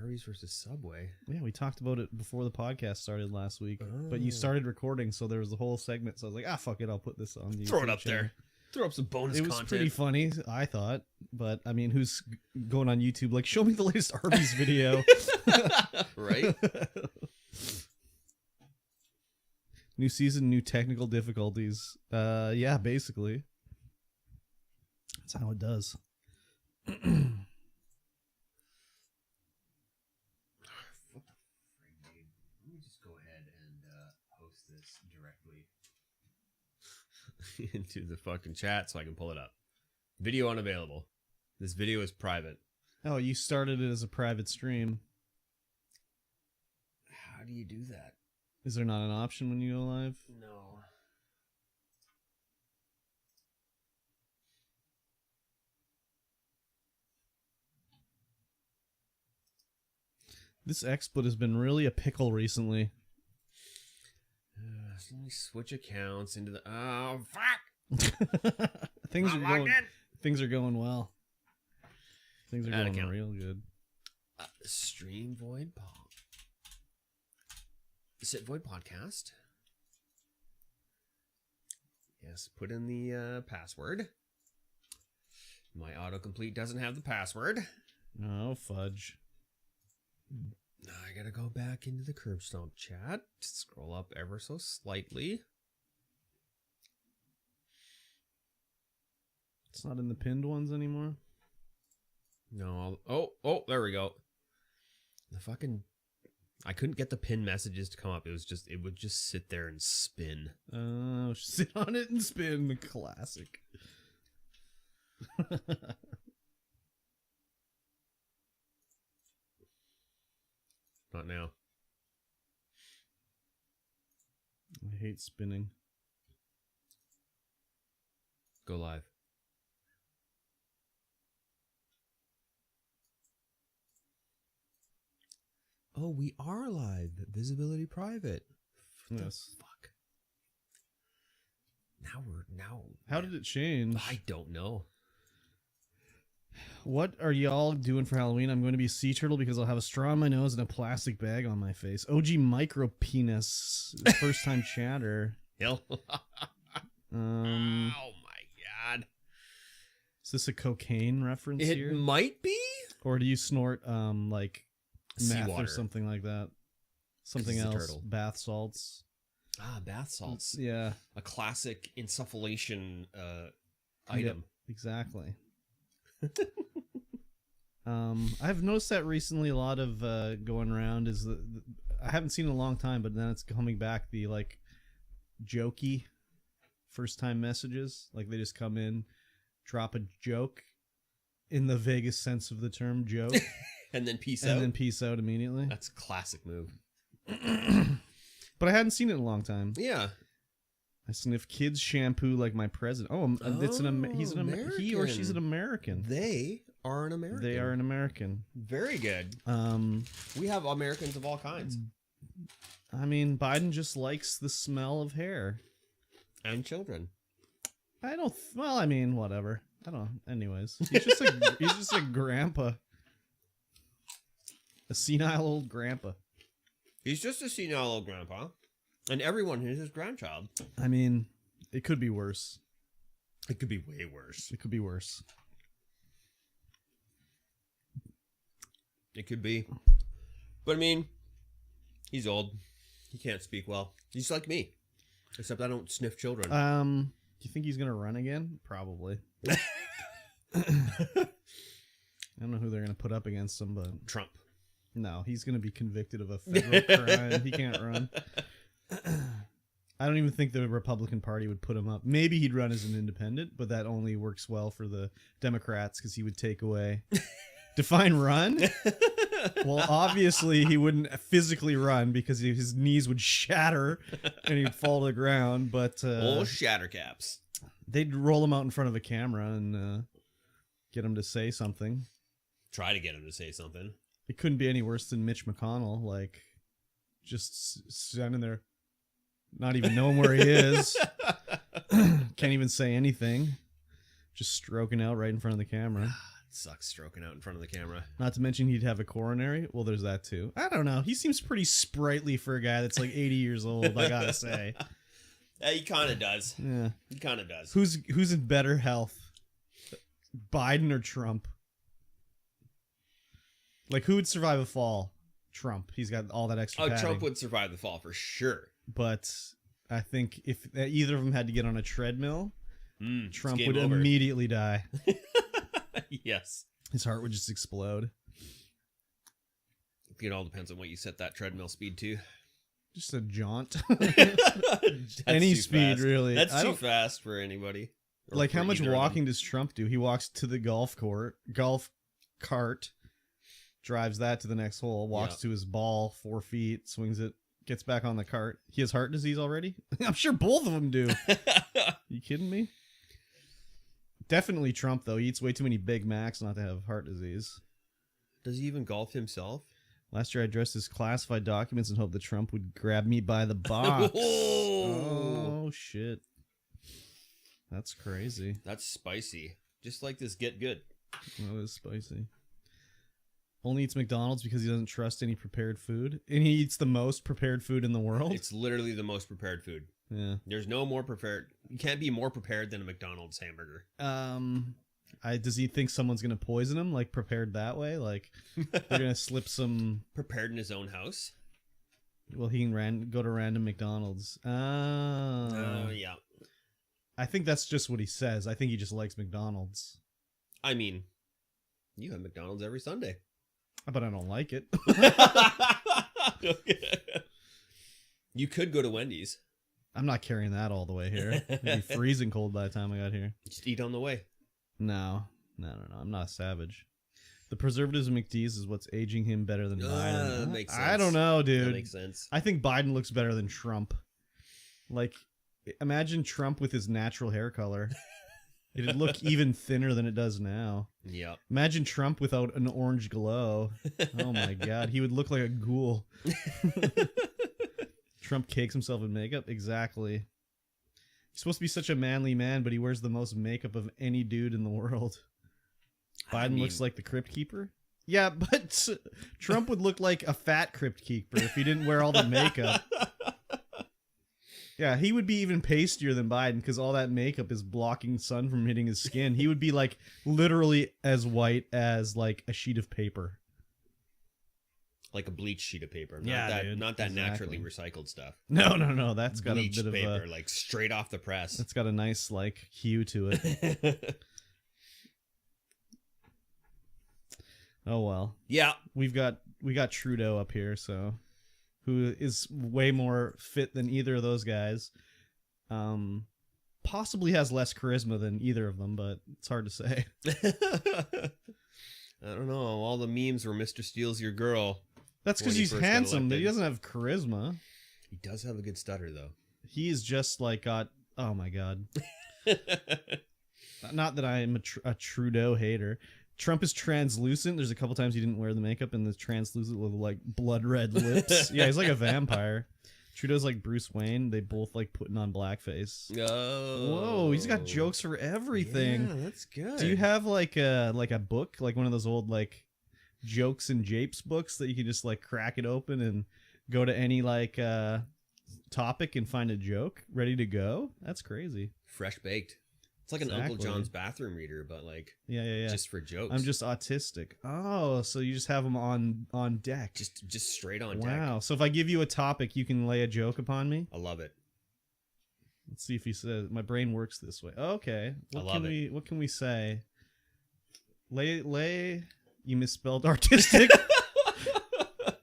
Arby's versus Subway. Yeah, we talked about it before the podcast started last week. But you started recording, so there was a whole segment. So I was like, fuck it, I'll put this on YouTube. Throw it up channel. there. Throw up some bonus content. It was pretty funny, I thought. But, I mean, who's going on YouTube like, show me the latest Arby's video? Right? New season, new technical difficulties. Yeah, basically. That's how it does. What the frig, dude? Let me just go ahead and post this directly into the fucking chat so I can pull it up. Video unavailable. This video is private. Oh, you started it as a private stream. How do you do that? Is there not an option when you go live? No. This XSplit has been really a pickle recently. So let me switch accounts into the... Oh, fuck! Things are going well. Things are Add going account. real good. Streamvoid Void podcast. Yes, put in the password. My autocomplete doesn't have the password. Oh, fudge. Now I gotta go back into the Kurbstomped chat. Scroll up ever so slightly. It's not in the pinned ones anymore? No. Oh, there we go. The fucking... I couldn't get the pin messages to come up. It would just sit there and spin. Oh, sit on it and spin. Classic. Not now. I hate spinning. Go live. Oh, we are live. Visibility private. What Yes. the fuck? Now. How did it change? I don't know. What are y'all doing for Halloween? I'm going to be a sea turtle because I'll have a straw in my nose and a plastic bag on my face. OG micro penis. First time chatter. Hell. Oh my god. Is this a cocaine reference It here? might be? Or do you snort like meth Seawater. or something like that? Something it's a else. turtle. Bath salts. Ah, bath salts. Yeah. A classic insufflation item. Yeah, exactly. I've noticed that recently a lot of going around is I haven't seen it in a long time, but then it's coming back, the like jokey first time messages. Like they just come in, drop a joke in the vaguest sense of the term joke. And then peace out. And then peace out immediately. That's a classic move. But I hadn't seen it in a long time. Yeah. I sniff kids shampoo like my president. It's he or she's an American. They are an American. They are an American. Very good. We have Americans of all kinds. I mean, Biden just likes the smell of hair. And children. Well, I mean, whatever. I don't. Anyways, he's just a grandpa. A senile old grandpa. He's just a senile old grandpa. And everyone is his grandchild. I mean, it could be worse. It could be way worse. It could be worse. It could be. But I mean, he's old. He can't speak well. He's like me. Except I don't sniff children. Do you think he's gonna run again? Probably. I don't know who they're gonna put up against him, but Trump. No, he's gonna be convicted of a federal crime. He can't run. I don't even think the Republican Party would put him up. Maybe he'd run as an independent, but that only works well for the Democrats because he would take away. Define run? Well, obviously he wouldn't physically run because his knees would shatter and he'd fall to the ground. But old shatter caps. They'd roll him out in front of a camera and get him to say something. Try to get him to say something. It couldn't be any worse than Mitch McConnell, like just standing there, not even knowing where he is. Can't even say anything. Just stroking out right in front of the camera. sucks stroking out in front of the camera. Not to mention he'd have a coronary. Well, there's that too. I don't know. He seems pretty sprightly for a guy that's like 80 years old, I gotta say. He kind of does. Yeah. He kind of does. Who's in better health? Biden or Trump? Like, who would survive a fall? Trump. He's got all that extra padding. Trump would survive the fall for sure. But I think if either of them had to get on a treadmill, Trump would immediately die. Yes. His heart would just explode. It all depends on what you set that treadmill speed to. Just a jaunt. Any speed, really. That's too fast for anybody. Like, how much walking does Trump do? He walks to the golf cart, drives that to the next hole, walks to his ball 4 feet, swings it, gets back on the cart. He has heart disease already? I'm sure both of them do. You kidding me? Definitely Trump, though. He eats way too many Big Macs not to have heart disease. Does he even golf himself? Last year I addressed his classified documents and hoped that Trump would grab me by the box. Oh, shit. That's crazy. That's spicy. Just like this Get Good. That is spicy. Only eats McDonald's because he doesn't trust any prepared food. And he eats the most prepared food in the world. It's literally the most prepared food. Yeah. There's no more prepared. You can't be more prepared than a McDonald's hamburger. Does he think someone's going to poison him, like, prepared that way? Like, they're going to slip some... Prepared in his own house? Well, he can go to random McDonald's. Oh, yeah. I think that's just what he says. I think he just likes McDonald's. I mean, you have McDonald's every Sunday. But I don't like it. You could go to Wendy's. I'm not carrying that all the way here. It'd be freezing cold by the time I got here. Just eat on the way. No. I'm not a savage. The preservatives of McD's is what's aging him better than Biden. That makes sense. I don't know, dude. That makes sense. I think Biden looks better than Trump. Like, imagine Trump with his natural hair color. It'd look even thinner than it does now. Yep. Imagine Trump without an orange glow. Oh my God. He would look like a ghoul. Trump cakes himself in makeup? Exactly. He's supposed to be such a manly man, but he wears the most makeup of any dude in the world. Biden looks like the Crypt Keeper? Yeah, but Trump would look like a fat Crypt Keeper if he didn't wear all the makeup. Yeah, he would be even pastier than Biden because all that makeup is blocking sun from hitting his skin. He would be like literally as white as like a sheet of paper. Like a bleached sheet of paper. Not that naturally recycled stuff. No. That's got bleached a bit paper, of like straight off the press. It's got a nice like hue to it. Oh well. Yeah. We got Trudeau up here, so who is way more fit than either of those guys. Possibly has less charisma than either of them, but it's hard to say. I don't know. All the memes were Mr. Steals Your Girl. That's because he's handsome, but he doesn't have charisma. He does have a good stutter, though. He is just like got... Oh, my God. Not that I am a Trudeau hater. Trump is translucent. There's a couple times he didn't wear the makeup, and the translucent with, like, blood red lips. Yeah, he's like a vampire. Trudeau's like Bruce Wayne. They both like putting on blackface. Oh. Whoa, he's got jokes for everything. Yeah, that's good. Do you have like a book, like one of those old like jokes and japes books that you can just like crack it open and go to any like topic and find a joke ready to go? That's crazy. Fresh baked. It's like an Uncle John's bathroom reader, but like yeah, just for jokes. I'm just autistic. Oh, so you just have them on deck. Just straight on deck. Wow. So if I give you a topic, you can lay a joke upon me? I love it. Let's see if he says my brain works this way. Okay. What can we say? Lay you misspelled artistic.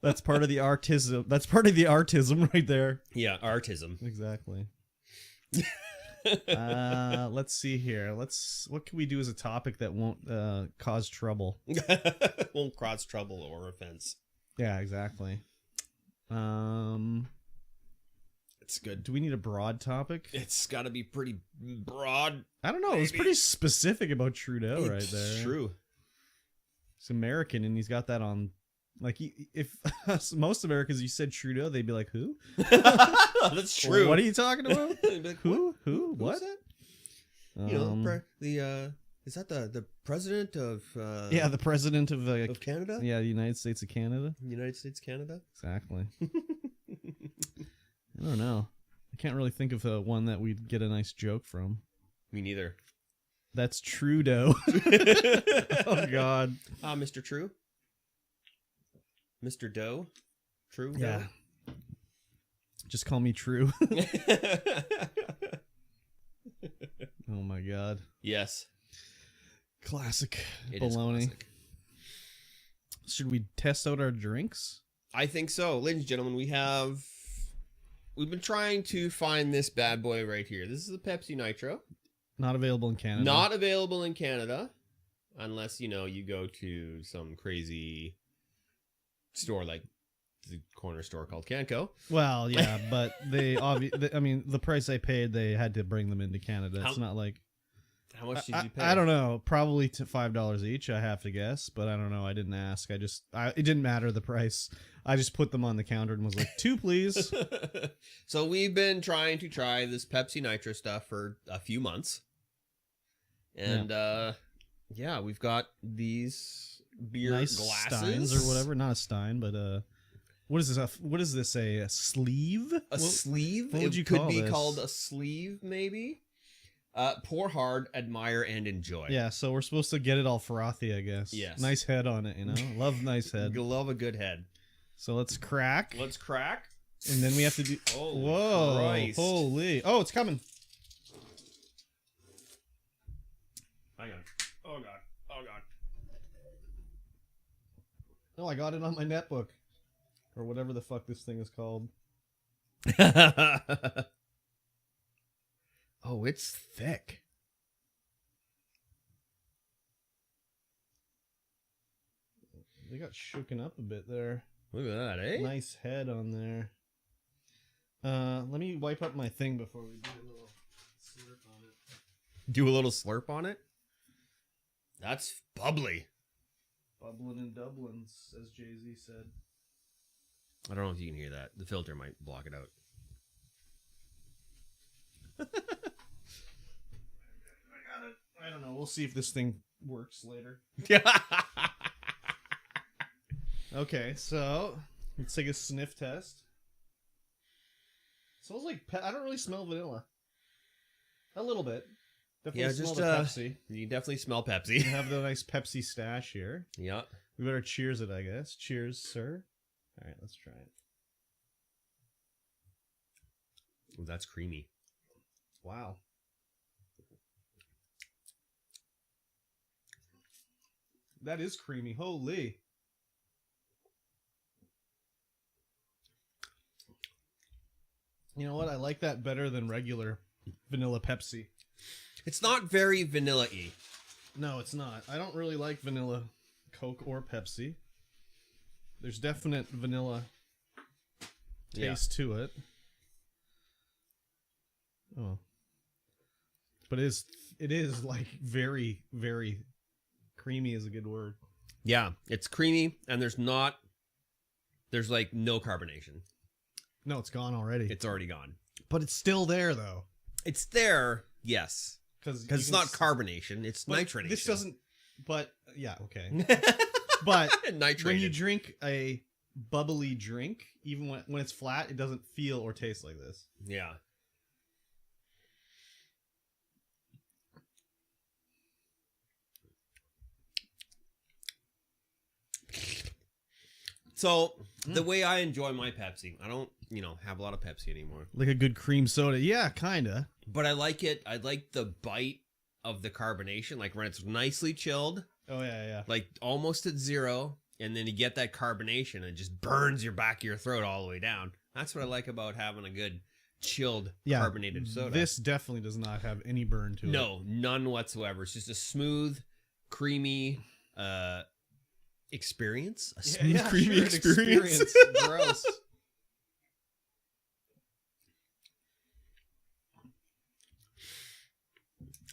That's part of the artism. That's part of the artism right there. Yeah, artism. Exactly. Let's see here. What can we do as a topic that won't cause trouble? Won't cause trouble or offense. Yeah, exactly. It's good. Do we need a broad topic? It's got to be pretty broad. I don't know. Maybe. It's pretty specific about Trudeau right there. It's true. He's American, and he's got that on. Like, if most Americans, you said Trudeau, they'd be like, who? That's true. What are you talking about? Like, who? What? Who's that? You know, Is that the president of Yeah, the president of Canada? Yeah, the United States of Canada. United States, Canada? Exactly. I don't know. I can't really think of one that we'd get a nice joke from. Me neither. That's Trudeau. Oh, God. Mr. True? Mr. Doe? True? Yeah. Just call me True. Oh, my God. Yes. Classic It is baloney. classic. Should we test out our drinks? I think so. Ladies and gentlemen, we've been trying to find this bad boy right here. This is the Pepsi Nitro. Not available in Canada. Not available in Canada unless, you go to some crazy store like the corner store called Canco. Well, yeah, but the price I paid, they had to bring them into Canada. It's not like... How much did you pay? I don't know. Probably to $5 each, I have to guess, but I don't know. I didn't ask. It didn't matter the price. I just put them on the counter and was like, 2, please. So we've been trying to try this Pepsi Nitro stuff for a few months. And, we've got these beer nice glasses. Steins or whatever. Not a Stein, but what is this? What is this? A sleeve? A sleeve? What would you could call be this? called a sleeve, maybe. Pour hard, admire, and enjoy. Yeah, so we're supposed to get it all frothy, I guess. Yes. Nice head on it, Love nice head. You love a good head. So let's crack. Let's crack. And then we have to do... Whoa. Christ. Holy. Oh, it's coming. Hang on. Oh, God. Oh, God. Oh, I got it on my netbook. Or whatever the fuck this thing is called. Oh, it's thick. They got shooken up a bit there. Look at that, eh? Nice head on there. Let me wipe up my thing before we do a little slurp on it. Do a little slurp on it? That's bubbly. Bubbling in Dublins, as Jay-Z said. I don't know if you can hear that. The filter might block it out. I got it. I don't know. We'll see if this thing works later. Okay, so let's take a sniff test. Smells like I don't really smell vanilla. A little bit. Definitely smell the Pepsi. You definitely smell Pepsi. We have the nice Pepsi stash here. Yeah. We better cheers it, I guess. Cheers, sir. All right, let's try it. Oh, that's creamy. Wow. That is creamy. Holy. You know what? I like that better than regular vanilla Pepsi. It's not very vanilla-y. No, it's not. I don't really like vanilla Coke or Pepsi. There's definite vanilla taste to it. Oh. But it is like very, very creamy is a good word. Yeah, it's creamy, and there's like no carbonation. No, it's gone already. It's already gone. But it's still there, though. It's there, yes. Because it's not carbonation, it's nitrination. This doesn't... But, yeah, okay. But when you drink a bubbly drink, even when it's flat, it doesn't feel or taste like this. Yeah. So, the way I enjoy my Pepsi, I don't, have a lot of Pepsi anymore. Like a good cream soda. Yeah, kind of. But I like it. I like the bite of the carbonation, like when it's nicely chilled. Oh, yeah. Like almost at zero, and then you get that carbonation, and it just burns your back of your throat all the way down. That's what I like about having a good chilled carbonated soda. This definitely does not have any burn to it. No, none whatsoever. It's just a smooth, creamy experience. A smooth, creamy experience. Gross.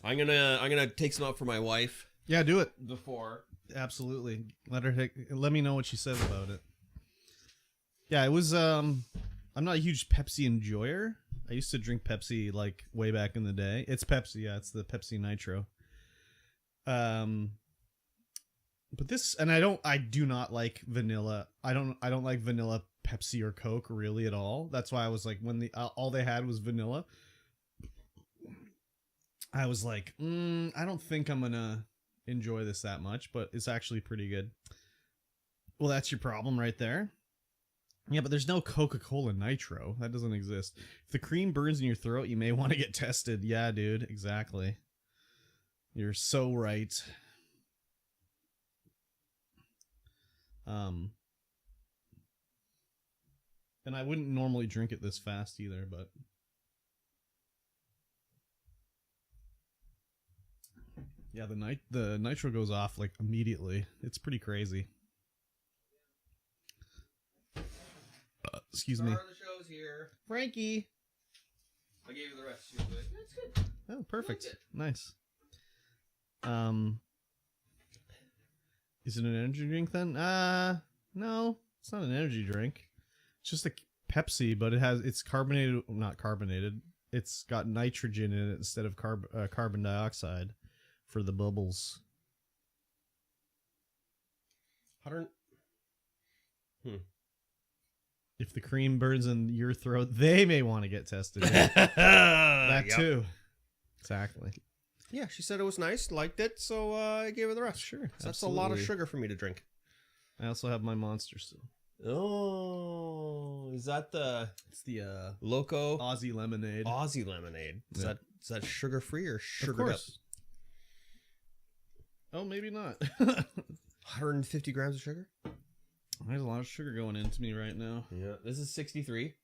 I'm gonna take some out for my wife. Yeah, do it. Before. Absolutely. Let me know what she says about it. Yeah, it was I'm not a huge Pepsi enjoyer. I used to drink Pepsi like way back in the day. It's Pepsi, yeah, it's the Pepsi Nitro. But this, and I do not like vanilla. I don't like vanilla Pepsi or Coke really at all. That's why I was like, when all they had was vanilla, I was like, I don't think I'm gonna enjoy this that much, but it's actually pretty good. Well, that's your problem right there. Yeah, but there's no Coca-Cola Nitro. That doesn't exist. If the cream burns in your throat, you may want to get tested. Yeah, dude, exactly. You're so right. And I wouldn't normally drink it this fast either, but yeah, the nitro goes off like immediately. It's pretty crazy. Excuse me. Star of the show's here. Frankie. I gave you the rest. That's good. Oh, perfect. Like it. Nice. Is it an energy drink then? No, it's not an energy drink. It's just a Pepsi, but it's carbonated, not carbonated. It's got nitrogen in it instead of carbon dioxide for the bubbles. 100. If the cream burns in your throat, they may want to get tested. Yeah. That Yep. too. Exactly. Yeah, she said it was nice, liked it, so I gave her the rest. Sure. That's a lot of sugar for me to drink. I also have my Monster still. Oh, is that It's the Loco Aussie lemonade. Aussie lemonade? Is Yeah. that sugar free or Of sugared up? course. Oh, maybe not. 150 grams of sugar? There's a lot of sugar going into me right now. Yeah, this is 63.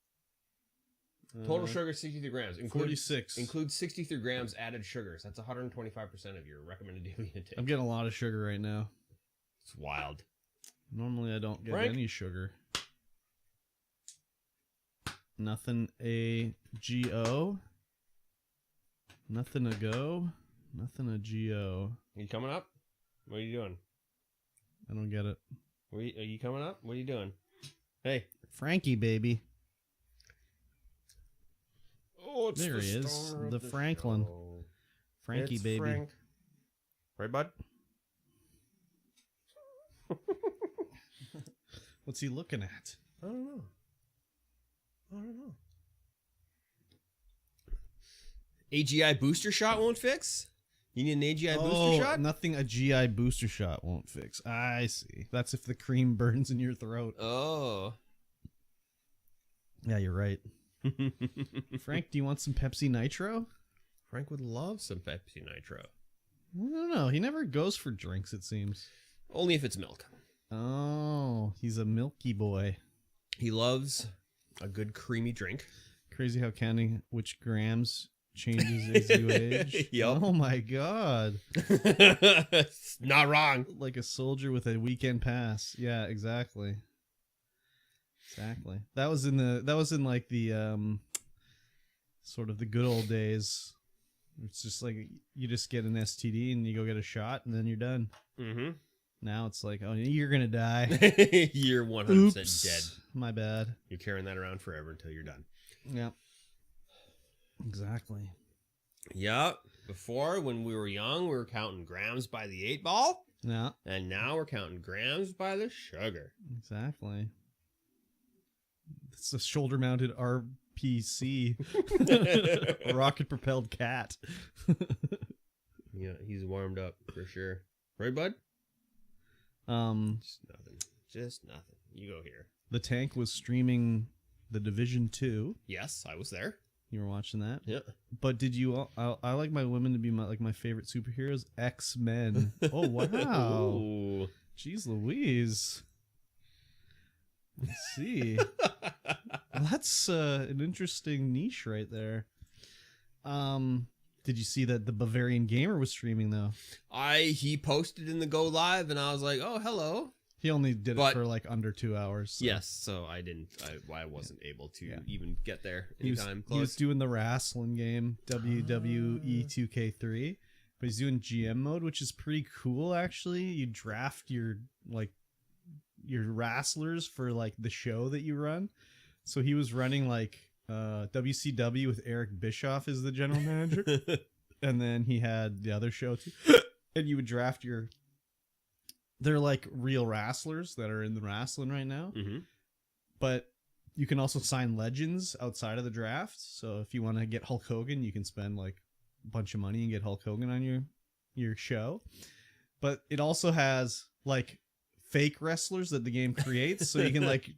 Total sugar 63 grams. 46. Includes 63 grams added sugars. That's 125% of your recommended daily intake. I'm getting a lot of sugar right now. It's wild. Normally I don't get Frank? any sugar. Nothing a go. Nothing a go. Nothing a go. Are you coming up? What are you doing? I don't get it. Are you coming up? What are you doing? Hey. Frankie, baby. Oh, it's There the he is, star of the Franklin. show. Frankie, It's baby. Frank. Right, bud? What's he looking at? I don't know. AGI booster shot won't fix? You need an AGI booster shot? Nothing a GI booster shot won't fix. I see. That's if the cream burns in your throat. Oh. Yeah, you're right. Frank, do you want some Pepsi Nitro? Frank would love some Pepsi Nitro. I don't know. He never goes for drinks, it seems. Only if it's milk. Oh, he's a milky boy. He loves a good creamy drink. Crazy how counting which grams changes as you age. Yep. Oh my god. Not wrong. Like a soldier with a weekend pass. Yeah, exactly. Exactly. That was in like the sort of the good old days. It's just like you just get an STD and you go get a shot and then you're done. Mm-hmm. Now it's like, oh, you're gonna die. You're 100% Oops. dead. My bad. You're carrying that around forever until you're done. Yeah. Exactly. Yeah. Before, when we were young, we were counting grams by the 8-ball. Yeah. And now we're counting grams by the sugar. Exactly. It's a shoulder-mounted RPC, rocket propelled cat. Yeah, he's warmed up for sure. Right, bud? Just nothing. Just nothing. You go here. The tank was streaming the Division 2. Yes, I was there. You were watching that? Yeah. But did you? I like my women to be my favorite superheroes. X-Men. Oh wow! Ooh. Jeez Louise. Let's see. Well, that's an interesting niche right there. Did you see that the Bavarian Gamer was streaming though? He posted in the Go Live, and I was like, "Oh, hello." He only did it for like under 2 hours. So. Yes, so I wasn't able to even get there anytime He was close. doing the wrestling game WWE 2K3, but he's doing GM mode, which is pretty cool actually. You draft your wrestlers for like the show that you run. So he was running like WCW with Eric Bischoff as the general manager. And then he had the other show too. and you would draft your. They're like real wrestlers that are in the wrestling right now, but you can also sign legends outside of the draft. So if you want to get Hulk Hogan, you can spend like a bunch of money and get Hulk Hogan on your show. But it also has like fake wrestlers that the game creates, so you can like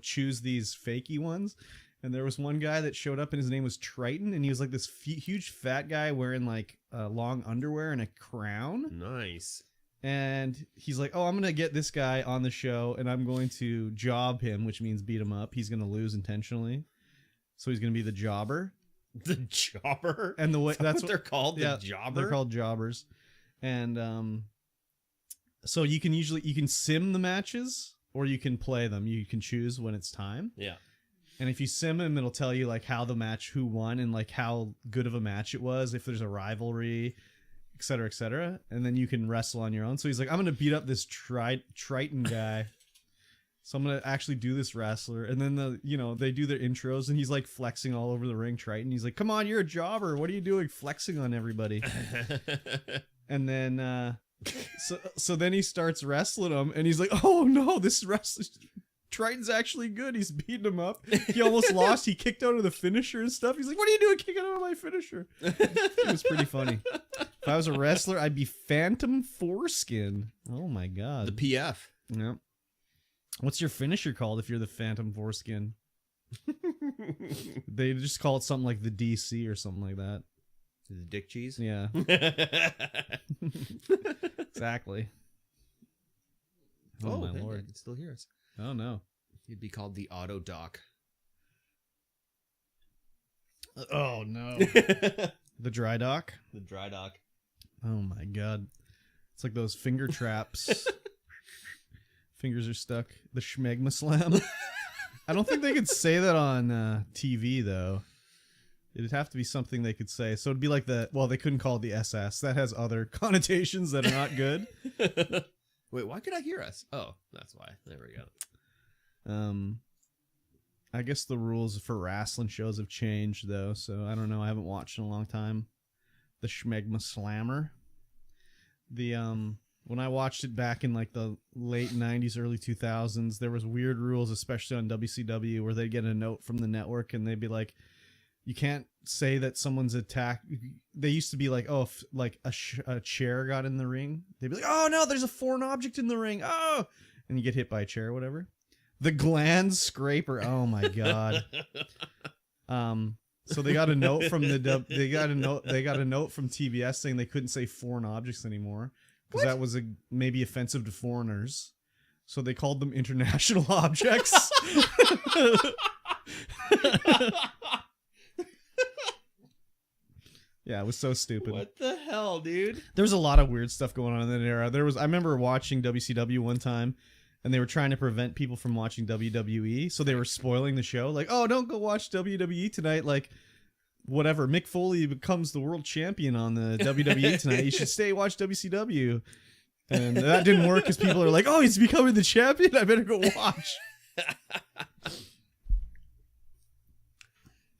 choose these fakey ones. And there was one guy that showed up and his name was Triton, and he was like this huge fat guy wearing like long underwear and a crown. Nice. And he's like, oh, I'm going to get this guy on the show and I'm going to job him, which means beat him up. He's going to lose intentionally. So he's going to be the jobber. The jobber? And that's what they're called? Yeah, the jobber? They're called jobbers. And so you can sim the matches or you can play them. You can choose when it's time. Yeah. And if you sim him, it'll tell you like how the match, who won and like how good of a match it was, if there's a rivalry, et cetera, and then you can wrestle on your own. So he's like, I'm gonna beat up this Triton guy, so I'm gonna actually do this wrestler. And then they do their intros, and he's like flexing all over the ring. Triton, he's like, come on, you're a jobber. What are you doing, flexing on everybody? And then so then he starts wrestling him, and he's like, oh no, this wrestler Triton's actually good. He's beating him up. He almost lost. He kicked out of the finisher and stuff. He's like, what are you doing kicking out of my finisher? It was pretty funny. If I was a wrestler, I'd be Phantom Foreskin. Oh my god. The PF. Yeah. What's your finisher called if you're the Phantom Foreskin? They just call it something like the DC or something like that. The dick cheese? Yeah. Exactly. Oh my lord. I can still hear us. Oh no. You'd be called the Auto Doc. Oh no. The dry dock? The dry dock. Oh my god. It's like those finger traps. Fingers are stuck. The Schmegma Slam. I don't think they could say that on TV though. It'd have to be something they could say. So it'd be like they couldn't call it the SS. That has other connotations that are not good. Wait, why could I hear us? Oh, that's why. There we go. I guess the rules for wrestling shows have changed though, so I don't know. I haven't watched in a long time. The Schmegma Slammer. When I watched it back in like the late 90s, early 2000s, there was weird rules, especially on WCW, where they'd get a note from the network and they'd be like, you can't say that someone's attacked. They used to be like, oh, if like a chair got in the ring, they'd be like, oh no, there's a foreign object in the ring. Oh, and you get hit by a chair or whatever. The gland scraper. Oh my god. So they got a note from they got a note from TBS saying they couldn't say foreign objects anymore because that was maybe offensive to foreigners. So they called them international objects. Yeah, it was so stupid. What the hell, dude? There was a lot of weird stuff going on in that era. I remember watching WCW one time, and they were trying to prevent people from watching WWE, so they were spoiling the show. Like, oh, don't go watch WWE tonight. Like, whatever. Mick Foley becomes the world champion on the WWE tonight. You should stay watch WCW. And that didn't work because people are like, oh, he's becoming the champion. I better go watch.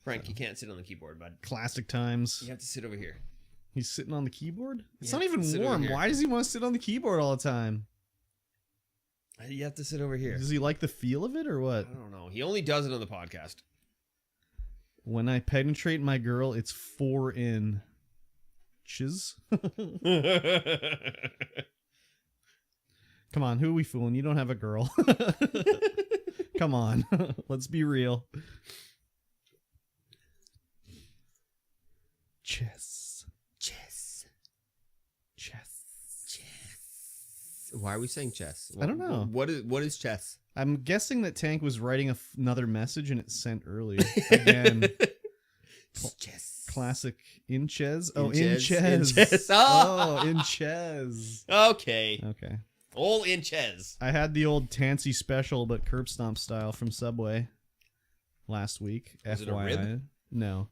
Frank, you can't sit on the keyboard, bud. Classic times. You have to sit over here. He's sitting on the keyboard? It's Yeah, not even sit over warm. here. Why does he want to sit on the keyboard all the time? You have to sit over here. Does he like the feel of it or what? I don't know. He only does it on the podcast. When I penetrate my girl, it's 4 inches. Come on, who are we fooling? You don't have a girl. Come on. Let's be real. Chess. Chess. Chess. Chess. Why are we saying chess? I don't know. What is chess? I'm guessing that Tank was writing another message and it sent earlier. Again. Chess. Classic Inchez. Oh, Inchez. Inchez. Inchez. Oh, Inchez. Okay. Okay. Old Inchez. I had the old Tansy special, but curb stomp style from Subway last week. Is it a FYI. rib? No.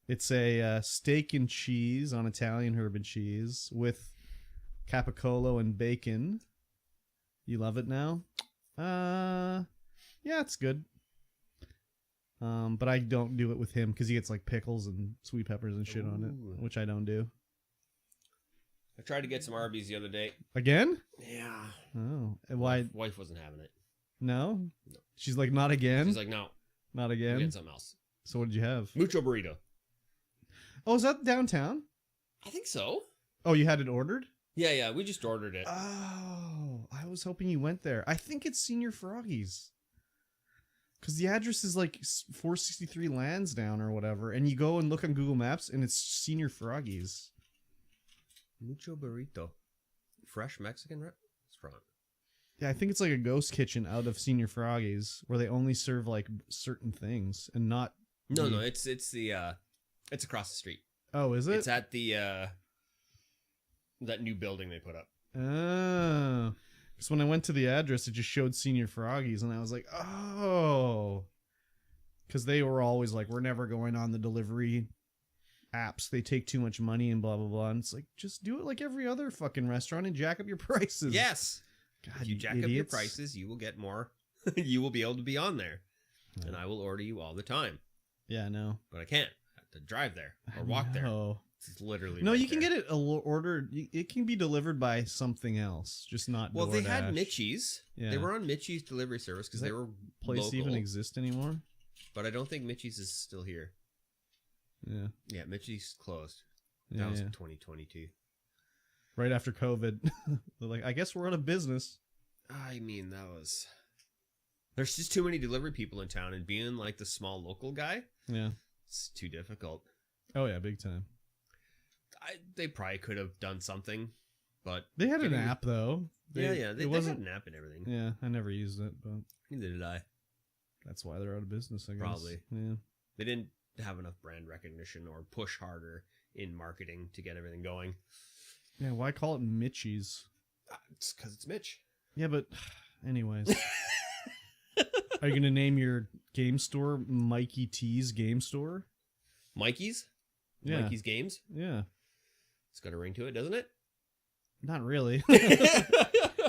It's a steak and cheese on Italian herb and cheese with capicola and bacon. You love it now? Yeah, it's good. But I don't do it with him because he gets like pickles and sweet peppers and shit on it, which I don't do. I tried to get some Arby's the other day. Again? Yeah. Oh, and why? My wife wasn't having it. No? No. She's like, not again? She's like, no. Not We're again? getting something else. So what did you have? Mucho burrito. Oh, is that downtown? I think so. Oh, you had it ordered? Yeah. We just ordered it. Oh, I was hoping you went there. I think it's Senior Froggies. Because the address is like 463 Lansdowne or whatever. And you go and look on Google Maps and it's Senior Froggies. Mucho burrito. Fresh Mexican restaurant. Yeah, I think it's like a ghost kitchen out of Senior Froggies where they only serve like certain things and not... No, it's across the street. Oh, is it? It's at the that new building they put up. Oh. Because when I went to the address, it just showed Senior Froggies, and I was like, oh. Because they were always like, we're never going on the delivery apps. They take too much money and blah, blah, blah. And it's like, just do it like every other fucking restaurant and jack up your prices. Yes. God, If you jack up your prices, you will get more. You will be able to be on there. And I will order you all the time. Yeah, I know. But I can't. I have to drive there or walk there. It's literally No, right you can there. get it ordered. It can be delivered by something else, just not Well, they had DoorDash. Mitchie's. Yeah. They were on Mitchie's delivery service because they were Place local. even exist anymore? But I don't think Mitchie's is still here. Yeah. Yeah, Mitchie's closed. Yeah, That was yeah. in 2022. Right after COVID. They're like, I guess we're out of business. I mean, that was... There's just too many delivery people in town, and being like the small local guy, Yeah. it's too difficult. Oh, yeah, big time. They probably could have done something, but... They had an app, though. They had an app and everything. Yeah, I never used it, but Neither did I. that's why they're out of business, I guess. Probably. Yeah. They didn't have enough brand recognition or push harder in marketing to get everything going. Yeah, why call it Mitchie's? It's because it's Mitch. Yeah, but anyways. Are you going to name your game store MikeyT's Game Store? Mikey's? Yeah. Mikey's Games? Yeah. It's got a ring to it, doesn't it? Not really.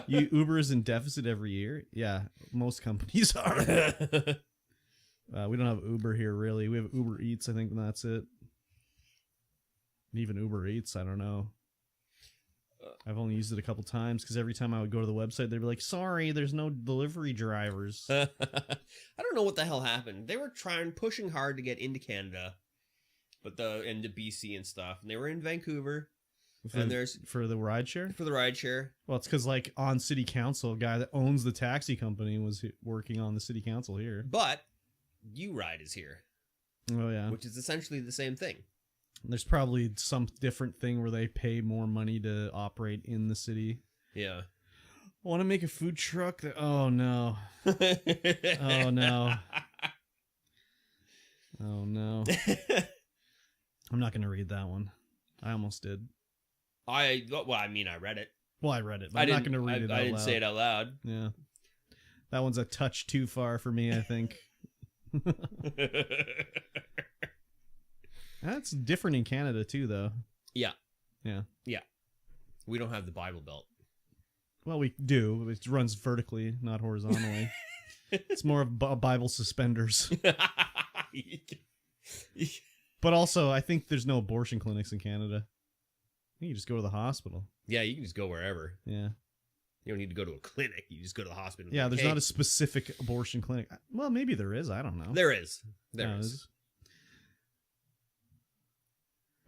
Uber is in deficit every year. Yeah, most companies are. We don't have Uber here, really. We have Uber Eats, I think, and that's it. Even Uber Eats, I don't know. I've only used it a couple times because every time I would go to the website, they'd be like, sorry, there's no delivery drivers. I don't know what the hell happened. They were pushing hard to get into Canada, but into BC and stuff. And they were in Vancouver. For the rideshare? For the rideshare. Well, it's because, like, on city council, a guy that owns the taxi company was working on the city council here. But U-Ride is here. Oh, yeah. Which is essentially the same thing. There's probably some different thing where they pay more money to operate in the city. Yeah. I want to make a food truck. Oh, no. Oh, no. Oh, no. I'm not going to read that one. I almost did. I read it. Well, I read it, but I'm not going to read it out loud. I didn't say it out loud. Yeah. That one's a touch too far for me, I think. That's different in Canada, too, though. Yeah. Yeah. Yeah. We don't have the Bible Belt. Well, we do. It runs vertically, not horizontally. It's more of Bible suspenders. But also, I think there's no abortion clinics in Canada. You just go to the hospital. Yeah, you can just go wherever. Yeah. You don't need to go to a clinic. You just go to the hospital. Yeah, there's not a specific abortion clinic. Well, maybe there is. I don't know. There is. There is.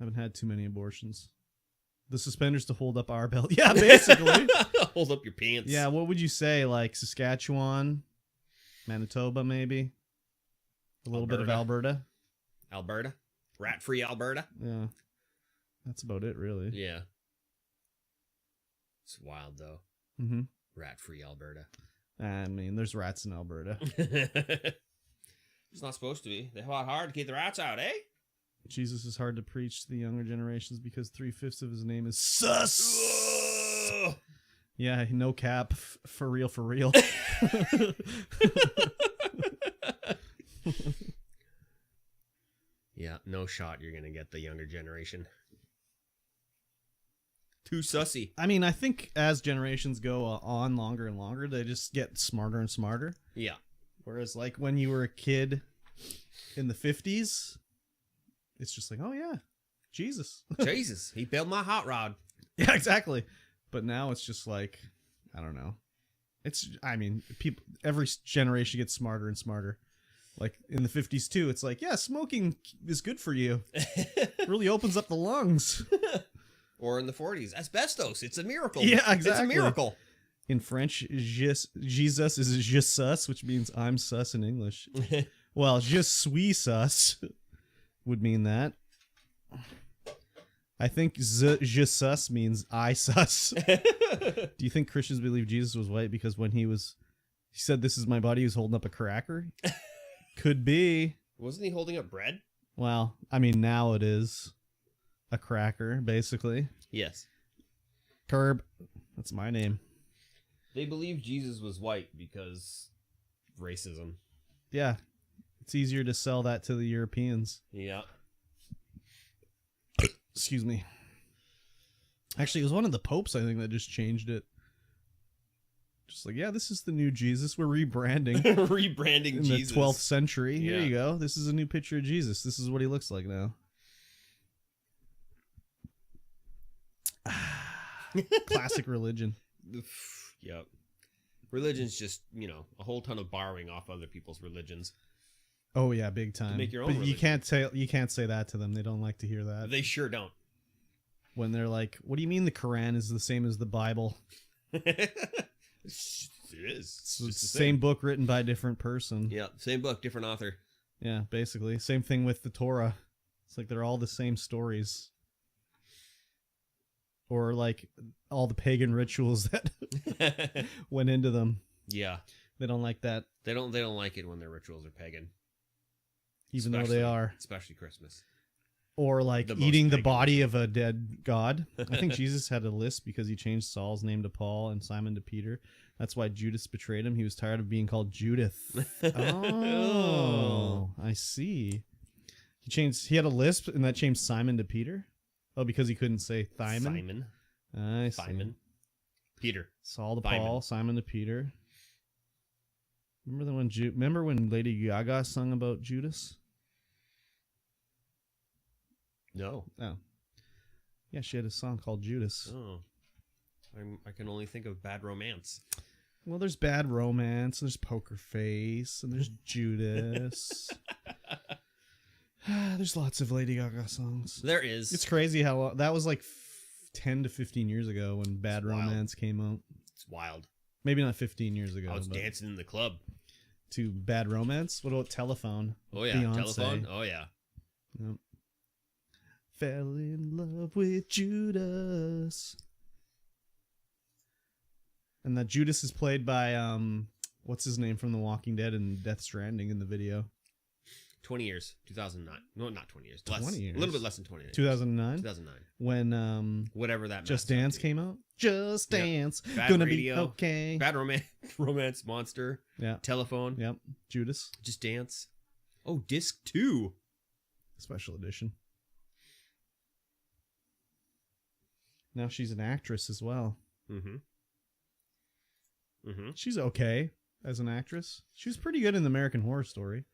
I haven't had too many abortions. The suspenders to hold up our belt. Yeah, basically. Hold up your pants. Yeah, what would you say? Like Saskatchewan? Manitoba, maybe? A little bit of Alberta? Alberta? Rat-free Alberta? Yeah. That's about it, really. Yeah. It's wild, though. Mm-hmm. Rat-free Alberta. I mean, there's rats in Alberta. It's not supposed to be. They fought hard to keep the rats out, eh? Jesus is hard to preach to the younger generations because 3/5 of his name is sus. Ugh. Yeah, no cap. For real, for real. Yeah, no shot you're going to get the younger generation. Too sussy. I mean, I think as generations go on longer and longer, they just get smarter and smarter. Yeah. Whereas, like, when you were a kid in the 50s, it's just like, oh, yeah, Jesus. Jesus, he built my hot rod. Yeah, exactly. But now it's just like, I don't know. People, every generation gets smarter and smarter. Like in the 50s too, it's like, yeah, smoking is good for you. It really opens up the lungs. Or in the 40s, asbestos. It's a miracle. Yeah, exactly. It's a miracle. In French, Jesus is je sus, which means I'm sus in English. Well, je suis sus would mean that. I think je sus means I sus. Do you think Christians believe Jesus was white because when he said, "This is my body," he was holding up a cracker? Could be. Wasn't he holding up bread? Well, I mean, now it is a cracker, basically. Yes. Curb. That's my name. They believe Jesus was white because racism. Yeah. It's easier to sell that to the Europeans. Yeah. Excuse me. Actually, it was one of the popes, I think, that just changed it. Just like, yeah, this is the new Jesus. We're rebranding. Rebranding in Jesus. the 12th century. Yeah. Here you go. This is a new picture of Jesus. This is what he looks like now. Classic religion. Yep. Religion's just, a whole ton of borrowing off other people's religions. Oh yeah, big time. To make your own but religion. you can't say that to them. They don't like to hear that. They sure don't. When they're like, "What do you mean the Quran is the same as the Bible?" It is. It's the same book written by a different person. Yeah, same book, different author. Yeah, basically. Same thing with the Torah. It's like they're all the same stories. Or like all the pagan rituals that went into them. Yeah. They don't like that. They don't like it when their rituals are pagan. Even though they are. Especially Christmas. Or like eating the body of a dead god. I think Jesus had a list because he changed Saul's name to Paul and Simon to Peter. That's why Judas betrayed him. He was tired of being called Judith. Oh, I see. He had a lisp and that changed Simon to Peter? Oh, because he couldn't say Thymon? Simon. I see. Simon. Peter. Saul to Thymon. Paul, Simon to Peter. Remember when Lady Gaga sung about Judas? No. Oh. Yeah, she had a song called Judas. Oh. I can only think of Bad Romance. Well, there's Bad Romance, and there's Poker Face, and there's Judas. There's lots of Lady Gaga songs. There is. It's crazy how that was like 10 to 15 years ago when Bad It's wild. Romance came out. It's wild. Maybe not 15 years ago. I was but dancing in the club. to Bad Romance. What about Telephone? Oh, yeah. Beyonce. Telephone. Oh, yeah. Yep. Fell in love with Judas. And that Judas is played by what's his name from The Walking Dead and Death Stranding in the video. 20 years. 2009. No, not 20 years. 20 years. A little bit less than 20 years. 2009? 2009. When Whatever that Just matters Dance to. came out. Just Dance. Bad Gonna Radio. be okay. Bad Romance Monster. Yeah. Telephone. Yep. Judas. Just Dance. Oh, Disc 2. Special edition. Now she's an actress as well. Mm-hmm. Mm-hmm. She's okay as an actress. She was pretty good in the American Horror Story.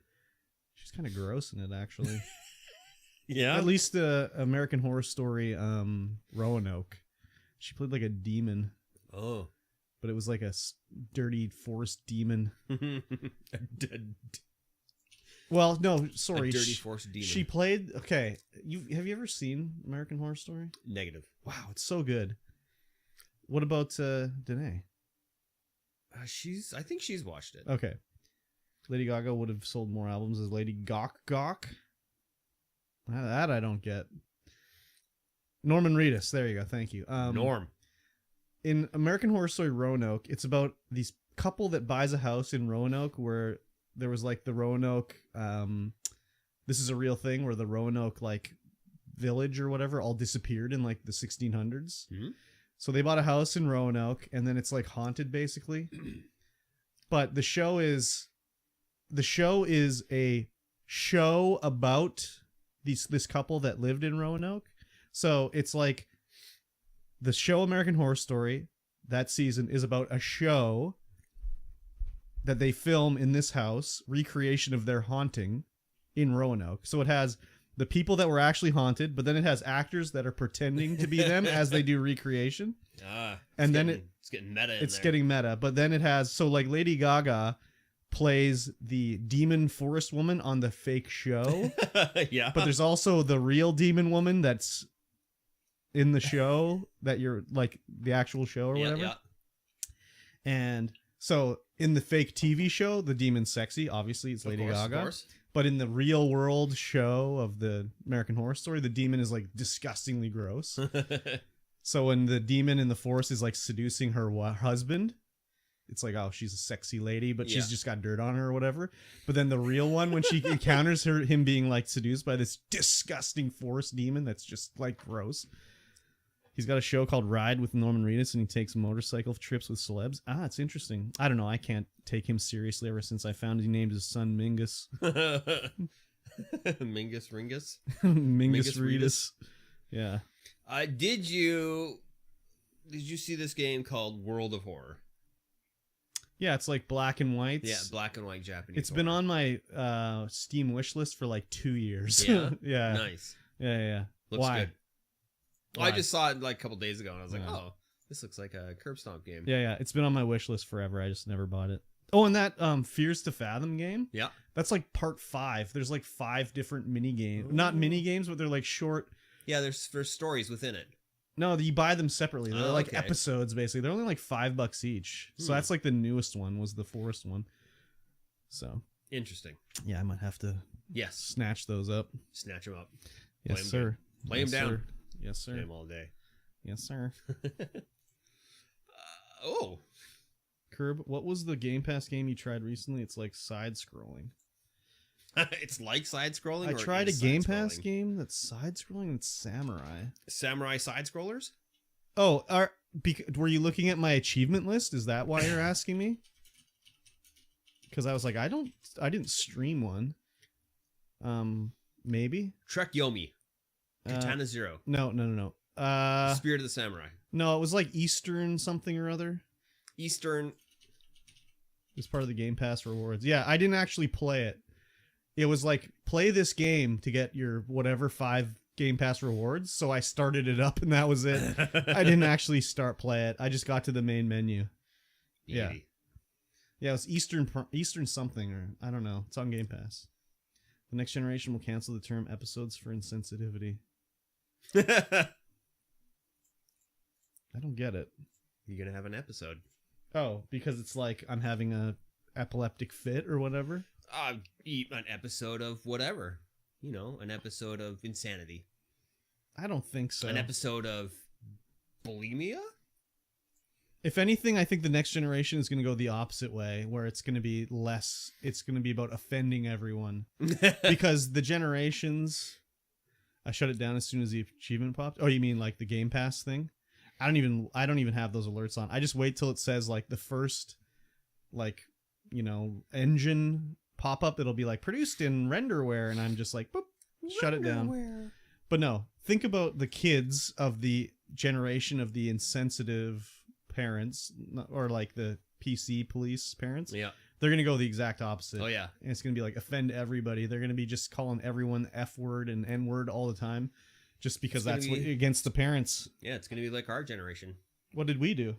She's kind of gross in it, actually. Yeah. At least the American Horror Story Roanoke. She played like a demon. Oh. But it was like a dirty forest demon. Well, no, sorry. A dirty forest demon. She played... Okay, have you ever seen American Horror Story? Negative. Wow, it's so good. What about Danae? I think she's watched it. Okay. Lady Gaga would have sold more albums as Lady Gawk. That I don't get. Norman Reedus. There you go. Thank you. Norm. In American Horror Story Roanoke, it's about these couple that buys a house in Roanoke where there was like the Roanoke... this is a real thing where the Roanoke like village or whatever all disappeared in like the 1600s. Mm-hmm. So they bought a house in Roanoke and then it's like haunted basically. But the show is a show about this couple that lived in Roanoke. So it's like the show American Horror Story that season is about a show that they film in this house, recreation of their haunting in Roanoke. So it has the people that were actually haunted, but then it has actors that are pretending to be them as they do recreation. And then it's getting meta. It's getting meta, but then it has so like Lady Gaga plays the demon forest woman on the fake show. Yeah, but there's also the real demon woman that's in the show that you're like the actual show or whatever. Yeah. And so in the fake TV show, the demon's sexy. Obviously, it's Lady Gaga. Of course. But in the real world show of the American Horror Story, the demon is like disgustingly gross. So when the demon in the forest is like seducing her husband, it's like, oh, she's a sexy lady, but she's just got dirt on her or whatever. But then the real one, when she encounters him being like seduced by this disgusting forest demon that's just like gross. He's got a show called Ride with Norman Reedus, and he takes motorcycle trips with celebs. It's interesting. I don't know. I can't take him seriously ever since I found he named his son Mingus. Mingus Ringus? Mingus Reedus. Yeah. Did you see this game called World of Horror? Yeah, it's like black and white. Yeah, black and white Japanese. It's been on my Steam wish list for like 2 years. Yeah? Yeah. Nice. Yeah. Looks Why? good. Why? I just saw it like a couple days ago, and I was like, oh, this looks like a Kurbstomp game. Yeah. It's been on my wish list forever. I just never bought it. Oh, and that Fears to Fathom game? Yeah. That's like part 5. There's like 5 different mini games. Not mini games, but they're like short. Yeah, there's stories within it. No, you buy them separately. They're like episodes, basically. They're only like $5 each. So that's like the newest one, was the forest one. So. Interesting. Yeah, I might have to snatch those up. Snatch them up. Yes, sir. Play them down. Sir. Yes, sir. Play them all day. Yes, sir. Curb, what was the Game Pass game you tried recently? It's like side-scrolling. It's like side-scrolling? I tried a Game Pass game that's side-scrolling. It's Samurai. Samurai side-scrollers? Oh, were you looking at my achievement list? Is that why you're asking me? Because I was like, I didn't stream one. Maybe? Trek Yomi. Katana Zero. No. Spirit of the Samurai. No, it was like Eastern something or other. Eastern. It was part of the Game Pass rewards. Yeah, I didn't actually play it. It was like, play this game to get your whatever 5 Game Pass rewards. So I started it up and that was it. I didn't actually play it. I just got to the main menu. Yeah. Yeah, it was Eastern something, or I don't know. It's on Game Pass. The next generation will cancel the term episodes for insensitivity. I don't get it. You're going to have an episode. Oh, because it's like I'm having a epileptic fit or whatever? Eat an episode of whatever. You know, an episode of insanity. I don't think so. An episode of bulimia? If anything, I think the next generation is going to go the opposite way, where it's going to be it's going to be about offending everyone. Because the generations... I shut it down as soon as the achievement popped. Oh, you mean like the Game Pass thing? I don't even have those alerts on. I just wait till it says like the first, like, you know, engine pop up. It'll be like produced in renderware, and I'm just like, boop, shut it down. But no, think about the kids of the generation of the insensitive parents, or like the PC police parents. Yeah. They're going to go the exact opposite. Oh, yeah. And it's going to be like offend everybody. They're going to be just calling everyone F word and N word all the time, just because that's against the parents. Yeah, it's going to be like our generation. What did we do?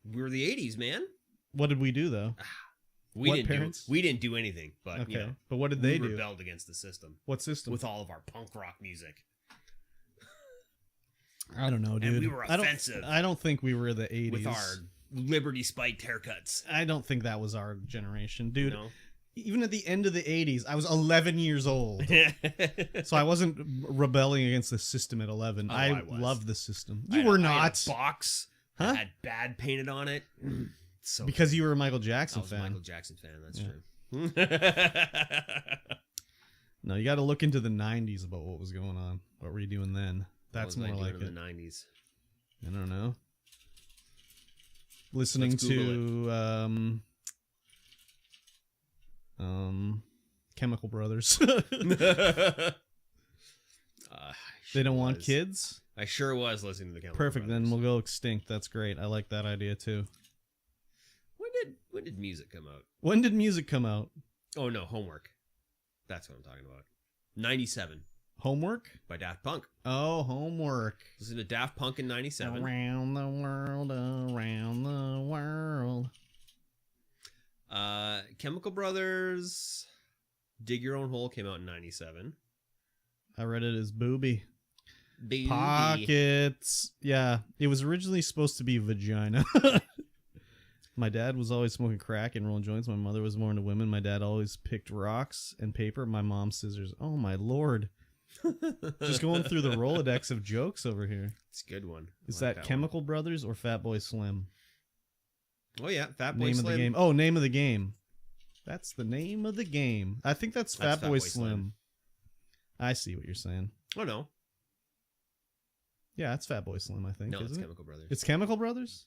We were the 80s, man. What did we do, though? We didn't do anything, but okay. You know, but what did they do? We rebelled against the system. What system? With all of our punk rock music. I don't know, dude. And we were offensive. I don't think we were the 80s. With our Liberty spiked haircuts. I don't think that was our generation, dude. No? Even at the end of the 80s, I was 11 years old. So I wasn't rebelling against the system at 11. I loved the system. You were not. I had a box that had bad painted on it. So because you were a Michael Jackson fan. I was a Michael Jackson fan, that's true. No, you got to look into the 90s about what was going on. What were you doing then? That's more like it. In the 90s. I don't know. Listening to Chemical Brothers. They don't want kids? I sure was listening to the Chemical Perfect, Brothers. then we'll go extinct. That's great. I like that idea too. When did music come out? When did music come out? Oh no, Homework. That's what I'm talking about. 97. Homework? by Daft Punk. Oh, Homework. Listen to Daft Punk in 97. Around the world, around the world. Chemical Brothers, Dig Your Own Hole came out in 97. I read it as Booby. Booby. Pockets. Yeah, it was originally supposed to be Vagina. My dad was always smoking crack and rolling joints. My mother was more into women. My dad always picked rocks and paper. My mom scissors. Oh, my Lord. Just going through the Rolodex of jokes over here. It's a good one. Is that Chemical Brothers or Fat Boy Slim? Oh, yeah. Fat Boy Name Slim. of the game. Oh, name of the game. That's the name of the game. I think that's Fat Boy Slim. I see what you're saying. Oh, no. Yeah, it's Fat Boy Slim, I think. No, it's isn't it? Chemical Brothers. It's Chemical Brothers?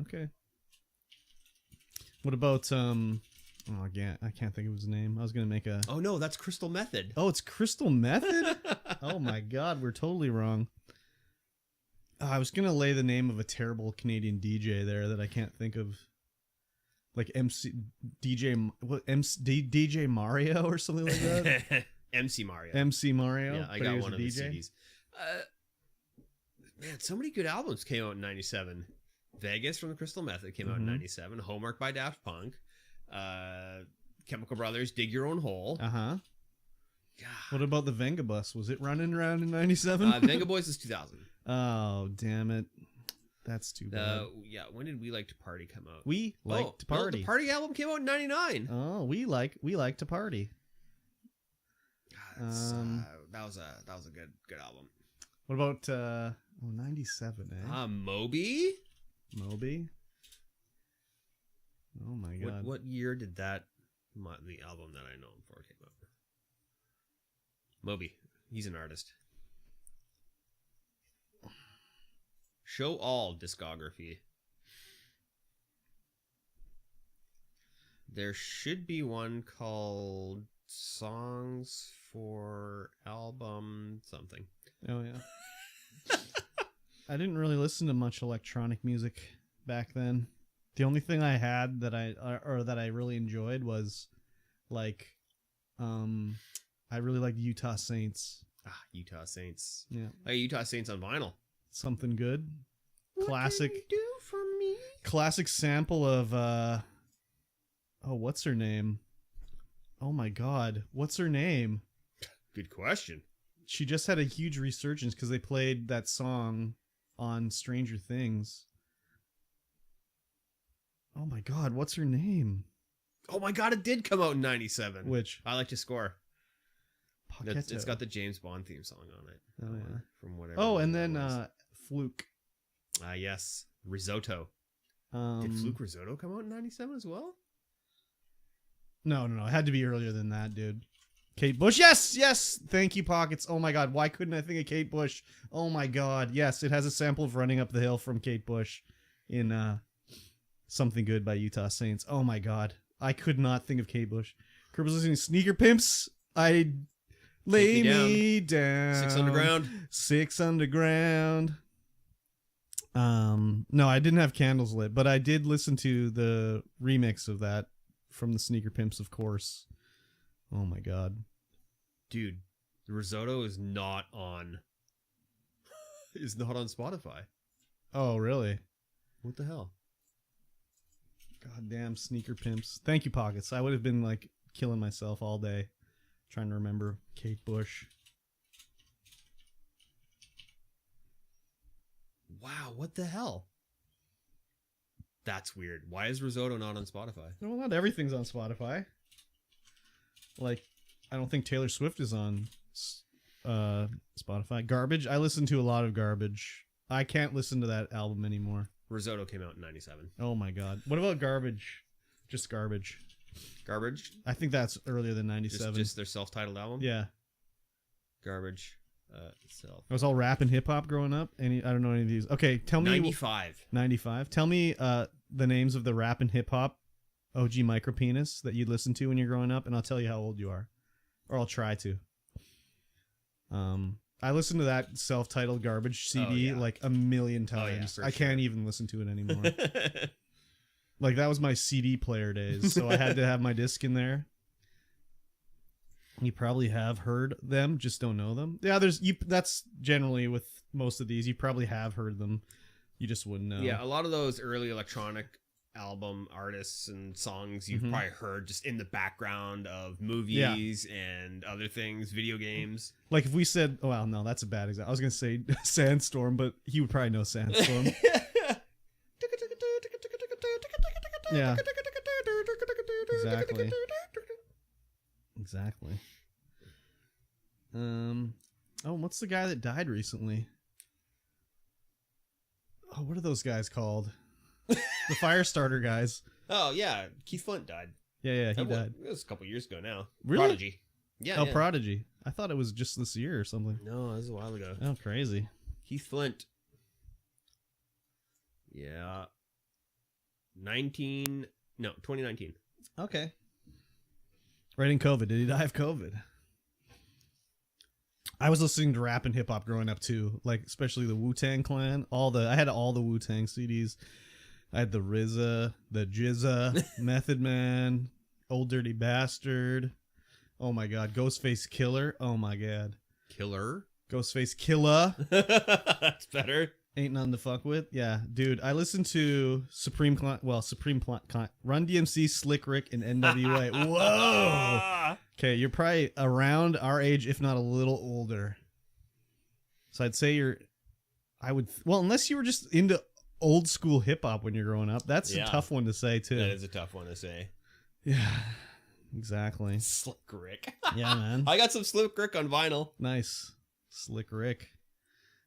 Okay. What about oh, again, I can't think of his name. I was gonna make a. Oh no, that's Crystal Method. Oh, it's Crystal Method. Oh my God, we're totally wrong. I was gonna lay the name of a terrible Canadian DJ there that I can't think of, like DJ Mario or something like that. MC Mario. MC Mario. Yeah, I got one of his CDs. Man, so many good albums came out in 97. Vegas from the Crystal Method came out in 97. Homework by Daft Punk. Chemical Brothers, Dig Your Own Hole. Uh-huh. What about the Venga Bus? Was it running around in 97? Venga Boys is 2000. Oh, damn it. That's too bad. Yeah, when did We Like to Party come out? We Like to Party. No, the Party album came out in 99. Oh, we like to party. God, that was a good album. What about 97, eh? Moby? Moby? Oh my God. What year did the album that I know him for came out? Moby. He's an artist. Show all discography. There should be one called Songs for Album something. Oh yeah. I didn't really listen to much electronic music back then. The only thing I had that I really enjoyed was like I really liked Utah Saints. Utah Saints. Yeah. Utah Saints on vinyl. Something good. Classic. What can you do for me? Classic sample of what's her name? Oh my God, what's her name? Good question. She just had a huge resurgence because they played that song on Stranger Things. Oh my God, what's her name? Oh my God, it did come out in 97. Which? I Like to Score. Pocketto. It's got the James Bond theme song on it. Oh yeah. From whatever. Oh, and then Fluke. Yes, Risotto. Did Fluke Risotto come out in 97 as well? No. It had to be earlier than that, dude. Kate Bush. Yes. Thank you, Pockets. Oh my God, why couldn't I think of Kate Bush? Oh my God, yes. It has a sample of Running Up the Hill from Kate Bush in Something Good by Utah Saints. Oh my God, I could not think of Kate Bush. Kurt was listening to Sneaker Pimps. I lay me down. 6 Underground. 6 Underground. No, I didn't have candles lit, but I did listen to the remix of that from the Sneaker Pimps, of course. Oh my God. Dude, the Risotto is not on Spotify. Oh, really? What the hell? Goddamn Sneaker Pimps. Thank you, Pockets. I would have been like killing myself all day trying to remember Kate Bush. Wow, what the hell? That's weird. Why is Risotto not on Spotify? Well, not everything's on Spotify. Like, I don't think Taylor Swift is on Spotify. Garbage. I listen to a lot of Garbage. I can't listen to that album anymore. Risotto came out in 97. Oh my God. What about Garbage? Just Garbage. Garbage? I think that's earlier than 97. Just their self-titled album? Yeah. Garbage. Itself. I was all rap and hip hop growing up. I don't know any of these. Okay, tell me. 95. 95. Tell me the names of the rap and hip hop OG micropenis that you'd listen to when you're growing up, and I'll tell you how old you are, or I'll try to. I listened to that self-titled Garbage CD like a million times. I can't even listen to it anymore. Like, that was my CD player days, so I had to have my disc in there. You probably have heard them, just don't know them. Yeah, that's generally with most of these. You probably have heard them. You just wouldn't know. Yeah, a lot of those early electronic album artists and songs you've probably heard just in the background of movies and other things, video games. Like if we said, oh, well, no, that's a bad example. I was going to say Sandstorm, but he would probably know Sandstorm. Yeah. Exactly. Oh, what's the guy that died recently? Oh, what are those guys called? The Firestarter guys. Oh, yeah. Keith Flint died. Yeah, he died. It was a couple years ago now. Really? Prodigy. Yeah. Yeah. Prodigy. I thought it was just this year or something. No, it was a while ago. Oh, crazy. Keith Flint. Yeah. 2019. Okay. Right in COVID. Did he die of COVID? I was listening to rap and hip hop growing up too, like especially the Wu-Tang Clan. I had all the Wu-Tang CDs. I had the RZA, the Jizza, Method Man, Old Dirty Bastard. Oh my God, Ghostface Killer. Oh my God, Killer. Ghostface Killer. That's better. Ain't nothing to fuck with. Yeah, dude. I listened to Run DMC, Slick Rick, and NWA. Whoa. Okay, you're probably around our age, if not a little older. So I'd say unless you were just into old school hip hop when you're growing up. That's a tough one to say too. That is a tough one to say. Yeah, exactly. Slick Rick. Yeah, man. I got some Slick Rick on vinyl. Nice. Slick Rick.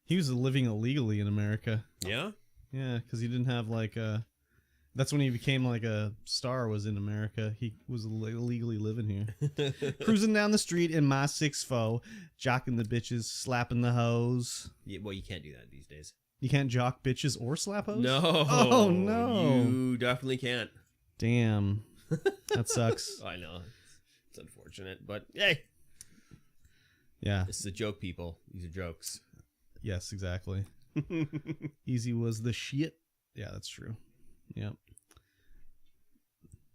He was living illegally in America. Yeah? Yeah, because he didn't have that's when he became like a star, was in America. He was illegally living here. Cruising down the street in my 6'4", jocking the bitches, slapping the hoes. Yeah, well, you can't do that these days. You can't jock bitches or slap hoes? No. Oh, no. You definitely can't. Damn. That sucks. I know. It's unfortunate, but hey. Yeah. This is a joke, people. These are jokes. Yes, exactly. Easy was the shit. Yeah, that's true. Yep.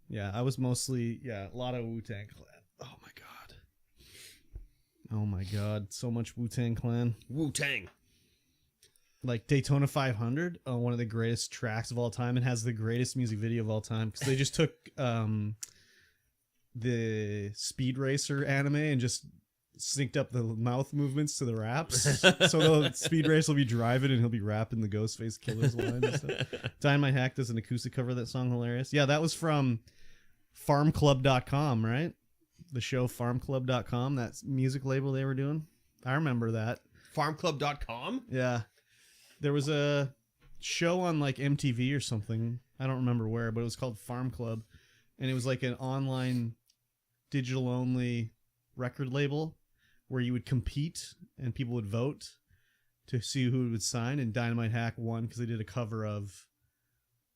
Yeah, I was mostly, a lot of Wu-Tang Clan. Oh my God. Oh my God. So much Wu-Tang Clan. Wu-Tang. Like Daytona 500, one of the greatest tracks of all time, and has the greatest music video of all time, because they just took the Speed Racer anime and just synced up the mouth movements to the raps. So the Speed Racer will be driving and he'll be rapping the Ghostface Killer's line and stuff. Dynamite Hack does an acoustic cover of that song. Hilarious. Yeah, that was from farmclub.com, right? The show farmclub.com, that music label they were doing. I remember that. Farmclub.com? Yeah. There was a show on like MTV or something. I don't remember where, but it was called Farm Club. And it was like an online digital only record label where you would compete and people would vote to see who would sign. And Dynamite Hack won because they did a cover of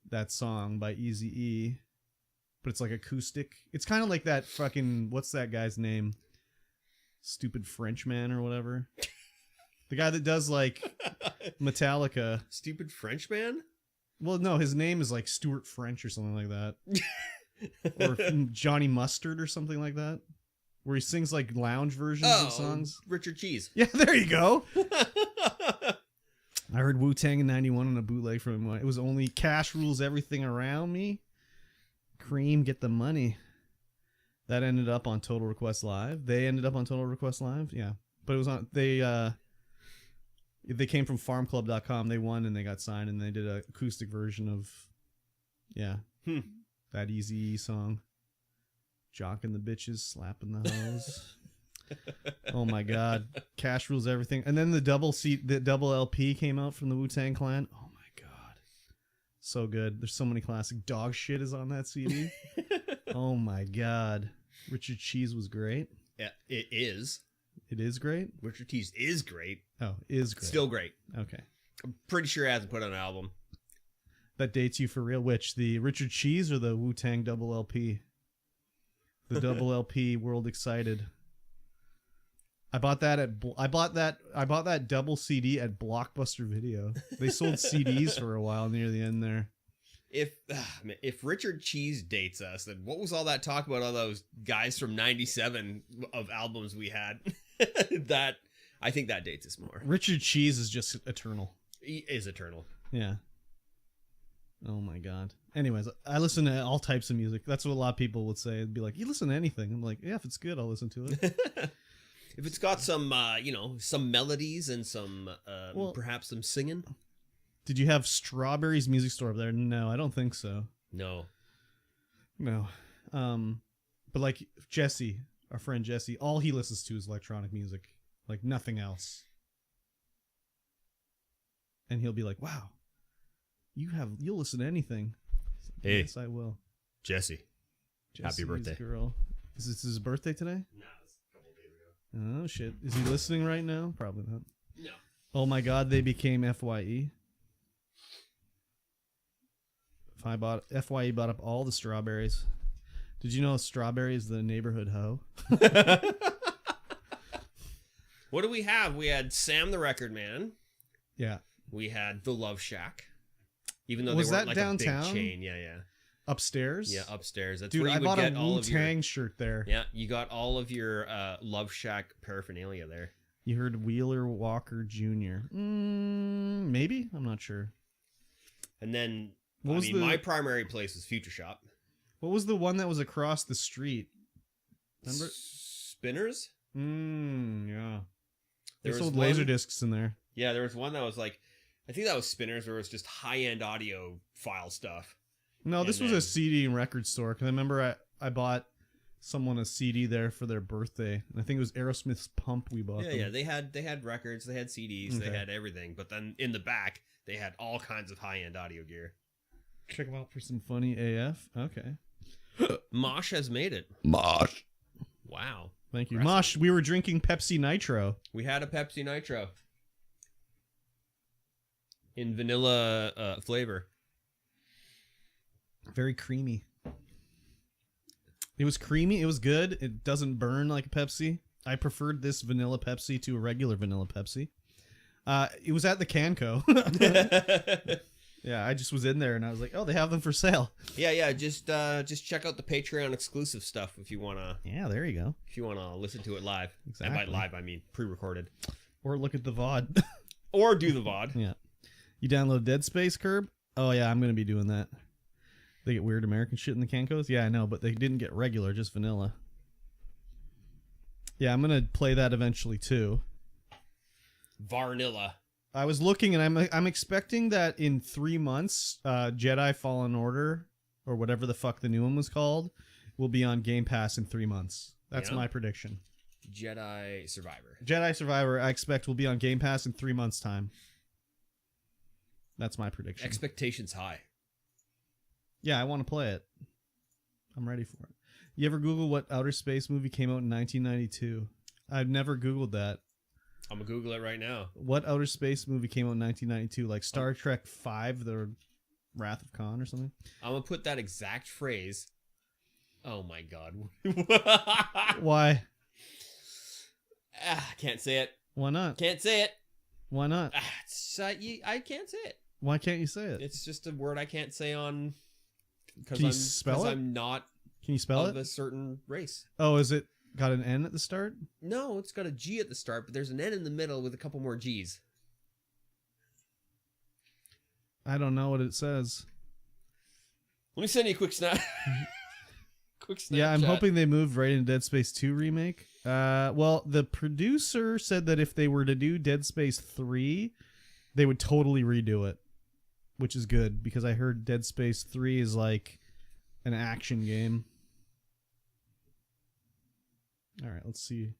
that song by Eazy-E. But it's like acoustic. It's kind of like that fucking, what's that guy's name? Stupid Frenchman or whatever. The guy that does like Metallica. Stupid Frenchman? Well, no, his name is like Stuart French or something like that. Or Johnny Mustard or something like that. Where he sings like lounge versions of songs. Richard Cheese. Yeah, there you go. I heard Wu-Tang in 91 on a bootleg from him. It was only cash rules everything around me. Cream, get the money. That ended up on Total Request Live. They ended up on Total Request Live. Yeah. But it was on, they came from farmclub.com. They won and they got signed and they did an acoustic version of, that Eazy-E song. Jocking the bitches, slapping the hoes. Oh my God. Cash rules everything. And then the double LP came out from the Wu-Tang Clan. Oh my God. So good. There's so many classic. Dog Shit is on that CD. Oh my God. Richard Cheese was great. Yeah, it is. It is great? Richard Cheese is great. Oh, is great. Still great. Okay. I'm pretty sure it hasn't put out an album. That dates you for real. Which? The Richard Cheese or the Wu-Tang double LP? The double LP World Excited. I bought that double CD at Blockbuster Video. They sold CDs for a while near the end there. if Richard Cheese dates us, then what was all that talk about all those guys from '97 of albums we had? That I think that dates us more. Richard Cheese is just eternal. He is eternal. Yeah. Oh my god. Anyways, I listen to all types of music. That's what a lot of people would say. It'd be like, you listen to anything. I'm like, yeah, if it's good, I'll listen to it. If it's got some, some melodies and some, perhaps some singing. Did you have Strawberry's Music Store up there? No, I don't think so. No. But like Jesse, our friend Jesse, all he listens to is electronic music, like nothing else. And he'll be like, wow. You'll listen to anything. Hey, yes, I will. Jesse, happy birthday, girl. Is this his birthday today? No, it's a couple days ago. Oh shit! Is he listening right now? Probably not. No. Oh my god, they became FYE. FYE bought up all the strawberries. Did you know Strawberry is the neighborhood hoe? What do we have? We had Sam the Record Man. Yeah. We had the Love Shack. Even though Was they weren't that like downtown? a big chain. Yeah. Upstairs? Yeah, upstairs. That's Dude, where you I would bought get a all of your Wu-Tang shirt there. Yeah, you got all of your Love Shack paraphernalia there. You heard Wheeler Walker Jr. Maybe? I'm not sure. And then, my primary place was Future Shop. What was the one that was across the street? Remember? Spinners? Yeah. They There sold was laser one- discs in there. Yeah, there was one that was like, I think that was Spinners, where it was just high-end audio file stuff. No, this And was a then- CD and record store. Because I remember I bought someone a CD there for their birthday. And I think it was Aerosmith's Pump we bought them. Yeah, they had records, they had CDs, Okay. they had everything. But then in the back, they had all kinds of high-end audio gear. Check them out for some funny AF. Okay. Mosh has made it. Mosh. Wow. Thank you. Impressive. Mosh, we were drinking Pepsi Nitro. We had a Pepsi Nitro. In vanilla flavor. Very creamy. It was creamy. It was good. It doesn't burn like a Pepsi. I preferred this vanilla Pepsi to a regular vanilla Pepsi. It was at the Canco. Yeah, I just was in there and I was like, oh, they have them for sale. Yeah. Just check out the Patreon exclusive stuff if you wanna. Yeah, there you go. If you wanna listen to it live. Exactly. And by live, I mean pre-recorded. Or look at the VOD. Or do the VOD. Yeah. You download Dead Space, Curb? Oh, yeah, I'm going to be doing that. They get weird American shit in the Cancos? Yeah, I know, but they didn't get regular, just vanilla. Yeah, I'm going to play that eventually, too. Varnilla. I was looking, and I'm expecting that in 3 months, Jedi Fallen Order, or whatever the fuck the new one was called, will be on Game Pass in 3 months. That's Yeah. my prediction. Jedi Survivor. Jedi Survivor, I expect, will be on Game Pass in 3 months' time. That's my prediction. Expectations high. Yeah, I want to play it. I'm ready for it. You ever Google what outer space movie came out in 1992? I've never Googled that. I'm gonna Google it right now. What outer space movie came out in 1992? Like Star Trek V, The Wrath of Khan or something? I'm gonna put that exact phrase. Oh my god. Why? Can't say it. Why not? Can't say it. Why not? I can't say it. Why can't you say it? It's just a word I can't say on. Can you spell it? I'm not Can you spell of it? a certain race. Oh, is it got an N at the start? No, it's got a G at the start, but there's an N in the middle with a couple more G's. I don't know what it says. Let me send you a quick snap. Quick Snapchat. Yeah, I'm hoping they moved right into Dead Space 2 remake. Well, the producer said that if they were to do Dead Space 3, they would totally redo it, which is good because I heard Dead Space 3 is like an action game. All right, let's see.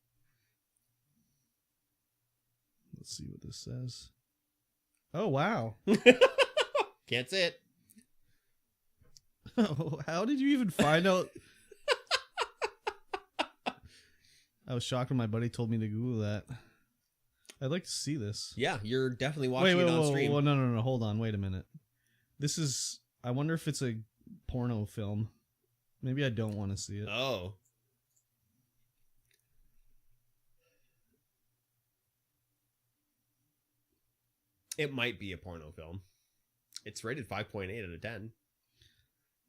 Let's see what this says. Oh, wow. Can't say it. How did you even find out? I was shocked when my buddy told me to Google that. I'd like to see this. Yeah, you're definitely watching it on stream. Whoa, no. Hold on. Wait a minute. This is... I wonder if it's a porno film. Maybe I don't want to see it. Oh. It might be a porno film. It's rated 5.8 out of 10.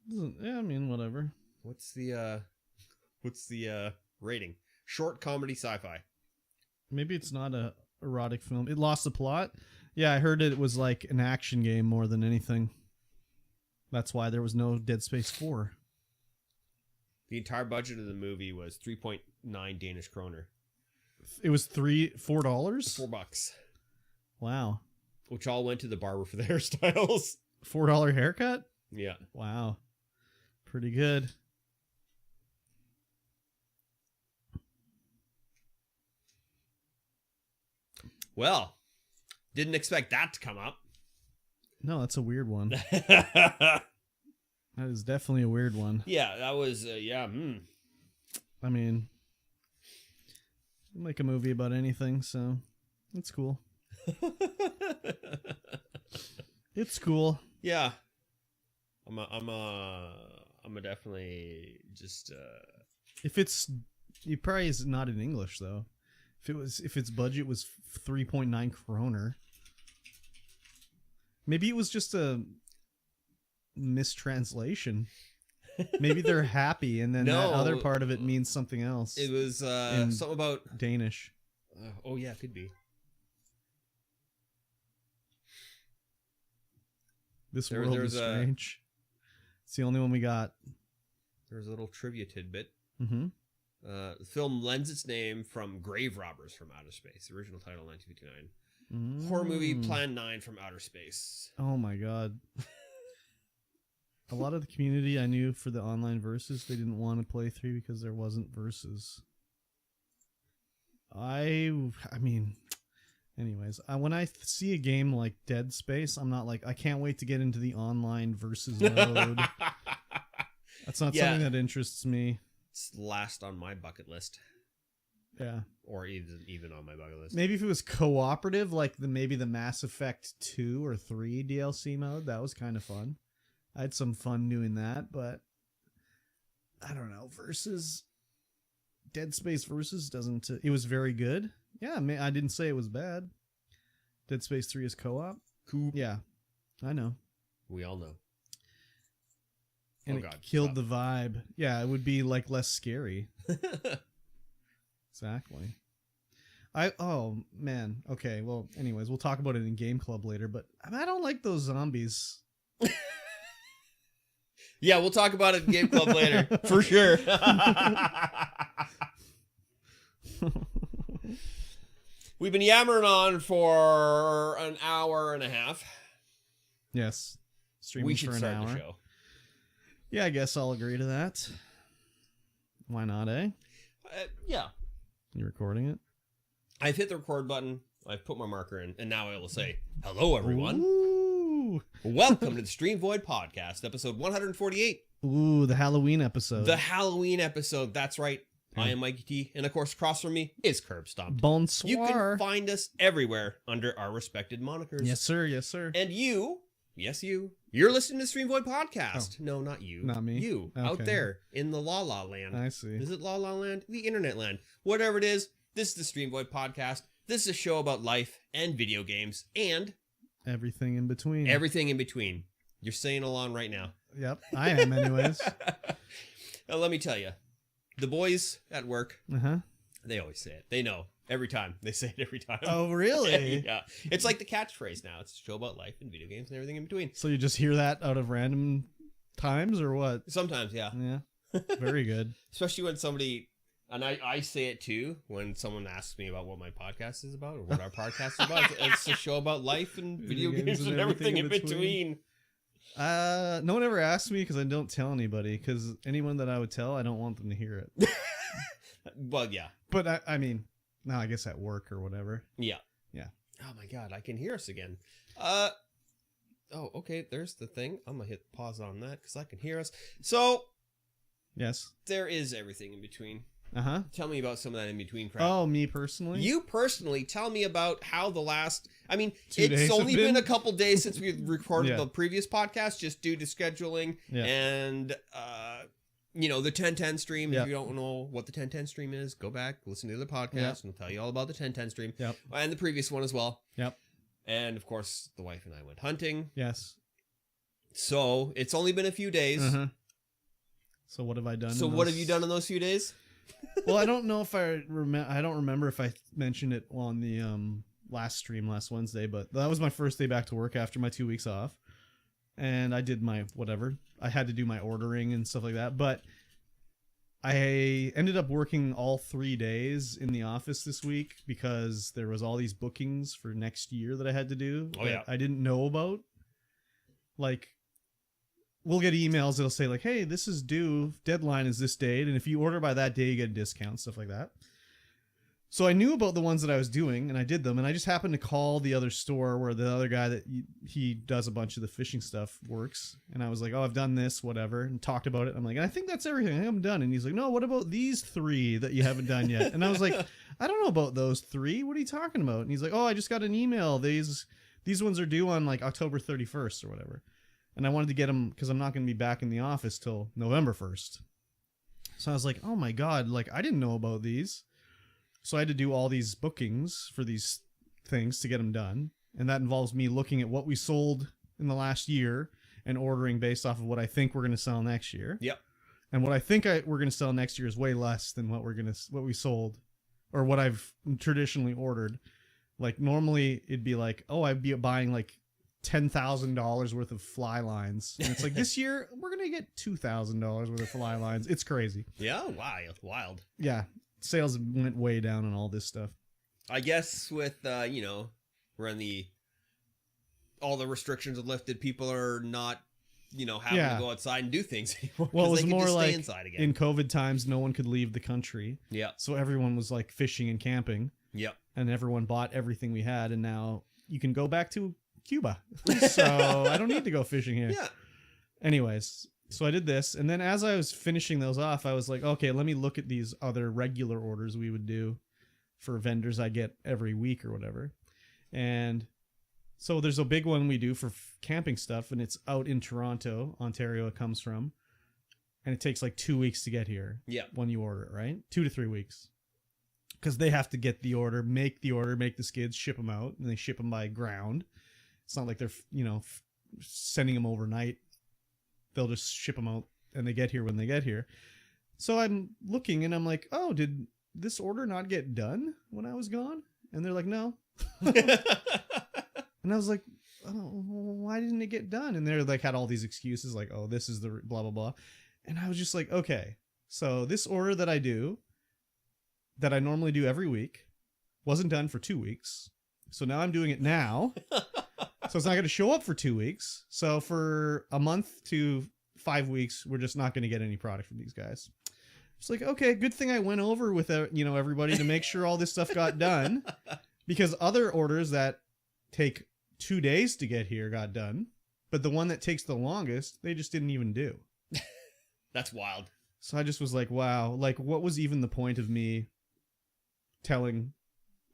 Yeah, I mean, whatever. What's the rating? Short comedy sci-fi. Maybe it's not a erotic film. It lost the plot. Yeah, I heard it was like an action game more than anything. That's why there was no Dead Space 4. The entire budget of the movie was 3.9 Danish kroner. It was $4? $4. Wow. Which all went to the barber for the hairstyles. $4 haircut? Yeah. Wow. Pretty good. Well, didn't expect that to come up. No, that's a weird one. That is definitely a weird one. Yeah, that was, I mean, make a movie about anything, so it's cool. It's cool. Yeah. I'm a definitely just, If it probably is not in English though. If its budget was 3.9 kroner, maybe it was just a mistranslation. Maybe they're happy, and then that other part of it means something else. It was something about Danish. Oh yeah, could be. This world is strange. It's the only one we got. There's a little trivia tidbit. Mm-hmm. The film lends its name from Grave Robbers from Outer Space, the original title 1959. Horror movie Plan 9 from Outer Space. Oh my god. A lot of the community I knew for the online versus, they didn't want to play 3 because there wasn't versus. I mean, anyways, when I see a game like Dead Space, I'm not like, I can't wait to get into the online versus mode. That's not something that interests me. It's last on my bucket list. Yeah. Or even on my bucket list. Maybe if it was cooperative, like maybe the Mass Effect 2 or 3 DLC mode, that was kind of fun. I had some fun doing that, but I don't know. Versus Dead Space Versus doesn't. It was very good. Yeah, I didn't say it was bad. Dead Space 3 is co-op. Cool. Yeah, I know. We all know. And it killed the vibe. Yeah, it would be like less scary. Exactly. Oh man. Okay. Well, anyways, we'll talk about it in Game Club later. But I don't like those zombies. Yeah, we'll talk about it in Game Club later for sure. We've been yammering on for an hour and a half. Yes. Streaming we should for an start hour. the show. Yeah, I guess I'll agree to that. Why not, eh? Yeah. You recording it? I've hit the record button. I've put my marker in, and now I will say, hello, everyone. Ooh. Welcome to the Streamvoid podcast, episode 148. Ooh, the Halloween episode. The Halloween episode. That's right. I am Mikey T, and of course, across from me is Kurbstomped. Bonsoir. You can find us everywhere under our respected monikers. Yes, sir. Yes, sir. And you're listening to Streamvoid podcast. Oh, no, not you. Not me. You, okay. Out there in the La La land. I see. Is it La La land? The internet land. Whatever it is, this is the Streamvoid podcast. This is a show about life and video games and everything in between. Everything in between. You're saying along right now. Yep, I am anyways. Now, let me tell you, the boys at work, Uh-huh. they always say it. They know every time. They say it every time. Oh, really? Yeah. It's like the catchphrase now. It's a show about life and video games and everything in between. So you just hear that out of random times or what? Sometimes, yeah. Yeah. Very good. Especially when somebody, and I say it too, when someone asks me about what my podcast is about or what our podcast is about. It's a show about life and video games and everything in between. No one ever asked me because I don't tell anybody, because anyone that I would tell, I don't want them to hear it. Well, yeah. But I mean, no, I guess at work or whatever. Yeah. Yeah. Oh my God, I can hear us again. Oh, okay, there's the thing. I'm going to hit pause on that because I can hear us. So, yes. There is everything in between. Uh-huh. Tell me about some of that in between crap. Oh, me personally? You personally, tell me about how the last, I mean, 2 days it's only have been a couple days since we recorded Yeah. the previous podcast just due to scheduling Yeah. and, the 1010 stream. Yeah. If you don't know what the 1010 stream is, go back, listen to the podcast, Yeah. and we'll tell you all about the 1010 stream. Yep. And the previous one as well. Yep. And, of course, the wife and I went hunting. Yes. So it's only been a few days. Uh-huh. So what have I done? So what have you done in those few days? Well, I don't know if I don't remember if I mentioned it on the last stream last Wednesday, but that was my first day back to work after my 2 weeks off, and I did my whatever. I had to do my ordering and stuff like that, but I ended up working all 3 days in the office this week because there was all these bookings for next year that I had to do that I didn't know about. Like, we'll get emails that'll say like, hey, this is due, deadline is this date, and if you order by that day, you get a discount, stuff like that. So I knew about the ones that I was doing, and I did them, and I just happened to call the other store where the other guy that he does a bunch of the fishing stuff works, and I was like, oh, I've done this, whatever, and talked about it. I'm like, I think that's everything. I think I'm done. And he's like, no, what about these 3 that you haven't done yet? And I was like, I don't know about those 3. What are you talking about? And he's like, oh, I just got an email. These ones are due on like October 31st or whatever. And I wanted to get them because I'm not going to be back in the office till November 1st. So I was like, oh my God, like I didn't know about these. So I had to do all these bookings for these things to get them done. And that involves me looking at what we sold in the last year and ordering based off of what I think we're going to sell next year. Yep. And what I think we're going to sell next year is way less than what we sold or what I've traditionally ordered. Like normally it'd be like, oh, I'd be buying like $10,000 worth of fly lines. And it's like this year we're going to get $2,000 worth of fly lines. It's crazy. Yeah. Wild. Yeah. Sales went way down on all this stuff. I guess with, when all the restrictions are lifted, people are not, having to go outside and do things anymore. Well, it was more like inside again. In COVID times, no one could leave the country. Yeah. So everyone was like fishing and camping. Yep. And everyone bought everything we had. And now you can go back to Cuba. So I don't need to go fishing here. Yeah. Anyways. So I did this, and then as I was finishing those off, I was like, okay, let me look at these other regular orders we would do for vendors I get every week or whatever. And so there's a big one we do for camping stuff, and it's out in Toronto, Ontario it comes from, and it takes like 2 weeks to get here. Yeah. When you order it, right? 2 to 3 weeks. Because they have to get the order, make the skids, ship them out, and they ship them by ground. It's not like they're, sending them overnight. They'll just ship them out and they get here when they get here. So I'm looking and I'm like, oh, did this order not get done when I was gone? And they're like, no. And I was like, oh, why didn't it get done? And they're like, had all these excuses like, oh, this is the blah, blah, blah. And I was just like, okay, so this order that I normally do every week wasn't done for 2 weeks. So now I'm doing it now. So it's not going to show up for 2 weeks. So for a month to 5 weeks, we're just not going to get any product from these guys. It's like, okay, good thing I went over with everybody to make sure all this stuff got done, because other orders that take 2 days to get here got done, but the one that takes the longest, they just didn't even do. That's wild. So I just was like, wow, like what was even the point of me telling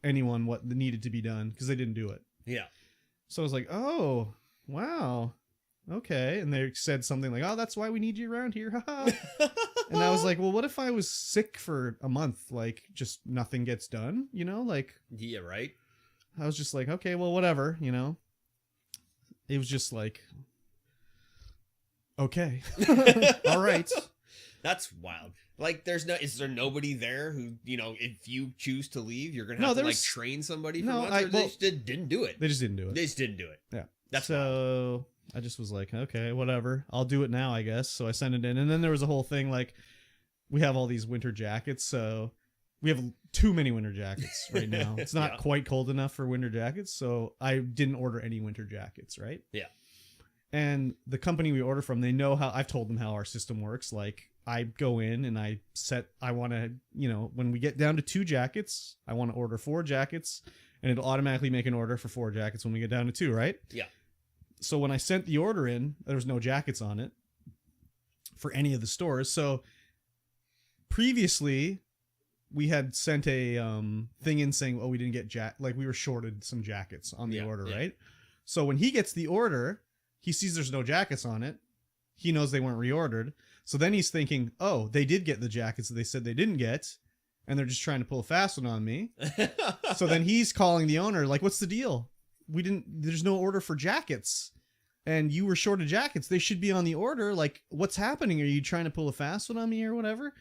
anyone what needed to be done, because they didn't do it. Yeah. So I was like, oh, wow. Okay. And they said something like, oh, that's why we need you around here. And I was like, well, what if I was sick for a month? Like, just nothing gets done, like. Yeah, right. I was just like, okay, well, whatever, It was just like, okay. All right. That's wild. Like, is there nobody there who, if you choose to leave, you're going to have to, train somebody for once? Or they just didn't do it? They just didn't do it. They just didn't do it. Yeah. That's so wild. I just was like, okay, whatever. I'll do it now, I guess. So I sent it in. And then there was a whole thing, like, we have all these winter jackets, so we have too many winter jackets right now. It's not quite cold enough for winter jackets, so I didn't order any winter jackets, right? Yeah. And the company we order from, they know how, I've told them how our system works. Like, I go in and I want to, when we get down to 2 jackets, I want to order 4 jackets, and it'll automatically make an order for 4 jackets when we get down to 2, right? Yeah. So when I sent the order in, there was no jackets on it for any of the stores. So previously, we had sent a thing in saying, oh, we didn't get we were shorted some jackets on the order, right? So when he gets the order, he sees there's no jackets on it. He knows they weren't reordered. So then he's thinking, oh, they did get the jackets that they said they didn't get, and they're just trying to pull a fast one on me. So then he's calling the owner, like, what's the deal? There's no order for jackets. and you were short of jackets. They should be on the order. Like, what's happening? Are you trying to pull a fast one on me or whatever?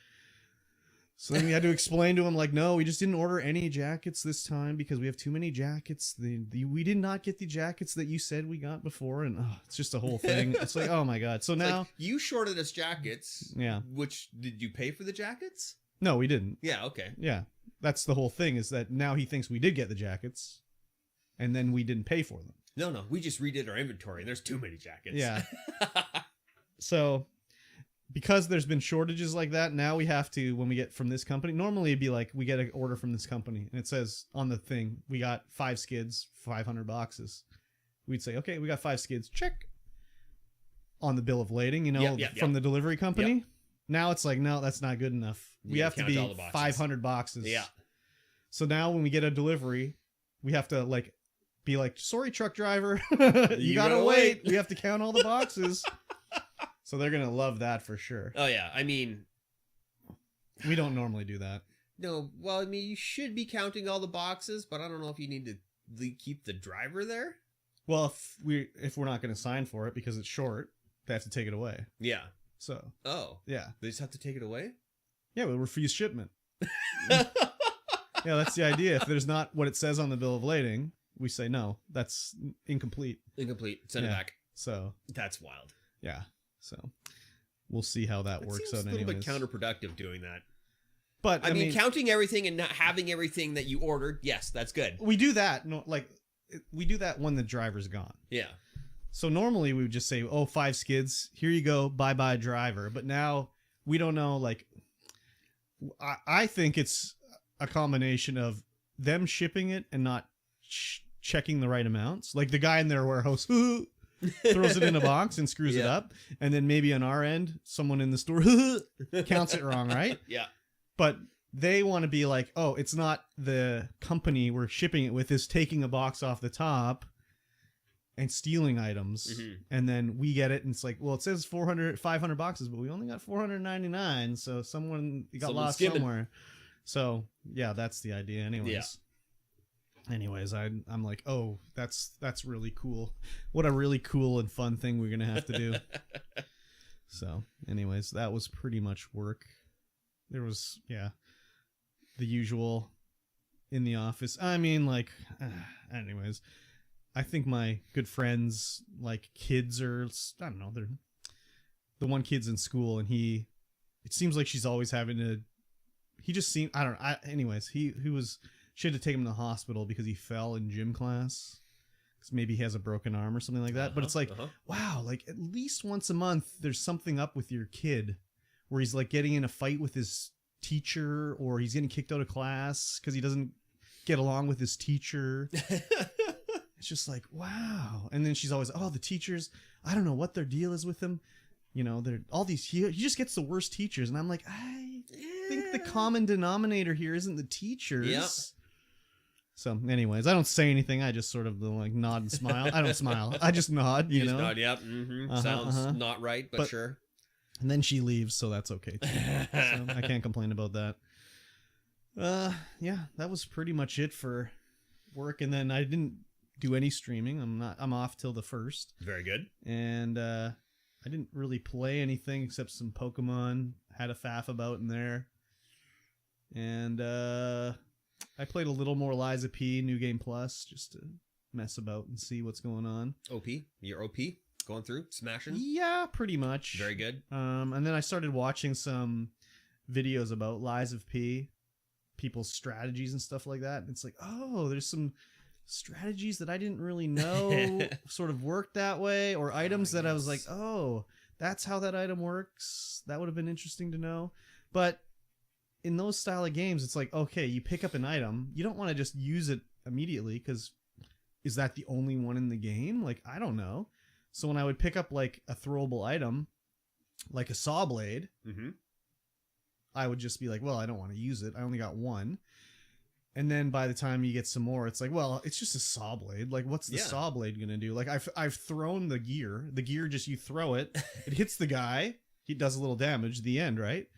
So then we had to explain to him, like, no, we just didn't order any jackets this time because we have too many jackets. We did not get the jackets that you said we got before. And it's just a whole thing. It's like, oh my God. So now like, you shorted us jackets. Yeah. Which, did you pay for the jackets? No, we didn't. Yeah. Okay. Yeah. That's the whole thing, is that now he thinks we did get the jackets and then we didn't pay for them. No. We just redid our inventory and there's too many jackets. Yeah. So because there's been shortages like that, now we have to, when we get from this company, normally it'd be like, we get an order from this company and it says on the thing, we got 5 skids, 500 boxes. We'd say, okay, we got 5 skids, check. On the bill of lading, from the delivery company. Yep. Now it's like, no, that's not good enough. We have to be 500 boxes. Yeah. So now when we get a delivery, we have to be like, sorry, truck driver, you gotta wait. We have to count all the boxes. So they're going to love that for sure. Oh, yeah. I mean, we don't normally do that. No. Well, I mean, you should be counting all the boxes, but I don't know if you need to keep the driver there. Well, if we're not going to sign for it because it's short, they have to take it away. Yeah. So. Oh. Yeah. They just have to take it away? Yeah, we'll refuse shipment. Yeah, that's the idea. If there's not what it says on the bill of lading, we say, no, that's incomplete. Send it back. So. That's wild. Yeah. So we'll see how that works out. Seems a little bit counterproductive doing that. But I mean, counting everything and not having everything that you ordered, yes, that's good. We do that. No, we do that when the driver's gone. Yeah. So normally we would just say, 5 skids, here you go, bye-bye driver. But now we don't know, I think it's a combination of them shipping it and not checking the right amounts. Like the guy in their warehouse throws it in a box and screws it up. And then maybe on our end, someone in the store counts it wrong, right? Yeah. But they want to be like, it's not the company we're shipping it with is taking a box off the top and stealing items. Mm-hmm. And then we get it and it's like, well, it says 500 boxes, but we only got 499. So someone got lost somewhere. So yeah, that's the idea anyways. Yeah. Anyways, I'm like, that's really cool. What a really cool and fun thing we're going to have to do. So anyways, that was pretty much work. There was, the usual in the office. I mean, anyways, I think my good friends, kids are, I don't know, they're the one kid's in school and it seems like she's always having to, he just seemed, I don't know. Anyways, she had to take him to the hospital because he fell in gym class. Because maybe he has a broken arm or something like that. But it's like, wow, at least once a month, there's something up with your kid where he's getting in a fight with his teacher or he's getting kicked out of class because he doesn't get along with his teacher. It's just like, wow. And then she's always, the teachers, I don't know what their deal is with them. They're all these, he just gets the worst teachers. And I'm like, I think the common denominator here isn't the teachers. Yep. So anyways, I don't say anything. I just sort of nod and smile. I don't smile. I just nod, you know. Just nod, yep. Mm-hmm. Sounds not right, but sure. And then she leaves, so that's okay too. So I can't complain about that. Yeah, that was pretty much it for work. And then I didn't do any streaming. I'm off till the 1st. Very good. And I didn't really play anything except some Pokemon. Had a faff about in there. And I played a little more Liza P, New Game Plus, just to mess about and see what's going on. OP? You're OP? Going through? Smashing? Yeah, pretty much. Very good. And then I started watching some videos about Liza P, people's strategies and stuff like that. And it's like, there's some strategies that I didn't really know sort of worked that way, or items that I was like, that's how that item works. That would have been interesting to know. But in those style of games, it's like, okay, you pick up an item. You don't want to just use it immediately because is that the only one in the game? I don't know. So when I would pick up a throwable item, like a saw blade, I would just be like, well, I don't want to use it. I only got one. And then by the time you get some more, it's like, well, it's just a saw blade. What's the saw blade going to do? I've thrown the gear. The gear just, you throw it. It hits the guy. He does a little damage. The end, right?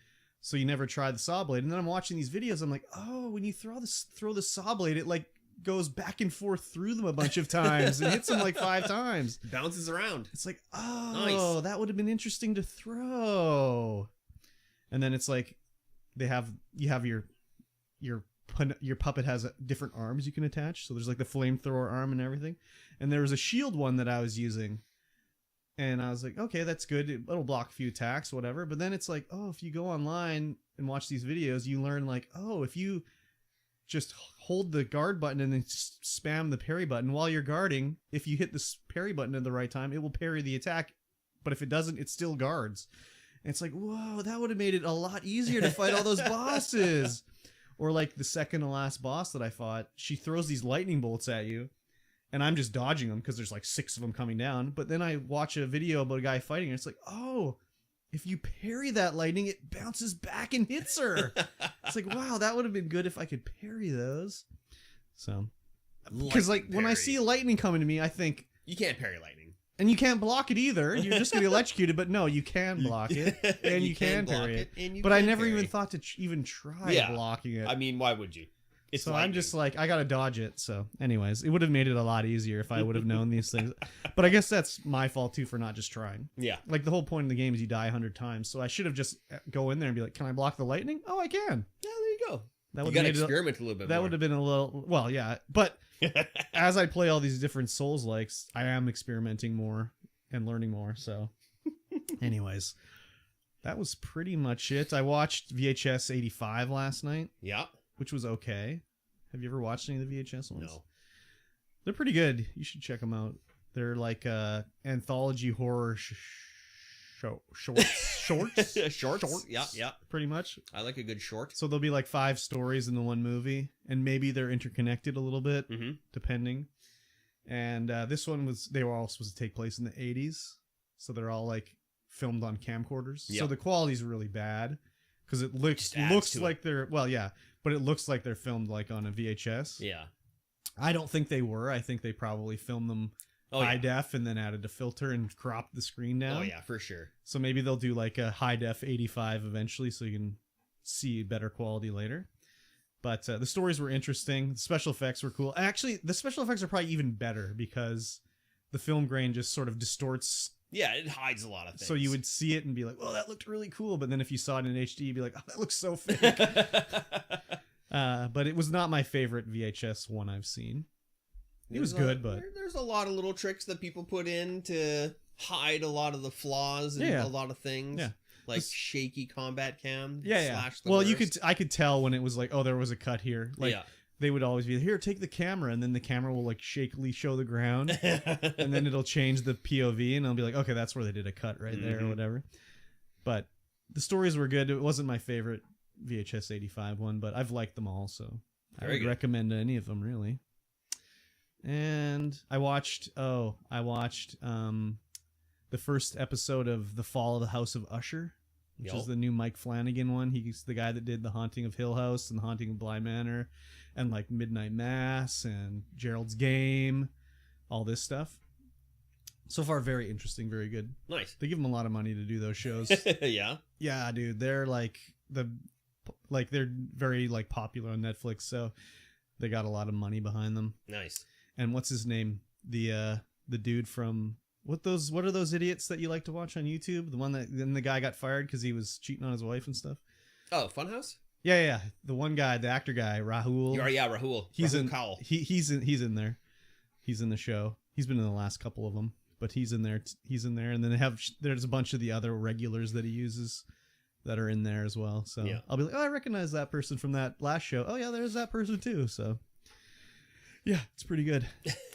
So you never try the saw blade. And then I'm watching these videos. I'm like, when you throw the saw blade, it goes back and forth through them a bunch of times and hits them like 5 times. Bounces around. It's like, oh, that would have been interesting to throw. And then it's like you have your puppet has different arms you can attach. So there's like the flamethrower arm and everything. And there was a shield one that I was using. And I was like, okay, that's good. It'll block a few attacks, whatever. But then it's like, oh, if you go online and watch these videos, you learn like, oh, if you just hold the guard button and then spam the parry button while you're guarding, if you hit the parry button at the right time, it will parry the attack. But if it doesn't, it still guards. And it's like, whoa, that would have made it a lot easier to fight all those bosses. Or like the second to last boss that I fought, she throws these lightning bolts at you. And I'm just dodging them because there's like 6 of them coming down. But then I watch a video about a guy fighting her. It's like, oh, if you parry that lightning, it bounces back and hits her. It's like, wow, that would have been good if I could parry those. So, because like when I see lightning coming to me, I think you can't parry lightning. And you can't block it either. You're just going to be electrocuted. But no, you can block it. And you can parry it. But I never even thought to even try blocking it. I mean, why would you? It's so lightning. I'm just like, I gotta dodge it. So anyways, it would have made it a lot easier if I would have known these things. But I guess that's my fault too for not just trying. Yeah. Like the whole point of the game is you die 100 times. So I should have just go in there and be like, can I block the lightning? Oh, I can. Yeah, there you go. That you got to experiment a little bit more. That would have been a little, well, yeah. But as I play all these different Souls-likes, I am experimenting more and learning more. So anyways, that was pretty much it. I watched VHS 85 last night. Yeah. Which was okay. Have you ever watched any of the VHS ones? No. They're pretty good. You should check them out. They're like anthology horror shorts. Shorts? Yeah. Pretty much. I like a good short. So there'll be like 5 stories in the one movie, and maybe they're interconnected a little bit, depending. And this one they were all supposed to take place in the 80s. So they're all like filmed on camcorders. Yep. So the quality's really bad. Because it looks like but it looks like they're filmed like on a VHS. Yeah. I don't think they were. I think they probably filmed them high def and then added a filter and cropped the screen down. Oh, yeah, for sure. So maybe they'll do like a high def 85 eventually so you can see better quality later. But the stories were interesting. The special effects were cool. Actually, the special effects are probably even better because the film grain just sort of distorts. Yeah, it hides a lot of things. So you would see it and be like, "Oh, that looked really cool." But then if you saw it in HD, you'd be like, "Oh, that looks so fake." But it was not my favorite VHS one I've seen. It was good, but there's a lot of little tricks that people put in to hide a lot of the flaws and a lot of things. Yeah. Like shaky combat cam. Yeah. Well, I could tell when it was like, oh, there was a cut here. Like, they would always be, here, take the camera, and then the camera will like shakily show the ground, and then it'll change the POV, and I'll be like, okay, that's where they did a cut right there or whatever. But the stories were good. It wasn't my favorite VHS 85 one, but I've liked them all, so I would recommend any of them really. And I watched the first episode of The Fall of the House of Usher, which is the new Mike Flanagan one. He's the guy that did The Haunting of Hill House and The Haunting of Bly Manor and like Midnight Mass and Gerald's Game, all this stuff. So far, very interesting, very good. Nice. They give him a lot of money to do those shows. Yeah. Yeah, dude. They're they're very like popular on Netflix, so they got a lot of money behind them. Nice. And what's his name? The dude from what are those idiots that you like to watch on YouTube? The one that then the guy got fired because he was cheating on his wife and stuff. Oh, Funhouse? Yeah. The one guy, the actor guy, Rahul. Yeah, Rahul. He's Rahul in Kaul. He's in there. He's in the show. He's been in the last couple of them, but he's in there. And then there's a bunch of the other regulars that he uses that are in there as well. So I'll be like, oh, I recognize that person from that last show. Oh yeah, there's that person too. So yeah, it's pretty good.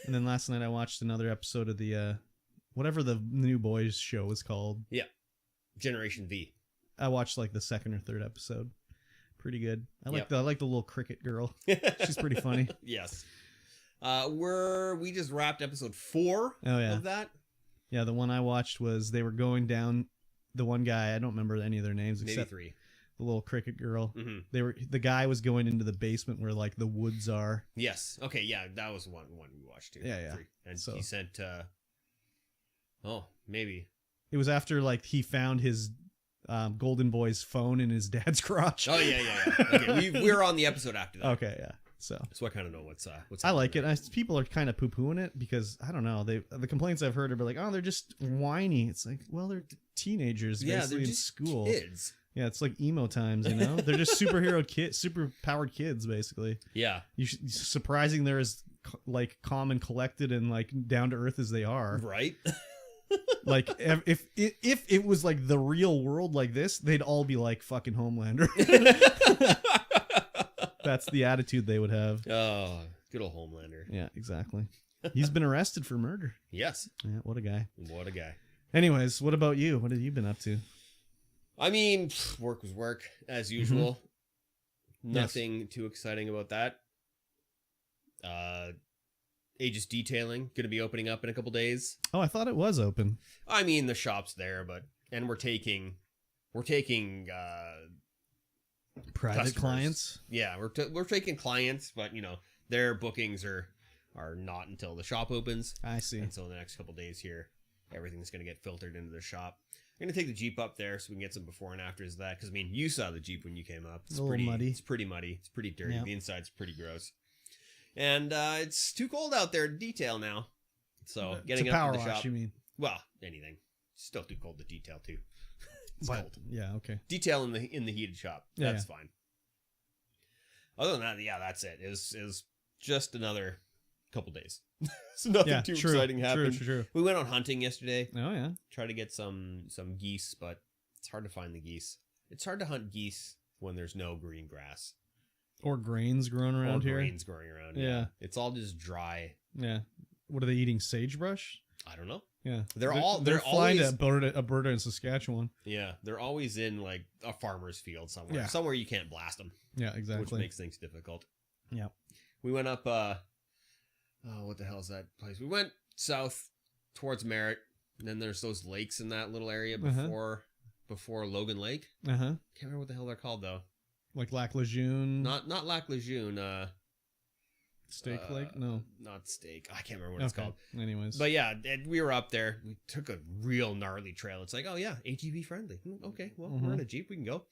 And then last night I watched another episode of the whatever the new boys show is called. Yeah, Generation V. I watched like the second or third episode. Pretty good. I like the little cricket girl. She's pretty funny. Yes. We just wrapped episode 4 of that. Yeah, the one I watched was they were going down. The one guy, I don't remember any of their names except 3. The little cricket girl. Mm-hmm. The guy was going into the basement where like the woods are. Yes. Okay. Yeah, that was one we watched too. Yeah. 3. And so he sent. Maybe it was after like he found his Golden Boy's phone in his dad's crotch. Oh yeah. Okay, we're on the episode after that. Okay, yeah. So I kind of know what's I like it. People are kind of poo-pooing it because I don't know. The complaints I've heard are like, oh, they're just whiny. It's like, well, they're teenagers basically they're in just school. kids. Yeah, it's like emo times, you know. They're just superhero kids, super powered kids, basically. Yeah, surprising they're as like calm and collected and like down to earth as they are. right. Like if it was like the real world like this, they'd all be like fucking Homelander. That's the attitude they would have. Oh, good old Homelander. Yeah, exactly. He's been arrested for murder. Yes. Yeah, what a guy. What a guy. Anyways, what about you? What have you been up to? I mean, work was work as usual. Mm-hmm. Nothing too exciting about that. Aegis Detailing going to be opening up in a couple days. Oh, I thought it was open. I mean, the shop's there, and we're taking private customers. Clients. Yeah, we're taking clients, but you know their bookings are not until the shop opens. I see. And so in the next couple days here, everything's going to get filtered into the shop. I'm going to take the Jeep up there so we can get some before and afters of that. Because I mean, you saw the Jeep when you came up. It's a little muddy. It's pretty muddy. It's pretty dirty. Yep. The inside's pretty gross. And it's too cold out there to detail now. So getting to up power to the wash, shop. you mean? Well, anything. Still too cold to detail too. It's But, cold. yeah, okay. Detail in the heated shop. Yeah, That's fine. Other than that, yeah, that's it. It was just another couple days. So nothing too exciting happened. True. We went on hunting yesterday. Oh yeah. Tried to get some geese, but it's hard to find the geese. It's hard to hunt geese when there's no green grass. Or grains growing around here. Grains growing around. Yeah. It's all just dry. Yeah. What are they eating? Sagebrush? I don't know. Yeah. They're flying always to Alberta and Saskatchewan. Yeah, they're always in like a farmer's field somewhere. Yeah. Somewhere you can't blast them. Yeah, exactly. Which makes things difficult. Yeah. We went up what the hell is that place? We went south towards Merritt, and then there's those lakes in that little area before Logan Lake. Uh-huh. Can't remember what the hell they're called though. Like Lac Lejeune. Not Lac Lejeune, Steak Lake? No. Not Steak. I can't remember what it's called. Anyways. But yeah, we were up there. We took a real gnarly trail. It's like, oh yeah, ATV friendly. Okay, well, we're in a Jeep. We can go.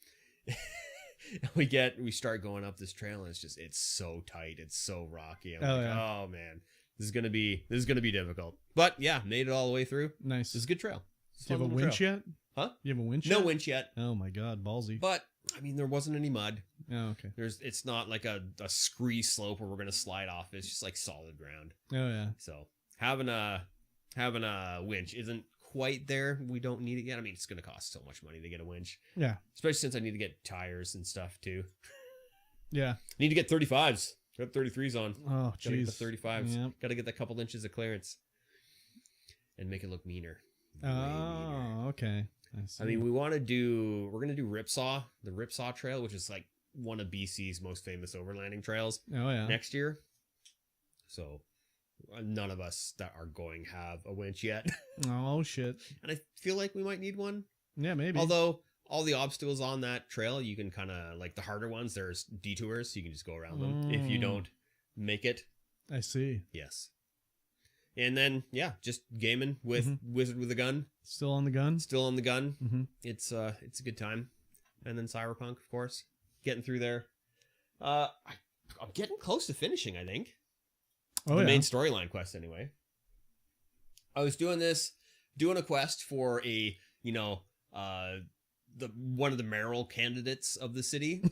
We start going up this trail, and it's so tight. It's so rocky. I'm oh man, this is gonna be difficult. But yeah, made it all the way through. Nice. It's a good trail. Do you have a winch yet? Huh? You have a winch? No winch yet. Oh my god, ballsy. But I mean, there wasn't any mud. Oh, okay. It's not like a scree slope where we're gonna slide off. It's just like solid ground. Oh yeah. So having a winch isn't quite there. We don't need it yet. I mean, it's gonna cost so much money to get a winch. Yeah. Especially since I need to get tires and stuff too. Yeah. Need to get 35s. Got 33s on. Oh, Gotta get jeez. the 35s. Yep. Gotta get that couple inches of clearance and make it look meaner. Oh, okay. I mean, we're gonna do Ripsaw, the Ripsaw Trail, which is like one of BC's most famous overlanding trails. Oh yeah. Next year. So none of us that are going have a winch yet. Oh shit. And I feel like we might need one. Yeah, maybe. Although all the obstacles on that trail, you can kind of like the harder ones. There's detours, so you can just go around them if you don't make it. I see. Yes. And then yeah, just gaming with Wizard with a Gun. Still on the gun. Still on the gun. Mm-hmm. It's a good time. And then Cyberpunk, of course, getting through there. I'm getting close to finishing, I think. Oh, the main storyline quest, anyway. I was doing a quest for a, one of the mayoral candidates of the city.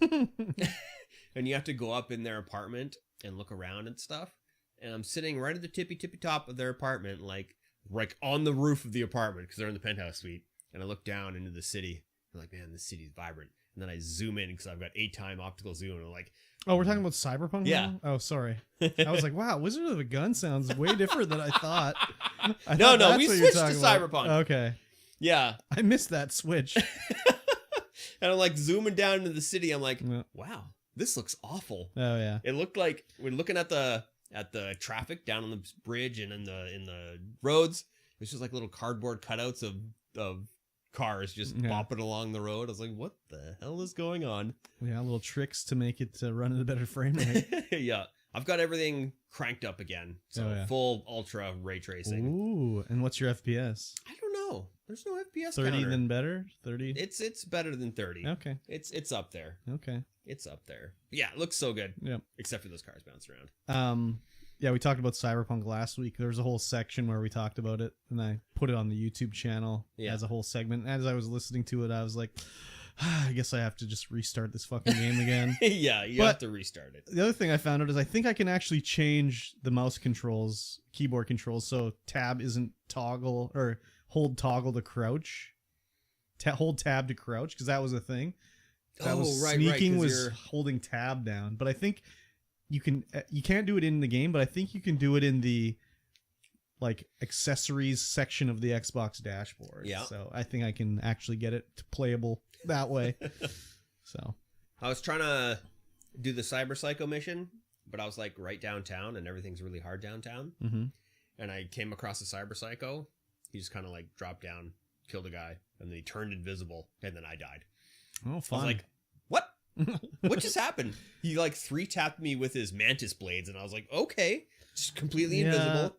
And you have to go up in their apartment and look around and stuff. And I'm sitting right at the tippy top of their apartment, like on the roof of the apartment, because they're in the penthouse suite. And I look down into the city. I'm like, man, this city's vibrant. And then I zoom in because I've got 8x optical zoom. And I'm like, oh, we're talking about Cyberpunk yeah. now? Oh, sorry. I was like, wow, Wizard of a Gun sounds way different than I thought. No, we switched to Cyberpunk. Okay. Yeah. I missed that switch. And I'm like zooming down into the city. I'm like, wow, this looks awful. Oh, yeah. It looked like when looking at the traffic down on the bridge and in the roads, it's just like little cardboard cutouts of cars just bopping along the road. I was like, what the hell is going on? Yeah, little tricks to make it run at a better frame rate. Yeah. I've got everything cranked up again. So full ultra ray tracing. Ooh, and what's your FPS? I don't know. There's no FPS 30 counter. then better? 30? It's better than 30. Okay. It's up there. Okay. It's up there. Yeah, it looks so good. Yep. Except for those cars bouncing around. Yeah, we talked about Cyberpunk last week. There was a whole section where we talked about it, and I put it on the YouTube channel as a whole segment. As I was listening to it, I was like, I guess I have to just restart this fucking game again. Yeah, you have to restart it. The other thing I found out is I think I can actually change the mouse controls, keyboard controls, so tab isn't toggle, or hold toggle to crouch. Hold tab to crouch, because that was a thing. That was sneaking was holding tab down. But I think you can't do it in the game, but I think you can do it in the like accessories section of the Xbox dashboard. Yeah. So I think I can actually get it to playable that way. So I was trying to do the Cyber Psycho mission, but I was like right downtown and everything's really hard downtown. Mm-hmm. And I came across a Cyber Psycho. He just kind of like dropped down, killed a guy, and then he turned invisible, and then I died. Oh, fun. I was like, what? What just happened? He like 3-tapped me with his mantis blades, and I was like, okay, just completely invisible.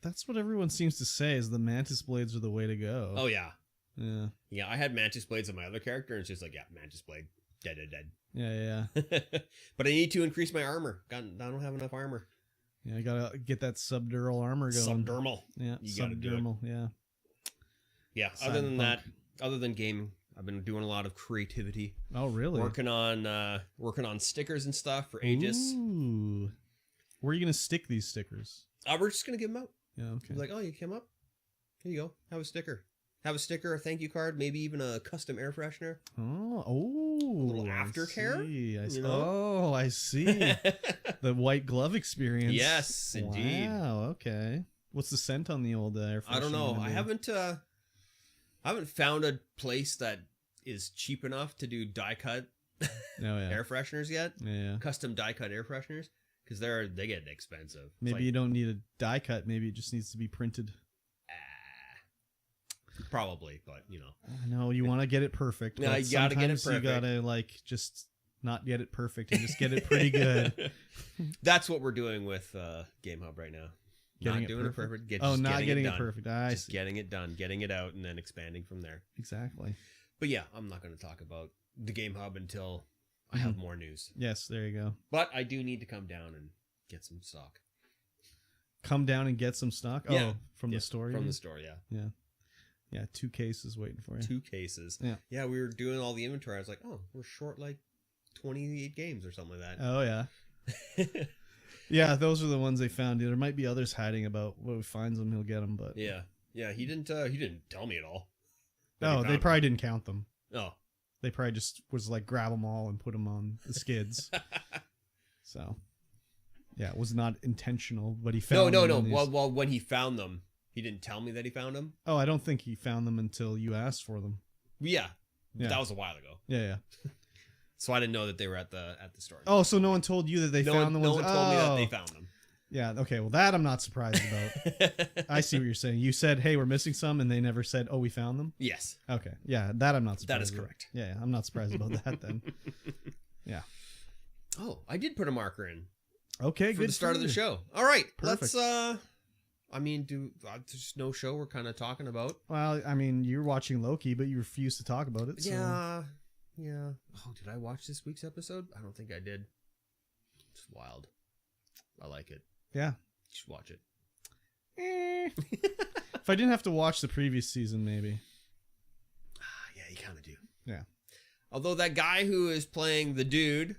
That's what everyone seems to say, is the mantis blades are the way to go. Oh, yeah. Yeah. Yeah, I had mantis blades on my other character, and it's just like, yeah, mantis blade, dead. Yeah. But I need to increase my armor. I don't have enough armor. Yeah, I gotta get that subdural armor going. Subdermal. Yeah, you gotta do it. Yeah. Yeah, other than that, other than gaming, I've been doing a lot of creativity. Oh, really? Working on stickers and stuff for Aegis. Ooh. Where are you gonna stick these stickers? We're just gonna give them out. Yeah, okay. He's like, oh, you came up? Here you go. Have a sticker. Have a sticker, a thank you card, maybe even a custom air freshener. Oh, a little aftercare. I see. The white glove experience. Yes, indeed. Wow. Okay. What's the scent on the old air freshener? I don't know. I haven't found a place that is cheap enough to do die cut air fresheners yet. Yeah. Custom die cut air fresheners, because they get expensive. Maybe you don't need a die cut. Maybe it just needs to be printed. Probably, but you know. No, you want to get it perfect. No, you gotta get it perfect. You gotta just not get it perfect and just get it pretty good. That's what we're doing with Game Hub right now. Not doing it perfect. Not getting it perfect. Just getting it done, getting it out, and then expanding from there. Exactly. But yeah, I'm not going to talk about the Game Hub until I have more news. Yes, there you go. But I do need to come down and get some stock. Come down and get some stock? Yeah. Oh, from the store? From the store, yeah. Yeah. Yeah, 2 cases waiting for you. 2 cases. Yeah. Yeah, we were doing all the inventory. I was like, oh, we're short like 28 games or something like that. Oh, yeah. Yeah, those are the ones they found. There might be others hiding about. When he finds them, he'll get them. But yeah, he didn't tell me at all. No, they probably didn't count them. Oh, they probably just was like grab them all and put them on the skids. So, yeah, it was not intentional, but he found. No. Well, when he found them, he didn't tell me that he found them. Oh, I don't think he found them until you asked for them. Yeah. That was a while ago. Yeah. So I didn't know that they were at the store. Oh, so no one told you that they found the ones? No one told me that they found them. Yeah, okay, well that I'm not surprised about. I see what you're saying. You said, hey, we're missing some, and they never said, oh, we found them? Yes. Okay, yeah, that I'm not surprised That is correct. Yeah, I'm not surprised about that then. Yeah. Oh, I did put a marker in. Okay, for good. The start of the show. All right, perfect. Let's, there's no show we're kind of talking about. Well, I mean, you're watching Loki, but you refuse to talk about it. So. Yeah. Oh, did I watch this week's episode? I don't think I did. It's wild. I like it. Yeah. You should watch it. If I didn't have to watch the previous season, maybe. Yeah, you kind of do. Yeah. Although that guy who is playing the dude...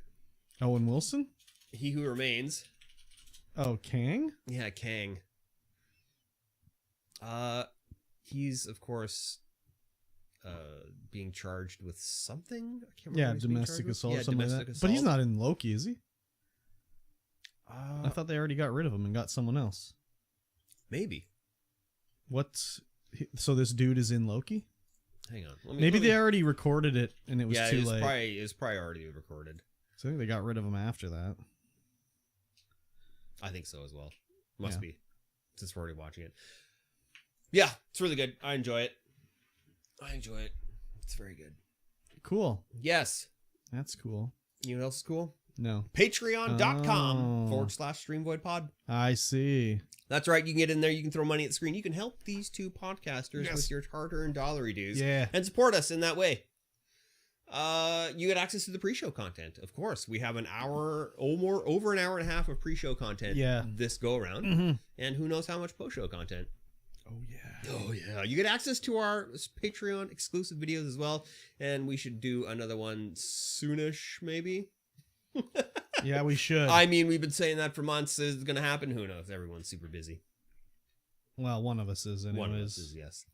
Owen Wilson? He Who Remains. Oh, Kang? Yeah, Kang. He's, of course... being charged with something. I can't remember. Domestic assault or something like that. But he's not in Loki, is he? I thought they already got rid of him and got someone else. Maybe. So this dude is in Loki? Hang on. Maybe they already recorded it and it was too late. It was probably already recorded. So I think they got rid of him after that. I think so as well. Must be, since we're already watching it. Yeah, it's really good. I enjoy it. It's very good. Cool. Yes. That's cool. You know what else is cool? No. Patreon.com/Streamvoid pod. I see. That's right. You can get in there. You can throw money at the screen. You can help these two podcasters with your hard-earned dollary dues. Yeah. And support us in that way. You get access to the pre-show content. Of course, we have an hour or over an hour and a half of pre-show content. This go around, and who knows how much post-show content. Oh yeah. You get access to our Patreon exclusive videos as well, and we should do another one soonish, maybe. Yeah, we should. I mean, we've been saying that for months. Is it going to happen? Who knows? Everyone's super busy. Well, one of us is, anyways. One of us is, yes.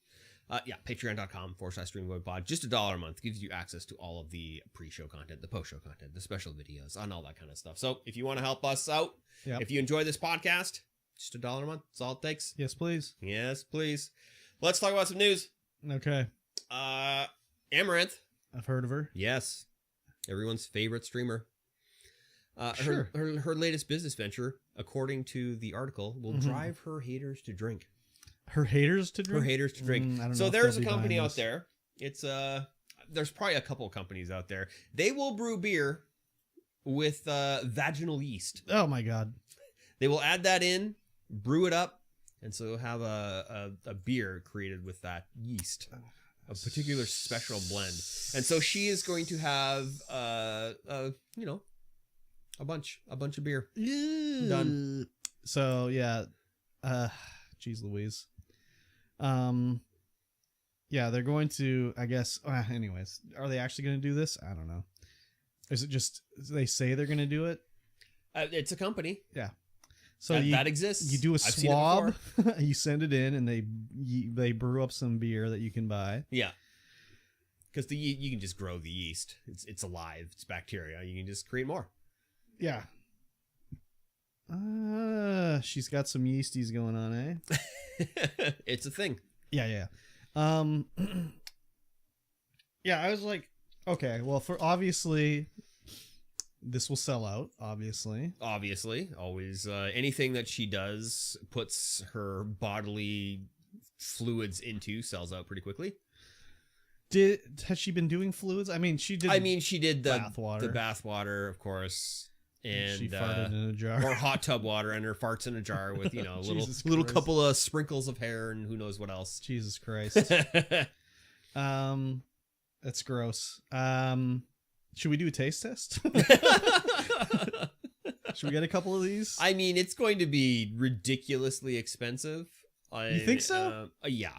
Patreon.com/StreamVoidPod. Just $1 a month gives you access to all of the pre-show content, the post-show content, the special videos, and all that kind of stuff. So if you want to help us out, if you enjoy this podcast, just $1 a month. That's all it takes. Yes, please. Yes, please. Let's talk about some news. Okay. Amaranth. I've heard of her. Yes. Everyone's favorite streamer. Sure. Her latest business venture, according to the article, will drive her haters to drink. Her haters to drink? Her haters to drink. I don't know so if there's they'll a be company buying out this. there. It's there's probably a couple of companies out there. They will brew beer with vaginal yeast. Oh my God. They will add that in, brew it up, and so you'll have a beer created with that yeast. A particular special blend. And so she is going to have a bunch of beer. Done. So yeah. Jeez Louise. Yeah, they're going to, I guess, anyways, are they actually going to do this? I don't know. Is it just, they say they're going to do it? It's a company. Yeah. So that exists. You do a I've seen it swab, you send it in, and they brew up some beer that you can buy. Yeah. Because you can just grow the yeast. It's alive. It's bacteria. You can just create more. Yeah. She's got some yeasties going on, eh? It's a thing. Yeah. Yeah, I was like, okay, well, for obviously, this will sell out, obviously. Always. Anything that she does puts her bodily fluids into sells out pretty quickly. Has she been doing fluids? I mean, she did the bathwater. The bathwater, of course. And she farted in a jar. Or hot tub water, and her farts in a jar with, little Christ. couple of sprinkles of hair and who knows what else. Jesus Christ. That's gross. Should we do a taste test? Should we get a couple of these? I mean, it's going to be ridiculously expensive. You think so? Yeah.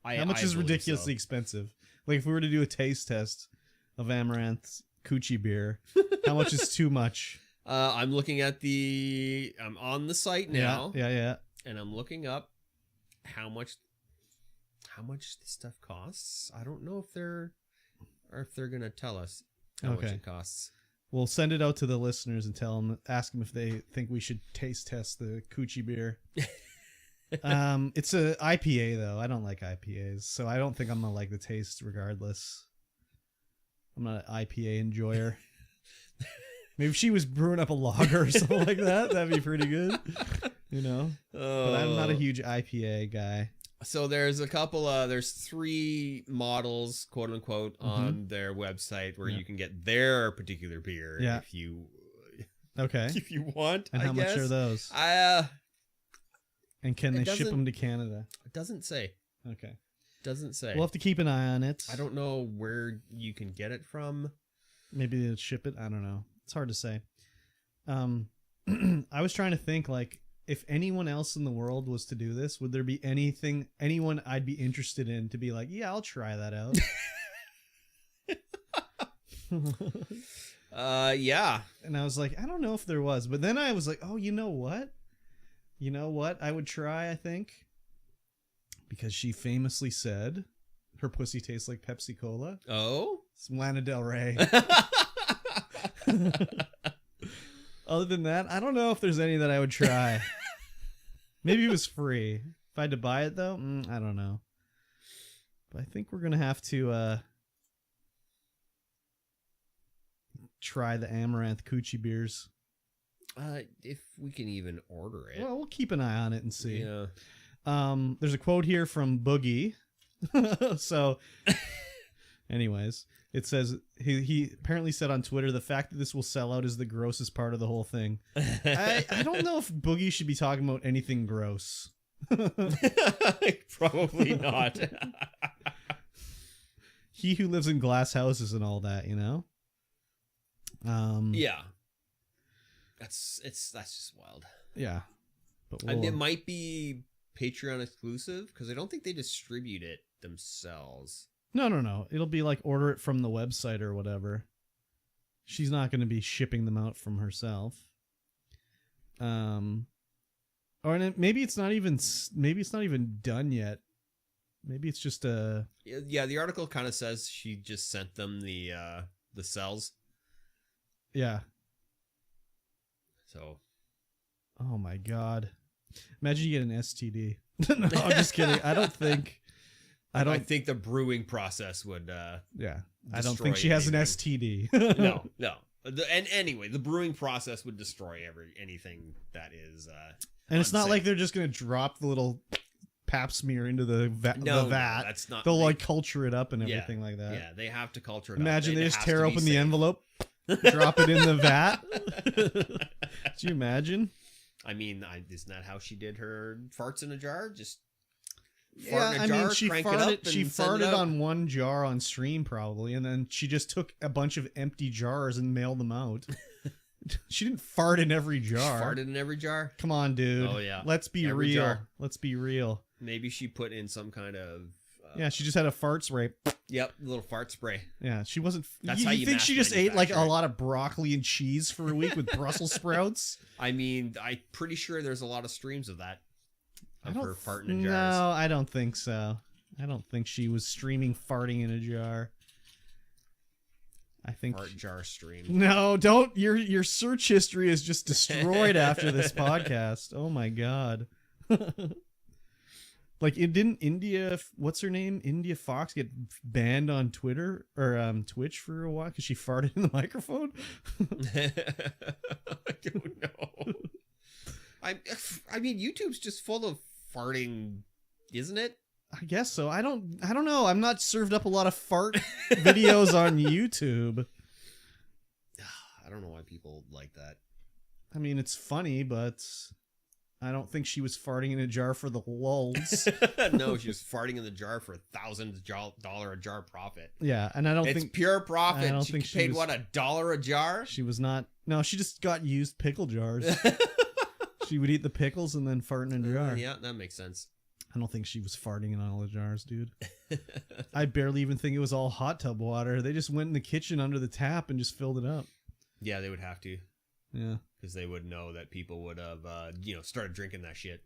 How much is ridiculously expensive? Like if we were to do a taste test of Amaranth's coochie beer, how much is too much? I'm looking at I'm on the site now. Yeah. And I'm looking up how much this stuff costs. I don't know if they're gonna tell us how much it costs. We'll send it out to the listeners and ask them if they think we should taste test the coochie beer. It's a IPA though. I don't like IPAs, so I don't think I'm gonna like the taste regardless. I'm not an IPA enjoyer. Maybe if she was brewing up a lager or something like that, that'd be pretty good. But I'm not a huge IPA guy. So there's there's 3 models, quote unquote, on their website where you can get their particular beer if you want. And how much are those? And can they ship them to Canada? It doesn't say. Okay. Doesn't say. We'll have to keep an eye on it. I don't know where you can get it from. Maybe they'll ship it. I don't know. It's hard to say. I was trying to think, like, if anyone else in the world was to do this, would there be anyone I'd be interested in to be like, yeah, I'll try that out? Yeah. And I was like, I don't know if there was. But then I was like, oh, you know what? I would try, I think. Because she famously said her pussy tastes like Pepsi Cola. Oh? It's Lana Del Rey. Other than that, I don't know if there's any that I would try. Maybe it was free. If I had to buy it, though, I don't know. But I think we're going to have to try the Amaranth Coochie beers. If we can even order it. Well, we'll keep an eye on it and see. Yeah. There's a quote here from Boogie. So, anyways, it says he apparently said on Twitter, the fact that this will sell out is the grossest part of the whole thing. I don't know if Boogie should be talking about anything gross. Probably not. he who lives in glass houses and all that, you know? Yeah. That's just wild. Yeah. But I mean, it might be Patreon exclusive because I don't think they distribute it themselves. No. It'll be like order it from the website or whatever. She's not going to be shipping them out from herself. Or maybe it's not even done yet. Maybe it's just a... Yeah, the article kind of says she just sent them the cells. Yeah. So. Oh my God. Imagine you get an STD. No, I'm just kidding. I think the brewing process would. Yeah. I don't think she has an STD. No. And anyway, the brewing process would destroy anything that is. And it's not like they're just going to drop the little pap smear into the vat. No, that's not. They'll like culture it up and everything like that. Yeah, they have to culture it Imagine up. they just tear open the envelope, drop it in the vat. Could you imagine? I mean, isn't that how she did her farts in a jar? Just fart in a jar, she crank farted, it up, she and send it farted out. on one jar on stream probably, and then she just took a bunch of empty jars and mailed them out. She didn't fart in every jar. She farted in every jar? Come on, dude. Oh, yeah. Let's be Every real. jar. Let's be real. Maybe she put in some kind of... yeah, she just had a fart spray. Yep, a little fart spray. Yeah, she wasn't... That's how you think she just ate like a manufacture it. lot of broccoli and cheese for a week with Brussels sprouts? I mean, I'm pretty sure there's a lot of streams of that. Of her farting in jars. No, I don't think so. I don't think she was streaming farting in a jar. I think Fart jar stream. No, don't. Your search history is just destroyed after this podcast. Oh my God. Like, it didn't India, what's her name? India Fox get banned on Twitter or Twitch for a while because she farted in the microphone? I don't know. I mean, YouTube's just full of farting, isn't it? I guess so. I don't know. I'm not served up a lot of fart videos on YouTube. I don't know why people like that. I mean, it's funny, but I don't think she was farting in a jar for the lulz. No, she was farting in the jar for $1,000 a jar profit. Yeah, and I don't think it's pure profit. I don't she think she paid was, what, $1 a jar? She was not. No, she just got used pickle jars. She would eat the pickles and then fart in a jar. Yeah, that makes sense. I don't think she was farting in all the jars, dude. I barely even think it was all hot tub water. They just went in the kitchen under the tap and just filled it up. Yeah, they would have to. Yeah. Because they would know that people would have, started drinking that shit.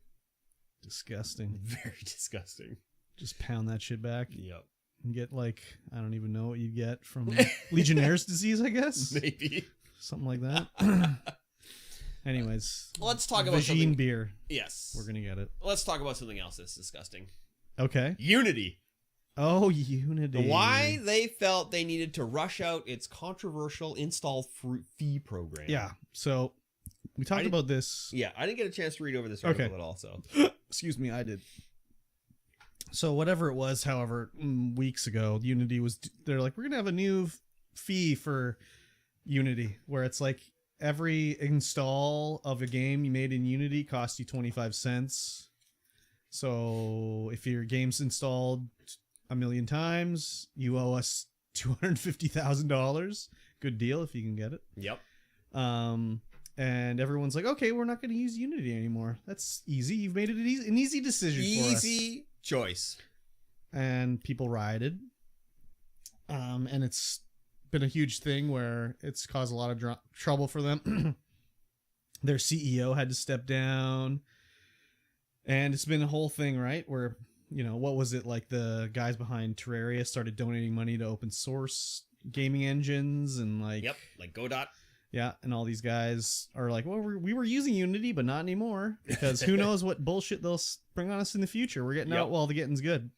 Disgusting. Very disgusting. Just pound that shit back. Yep. And get like, I don't even know what you get from Legionnaire's disease, I guess. Maybe. Something like that. Anyways. Let's talk about something. Beer. Yes. We're going to get it. Let's talk about something else that's disgusting. Okay. Unity. Oh, Unity. Why they felt they needed to rush out its controversial install fee program. Yeah. So we talked about this. Yeah, I didn't get a chance to read over this article at all. So, excuse me, I did. So whatever it was, however, weeks ago, Unity they're like, we're gonna have a new fee for Unity, where it's like every install of a game you made in Unity costs you 25 cents. So if your game's installed 1 million times, you owe us $250,000. Good deal if you can get it. Yep. And everyone's like, okay, we're not going to use Unity anymore. That's easy. You've made it an easy decision for us. Easy choice. And people rioted. And it's been a huge thing where it's caused a lot of trouble for them. Their CEO had to step down. And it's been a whole thing, right? Where, what was it? Like the guys behind Terraria started donating money to open source gaming engines and like... Yep, like Godot. Yeah, and all these guys are like, well, we were using Unity, but not anymore. Because who knows what bullshit they'll bring on us in the future. We're getting out while the getting's good.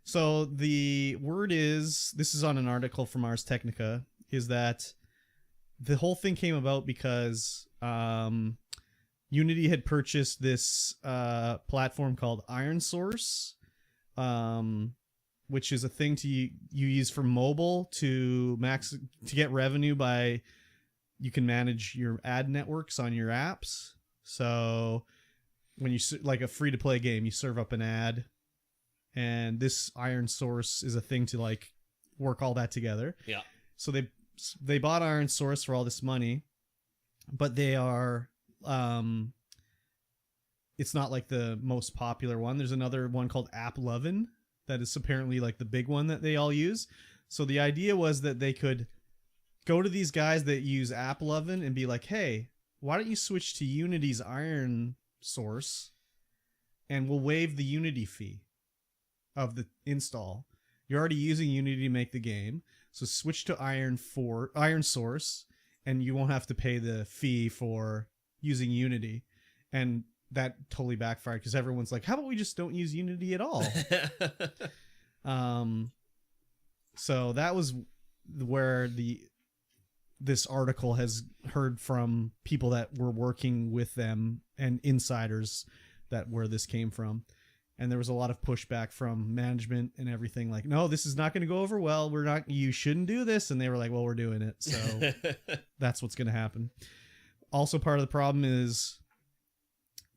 So the word is, this is on an article from Ars Technica, is that the whole thing came about because Unity had purchased this platform called Iron Source, which is a thing you use for mobile to get revenue by... You can manage your ad networks on your apps. So when you like a free-to-play game, you serve up an ad, and this Iron Source is a thing to like work all that together. Yeah. So they bought Iron Source for all this money, but they are it's not like the most popular one. There's another one called AppLovin that is apparently like the big one that they all use. So the idea was that they could go to these guys that use AppLovin and be like, hey, why don't you switch to Unity's Iron Source and we'll waive the Unity fee of the install. You're already using Unity to make the game, so switch to Iron Source and you won't have to pay the fee for using Unity. And that totally backfired because everyone's like, how about we just don't use Unity at all? So that was where this article has heard from people that were working with them and insiders that where this came from. And there was a lot of pushback from management and everything like, no, this is not going to go over well. You shouldn't do this. And they were like, well, we're doing it. So that's what's going to happen. Also part of the problem is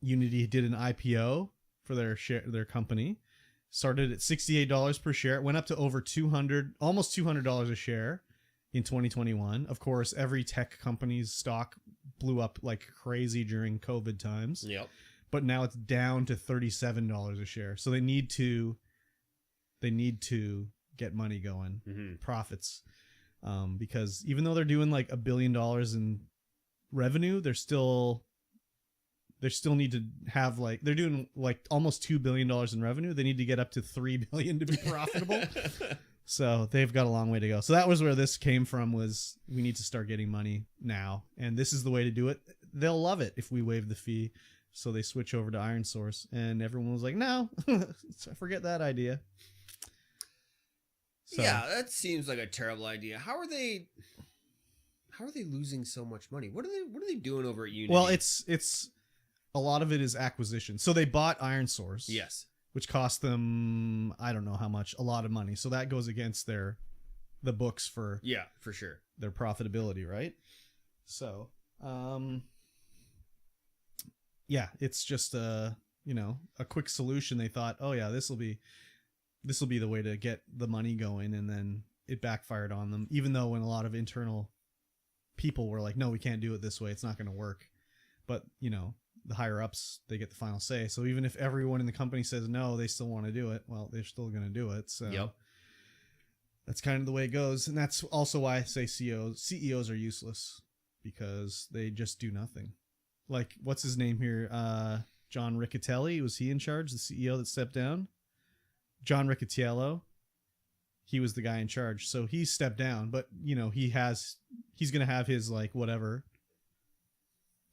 Unity did an IPO for their company, started at $68 per share. It went up to over almost $200 a share in 2021. Of course, every tech company's stock blew up like crazy during COVID times. Yep. But now it's down to $37 a share. So they need to get money going, profits. Because even though they're doing like $1 billion in revenue, they still need to have like, they're doing like almost $2 billion in revenue. They need to get up to $3 billion to be profitable. So they've got a long way to go. So that was where this came from, was we need to start getting money now. And this is the way to do it. They'll love it if we waive the fee. So they switch over to Iron Source and everyone was like, no, forget that idea. So, yeah, that seems like a terrible idea. How are they losing so much money? What are they doing over at Unity? well, it's a lot of it is acquisition. So they bought Iron Source. Yes. Which cost them, I don't know how much, a lot of money. So that goes against the books for sure, their profitability, right? So, yeah, it's just a quick solution. They thought, oh yeah, this will be the way to get the money going, and then it backfired on them. Even though when a lot of internal people were like, no, we can't do it this way, it's not going to work. But the higher ups, they get the final say. So even if everyone in the company says no, they still want to do it. Well, they're still going to do it. So yep. That's kind of the way it goes. And that's also why I say CEOs are useless, because they just do nothing. Like, what's his name here? John Riccitelli. Was he in charge? The CEO that stepped down? John Riccitiello. He was the guy in charge. So he stepped down, but he's going to have his like whatever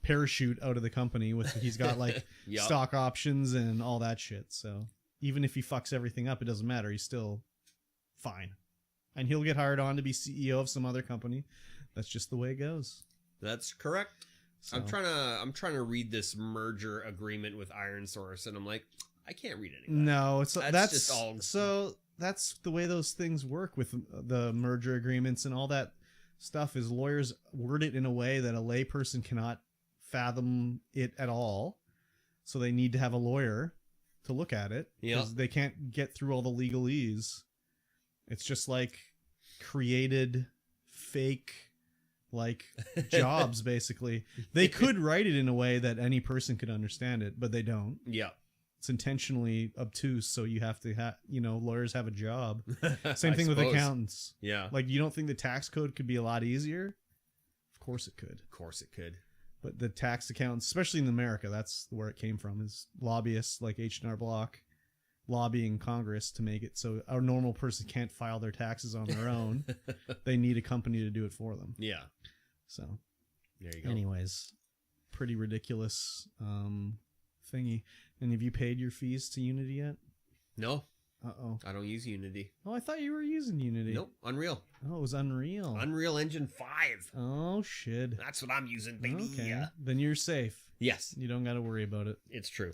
parachute out of the company with, he's got like yep. stock options and all that shit. So even if he fucks everything up, it doesn't matter. He's still fine. And he'll get hired on to be CEO of some other company. That's just the way it goes. That's correct. So. I'm trying to read this merger agreement with Iron Source, and I'm like, I can't read any of that. No, that's just all. So that's the way those things work with the merger agreements and all that stuff. Is lawyers word it in a way that a layperson cannot fathom it at all. So they need to have a lawyer to look at it, because they can't get through all the legalese. It's just like created fake like jobs. Basically, they could write it in a way that any person could understand it, but they don't. Yeah, it's intentionally obtuse, so you have to lawyers have a job. Same thing with suppose. Accountants. Yeah, like, you don't think the tax code could be a lot easier? Of course it could. Of course it could. But the tax accountants, especially in America, that's where it came from, is lobbyists like H&R Block lobbying Congress to make it so a normal person can't file their taxes on their own. They need a company to do it for them. Yeah. So there you go. Anyways, pretty ridiculous thingy. And have you paid your fees to Unity yet? No. Uh-oh. I don't use Unity. Oh, I thought you were using Unity. Nope. Unreal. Oh, it was Unreal. Unreal Engine 5. Oh, shit. That's what I'm using, baby. Okay. Then you're safe. Yes. You don't got to worry about it. It's true.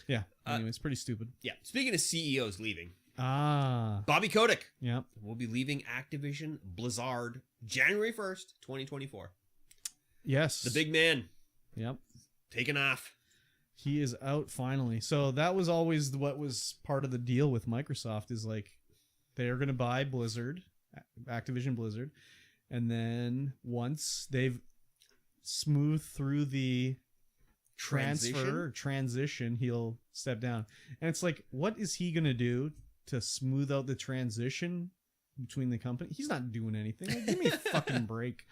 Yeah. Anyway, it's pretty stupid. Yeah. Speaking of CEOs leaving. Bobby Kotick. Yep. Will be leaving Activision Blizzard January 1st, 2024. Yes. The big man. Yep. Taking off. He is out finally. So that was always what was part of the deal with Microsoft, is like they're going to buy Blizzard, Activision Blizzard. And then once they've smoothed through the transition, he'll step down. And it's like, what is he going to do to smooth out the transition between the company? He's not doing anything. Like, give me a fucking break.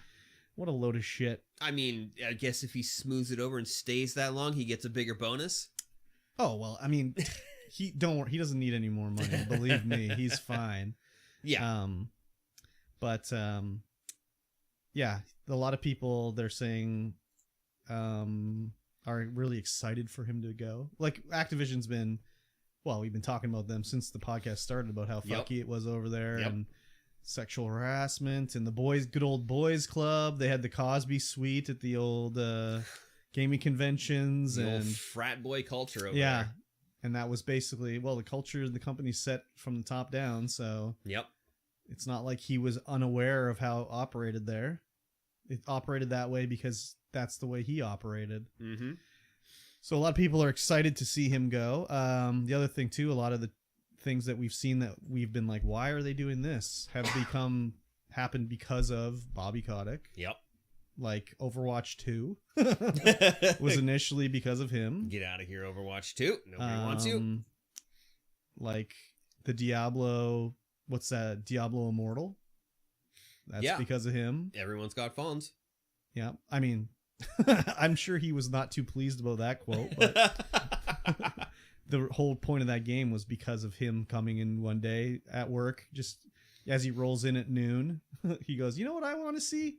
What a load of shit. I mean, I guess if he smooths it over and stays that long, he gets a bigger bonus. Oh, well, I mean, he doesn't need any more money. Believe me, he's fine. Yeah. Yeah, a lot of people, they're saying, are really excited for him to go. Like, Activision's been, well, we've been talking about them since the podcast started about how fucky it was over there, and sexual harassment, and the good old boys club. They had the Cosby Suite at the old gaming conventions, the and old frat boy culture over there. And that was basically, well, the culture the company set from the top down, so it's not like he was unaware of how it operated there. It operated that way because that's the way he operated. Mm-hmm. So a lot of people are excited to see him go. The other thing too, a lot of the things that we've seen that we've been like, why are they doing this, have happened because of Bobby Kotick. Yep. Like Overwatch 2 was initially because of him. Get out of here, Overwatch 2. Nobody wants you. Like the Diablo, what's that? Diablo Immortal. That's because of him. Everyone's got phones. Yeah. I mean, I'm sure he was not too pleased about that quote, but the whole point of that game was because of him coming in one day at work, just as he rolls in at noon, he goes, you know what I want to see?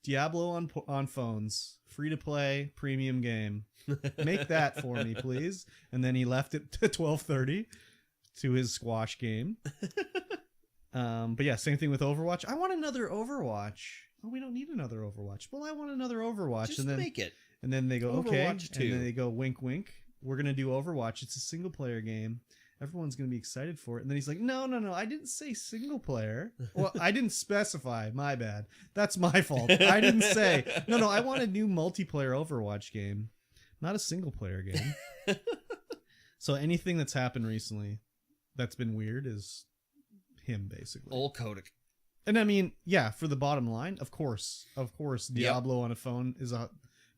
Diablo on phones, free to play, premium game. Make that for me, please. And then he left it to 12:30 to his squash game. But yeah, same thing with Overwatch. I want another Overwatch. Oh, we don't need another Overwatch. Well, I want another Overwatch. Just make it. And then they go, Overwatch okay. 2. And then they go, wink, wink. We're going to do Overwatch. It's a single player game. Everyone's going to be excited for it. And then he's like, no, I didn't say single player. Well, I didn't specify. My bad. That's my fault. I didn't say. No, I want a new multiplayer Overwatch game, not a single player game. So anything that's happened recently that's been weird is him, basically. Old Kotick. And I mean, yeah, for the bottom line, of course, Diablo on a phone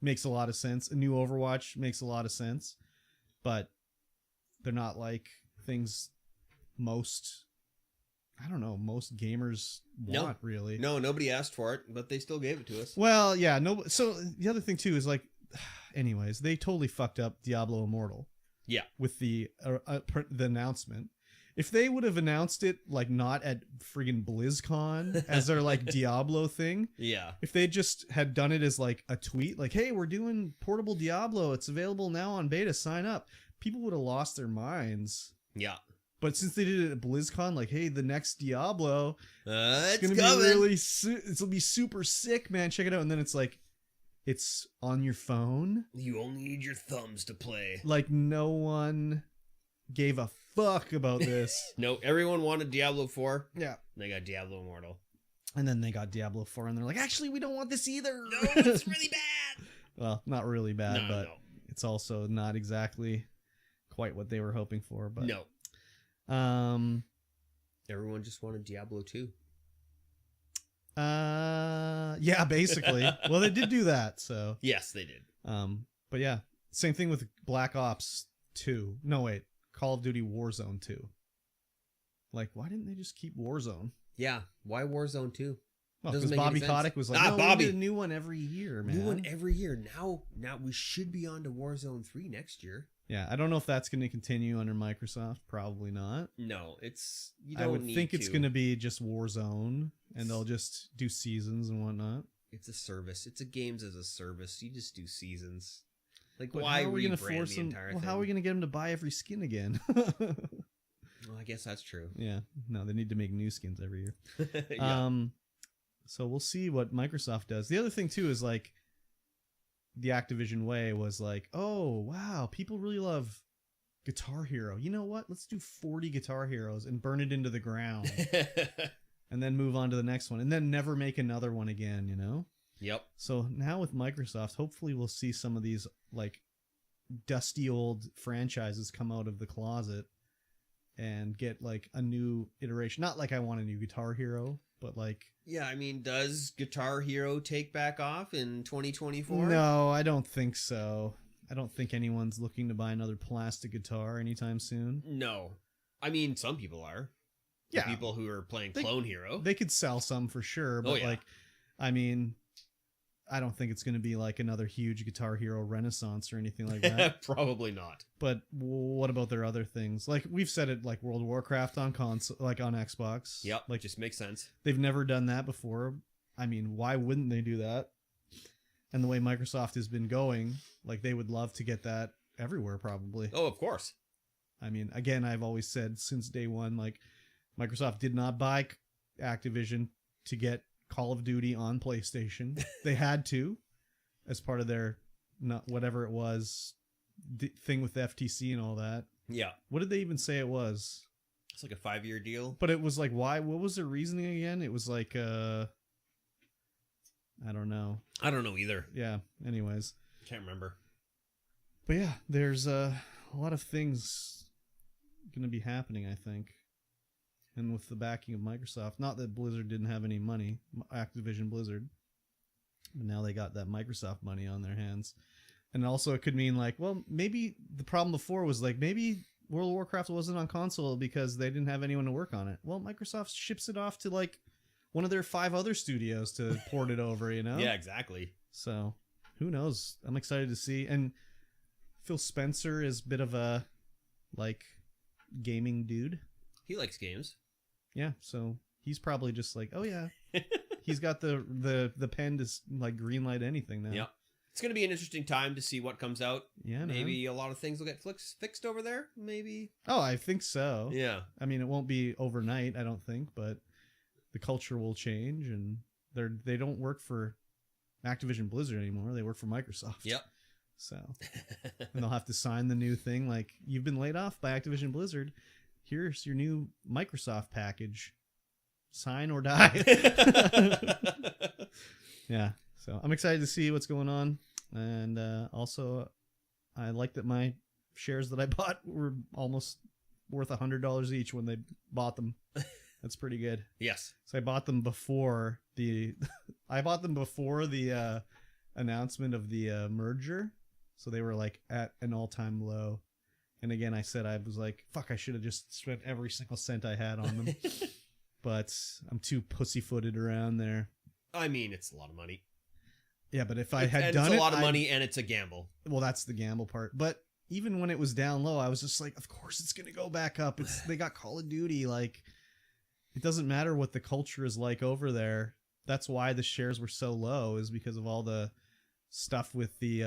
makes a lot of sense. A new Overwatch makes a lot of sense, but they're not like things most gamers want, really. No, nobody asked for it, but they still gave it to us. Well, yeah, no. So the other thing too is like, anyways, they totally fucked up Diablo Immortal. Yeah, with the announcement. If they would have announced it like not at friggin' BlizzCon as their like Diablo thing, if they just had done it as like a tweet, like, "Hey, we're doing portable Diablo. It's available now on beta. Sign up." People would have lost their minds. Yeah. But since they did it at BlizzCon, like, "Hey, the next Diablo, it's gonna be really, it'll be super sick, man. Check it out." And then it's like, it's on your phone. You only need your thumbs to play. Like, no one gave a fuck about this. No, everyone wanted Diablo 4. Yeah. They got Diablo Immortal. And then they got Diablo 4 and they're like, actually, we don't want this either. No, it's really bad. Well, not really bad, but it's also not exactly quite what they were hoping for. But no. Everyone just wanted Diablo 2. Yeah, basically. Well, they did do that, so. Yes, they did. But yeah, same thing with Black Ops 2. No, wait. Call of Duty Warzone 2. Like, why didn't they just keep Warzone? Yeah, why Warzone 2? Well, because Bobby Kotick was like, Bobby, we need a new one every year, man. New one every year. Now we should be on to Warzone 3 next year. Yeah, I don't know if that's going to continue under Microsoft. Probably not. No, it's... I would think it's going to be just Warzone, and they'll just do seasons and whatnot. It's a service. It's a games as a service. You just do seasons. Like, but why how are we rebrand force the entire thing? How are we going to get them to buy every skin again? Well, I guess that's true. Yeah. No, they need to make new skins every year. Yeah. So we'll see what Microsoft does. The other thing, too, is like the Activision way was like, oh, wow, people really love Guitar Hero. You know what? Let's do 40 Guitar Heroes and burn it into the ground. And then move on to the next one. And then never make another one again, you know? Yep. So now with Microsoft, hopefully we'll see some of these like dusty old franchises come out of the closet and get like a new iteration. Not like I want a new Guitar Hero, but like... Yeah, I mean, does Guitar Hero take back off in 2024? No, I don't think so. I don't think anyone's looking to buy another plastic guitar anytime soon. No. I mean, some people are. Yeah. The people who are playing Clone Hero. They could sell some for sure, but like, I mean, I don't think it's going to be like another huge Guitar Hero renaissance or anything like that. Probably not. But what about their other things? Like we've said it, like World of Warcraft on console, like on Xbox. Yep, like just makes sense. They've never done that before. I mean, why wouldn't they do that? And the way Microsoft has been going, like they would love to get that everywhere probably. Oh, of course. I mean, again, I've always said since day one, like Microsoft did not buy Activision to get Call of Duty on PlayStation. They had to, as part of their whatever it was thing with the FTC and all that. Yeah. What did they even say it was? It's like a 5-year deal. But it was like, why? What was their reasoning again? It was like, I don't know. I don't know either. Yeah. Anyways. Can't remember. But yeah, there's a lot of things going to be happening, I think. And with the backing of Microsoft, not that Blizzard didn't have any money, Activision Blizzard, but now they got that Microsoft money on their hands. And also it could mean like, well, maybe the problem before was like, maybe World of Warcraft wasn't on console because they didn't have anyone to work on it. Well, Microsoft ships it off to like one of their 5 other studios to port it over, you know? Yeah, exactly. So who knows? I'm excited to see. And Phil Spencer is a bit of a like gaming dude. He likes games. Yeah, so he's probably just like, oh yeah, he's got the pen to like greenlight anything now. Yeah, it's gonna be an interesting time to see what comes out. Yeah, maybe a lot of things will get fixed over there. Maybe. Oh, I think so. Yeah. I mean, it won't be overnight, I don't think, but the culture will change, and they don't work for Activision Blizzard anymore. They work for Microsoft. Yep. So, and they'll have to sign the new thing like, you've been laid off by Activision Blizzard. Here's your new Microsoft package. Sign or die. Yeah. So I'm excited to see what's going on. And also, I like that my shares that I bought were almost worth $100 each when they bought them. That's pretty good. Yes. So I bought them before the announcement of the merger. So they were like at an all-time low. And again, I said, I was like, fuck, I should have just spent every single cent I had on them. But I'm too pussyfooted around there. I mean, it's a lot of money. Yeah, but if I had done it... It's a lot of money and it's a gamble. Well, that's the gamble part. But even when it was down low, I was just like, of course it's going to go back up. They got Call of Duty. Like, it doesn't matter what the culture is like over there. That's why the shares were so low, is because of all the stuff with the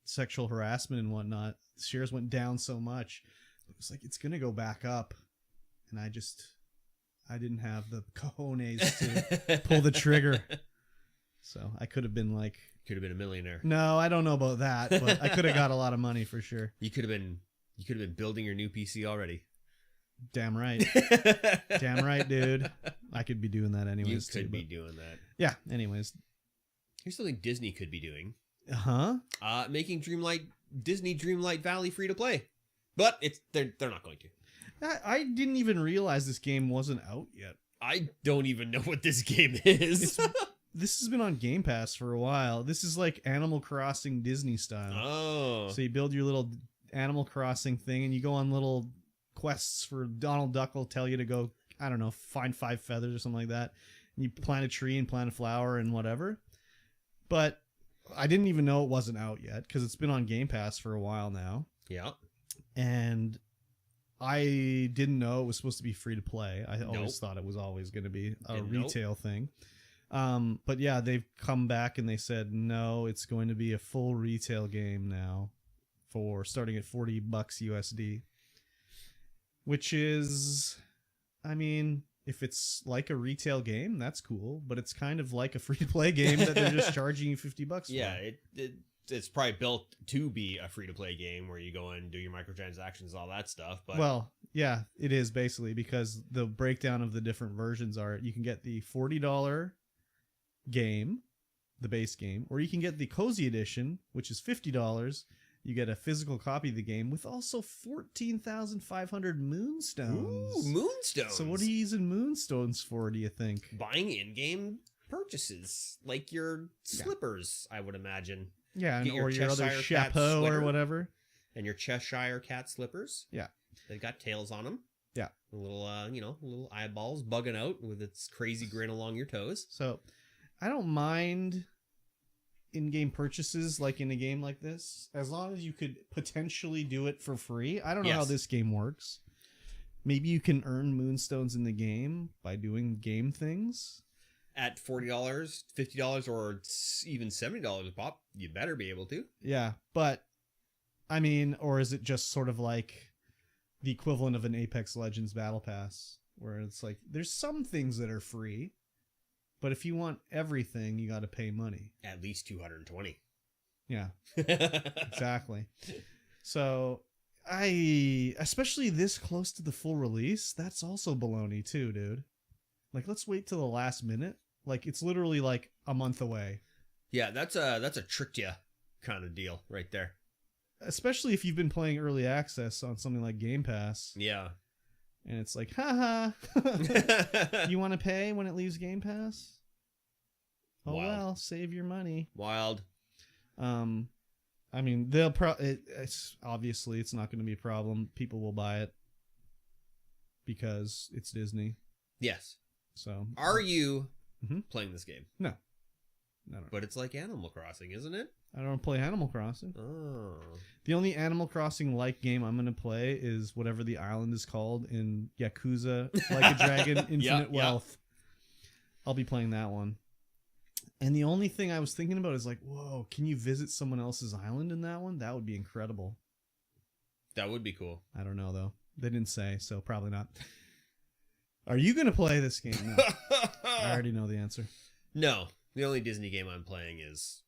sexual harassment and whatnot. The shares went down so much. It was like, it's going to go back up. And I didn't have the cojones to pull the trigger. So I could have been like... Could have been a millionaire. No, I don't know about that, but I could have got a lot of money for sure. You could have been building your new PC already. Damn right. Damn right, dude. I could be doing that anyways. You could be doing that. Yeah, anyways. Here's something Disney could be doing. Huh? Making Disney Dreamlight Valley free to play. But they're not going to. I didn't even realize this game wasn't out yet. I don't even know what this game is. This has been on Game Pass for a while. This is like Animal Crossing Disney style. Oh. So you build your little Animal Crossing thing and you go on little quests for Donald Duck will tell you to go, I don't know, find 5 feathers or something like that. And you plant a tree and plant a flower and whatever. But I didn't even know it wasn't out yet because it's been on Game Pass for a while now. Yeah. And I didn't know it was supposed to be free to play. I always thought it was always going to be a retail thing. But yeah, they've come back and they said, no, it's going to be a full retail game now for starting at $40 USD, which is, I mean, if it's like a retail game, that's cool, but it's kind of like a free to play game that they're just charging you $50 for. Yeah. It's probably built to be a free to play game where you go and do your microtransactions, all that stuff. But well, yeah, it is basically, because the breakdown of the different versions are you can get the $40 game, the base game, or you can get the Cozy Edition, which is $50. you get a physical copy of the game with also 14,500 moonstones. Ooh, moonstones. So what are you using moonstones for, do you think? Buying in-game purchases, like your slippers, I would imagine. Yeah, Get or your other Cheshire Cat chapeau or sweater. whatever. And your Cheshire Cat slippers. Yeah. They've got tails on them. Yeah. A little, little eyeballs bugging out with its crazy grin along your toes. So I don't mind in-game purchases like in a game like this, as long as you could potentially do it for free. I don't know how this game works. Maybe you can earn moonstones in the game by doing game things. At $40, $50, or even $70 a pop, you better be able to. Yeah, but I mean, or is it just sort of like the equivalent of an Apex Legends Battle Pass, where it's like there's some things that are free, but if you want everything, you got to pay money. At least 220. Yeah, exactly. So especially this close to the full release, that's also baloney too, dude. Like, let's wait till the last minute. Like, it's literally like a month away. Yeah, that's a tricked ya kind of deal right there. Especially if you've been playing early access on something like Game Pass. Yeah. And it's like, haha, you want to pay when it leaves Game Pass? Oh, Wild. well, save your money. Wild. I mean, it's obviously it's not going to be a problem. People will buy it because it's Disney. Yes. So, are you Mhm. playing this game? No. But it's like Animal Crossing, isn't it? I don't play Animal Crossing. Oh. The only Animal Crossing like game I'm going to play is whatever the island is called in Yakuza Like a Dragon Infinite Wealth. I'll be playing that one. And the only thing I was thinking about is like, whoa, can you visit someone else's island in that one? That would be incredible. That would be cool. I don't know, though. They didn't say, so probably not. Are you going to play this game? No. I already know the answer. No. The only Disney game I'm playing is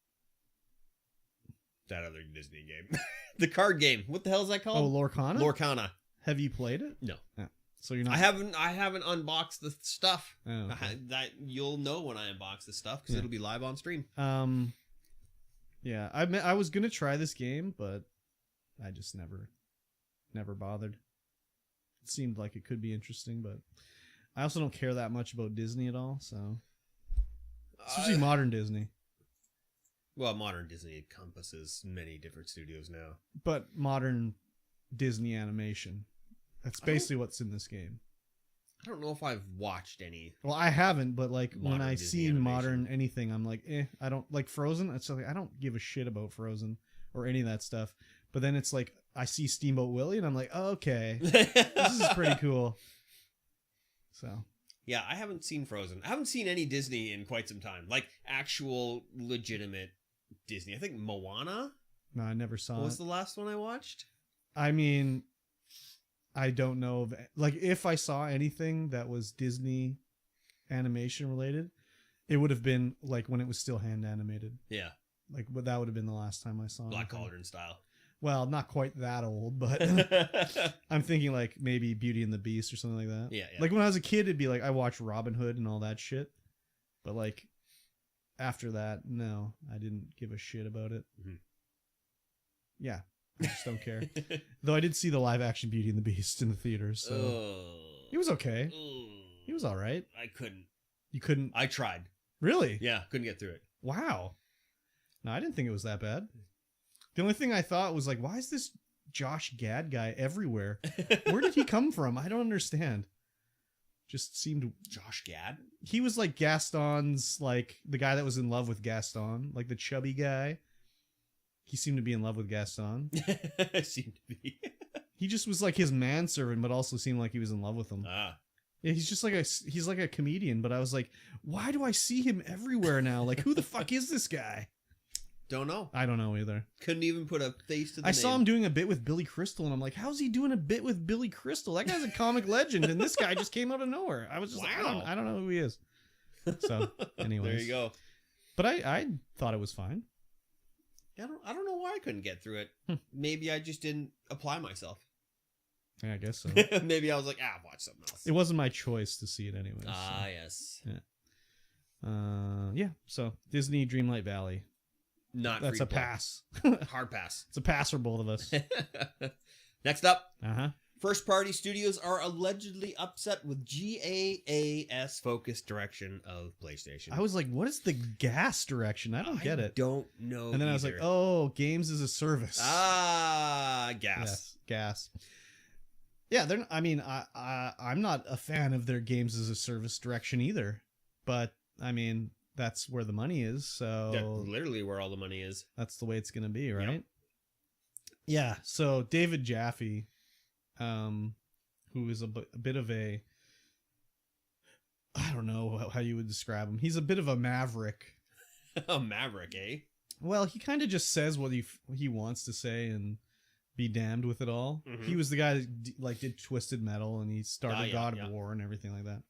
that other Disney game. The card game. What the hell is that called? Oh, Lorcana? Lorcana. Have you played it? No. Yeah. So you're not. I haven't unboxed the stuff. Oh, okay. That you'll know when I unbox the stuff because it'll be live on stream. Yeah. I was gonna try this game, but I just never bothered. It seemed like it could be interesting, but I also don't care that much about Disney at all. So, especially modern Disney. Well, modern Disney encompasses many different studios now. But modern Disney animation. That's basically what's in this game. I don't know if I've watched any. Well, I haven't, but like when I Disney see animation. modern anything, I'm like, I don't like Frozen. It's like I don't give a shit about Frozen or any of that stuff. But then it's like I see Steamboat Willie, and I'm like, oh, okay, this is pretty cool. So yeah, I haven't seen Frozen. I haven't seen any Disney in quite some time. Like actual legitimate Disney. I think Moana no, I never saw was it. the last one I watched. I mean, I don't know of like if I saw anything that was Disney animation related, it would have been like when it was still hand animated. Yeah, Like that would have been the last time I saw Black anything. Cauldron style. Well, not quite that old, but I'm thinking like maybe Beauty and the Beast or something like that. Yeah. Like when I was a kid, it'd be like I watched Robin Hood and all that shit. But like after that, no, I didn't give a shit about it. Mhm. Yeah, I just don't care. Though I did see the live action Beauty and the Beast in the theaters, so it was okay. He was all right. I couldn't. You couldn't? I tried. Really? Yeah, couldn't get through it. Wow. No, I didn't think it was that bad. The only thing I thought was like, why is this Josh Gad guy everywhere? Where did he come from? I don't understand. Just seemed... Josh Gad? He was like Gaston's, like the guy that was in love with Gaston, like the chubby guy. He seemed to be in love with Gaston. Seemed to be. He just was like his manservant, but also seemed like he was in love with him. Ah. Yeah, he's like a comedian, but I was like, why do I see him everywhere now? Like, who the fuck is this guy? Don't know. I don't know either. Couldn't even put a face to the I name. saw him doing a bit with Billy Crystal, and I'm like, how's he doing a bit with Billy Crystal? That guy's a comic legend, and this guy just came out of nowhere. I was just like, I don't know who he is. So, anyways. There you go. But I thought it was fine. I don't know why I couldn't get through it. Maybe I just didn't apply myself. Yeah, I guess so. Maybe I was like, watch something else. It wasn't my choice to see it anyways. Ah, yes. Yeah. Yeah, so Disney Dreamlight Valley. not That's free a to play. pass. Hard pass. It's a pass for both of us. Next up, Uh-huh. first-party studios are allegedly upset with GAAS focused direction of PlayStation. I was like, what is the gas direction? I don't get it. Don't know. And then I was like, oh, games as a service. gas. Yes, gas. Yeah, they're. I mean, I'm not a fan of their games as a service direction either. But I mean, that's where the money is. So That's literally where all the money is. that's the way it's going to be, right? Yep. Yeah. So David Jaffe, who is a bit of a, I don't know how you would describe him. He's a bit of a maverick. A maverick, eh? Well, he kind of just says what he wants to say and be damned with it all. Mhm. He was the guy that did Twisted Metal, and he started God of War and everything like that.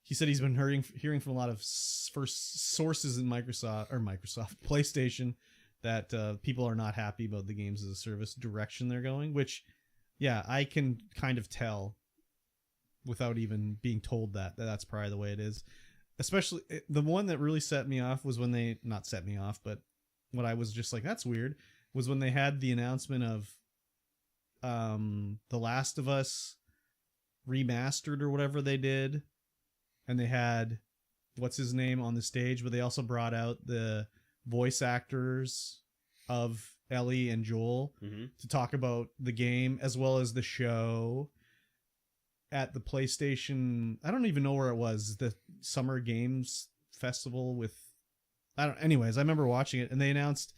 He said he's been hearing from a lot of sources in PlayStation that people are not happy about the games as a service direction they're going, which, yeah, I can kind of tell without even being told that's probably the way it is. Especially the one that really set me off was when they, not set me off, but what I was just like, that's weird, was when they had the announcement of The Last of Us remastered or whatever they did. And they had, what's his name on the stage, but they also brought out the voice actors of Ellie and Joel to talk about the game as well as the show at the PlayStation. I don't even know where it was, the Summer Games Festival with, anyways, I remember watching it, and they announced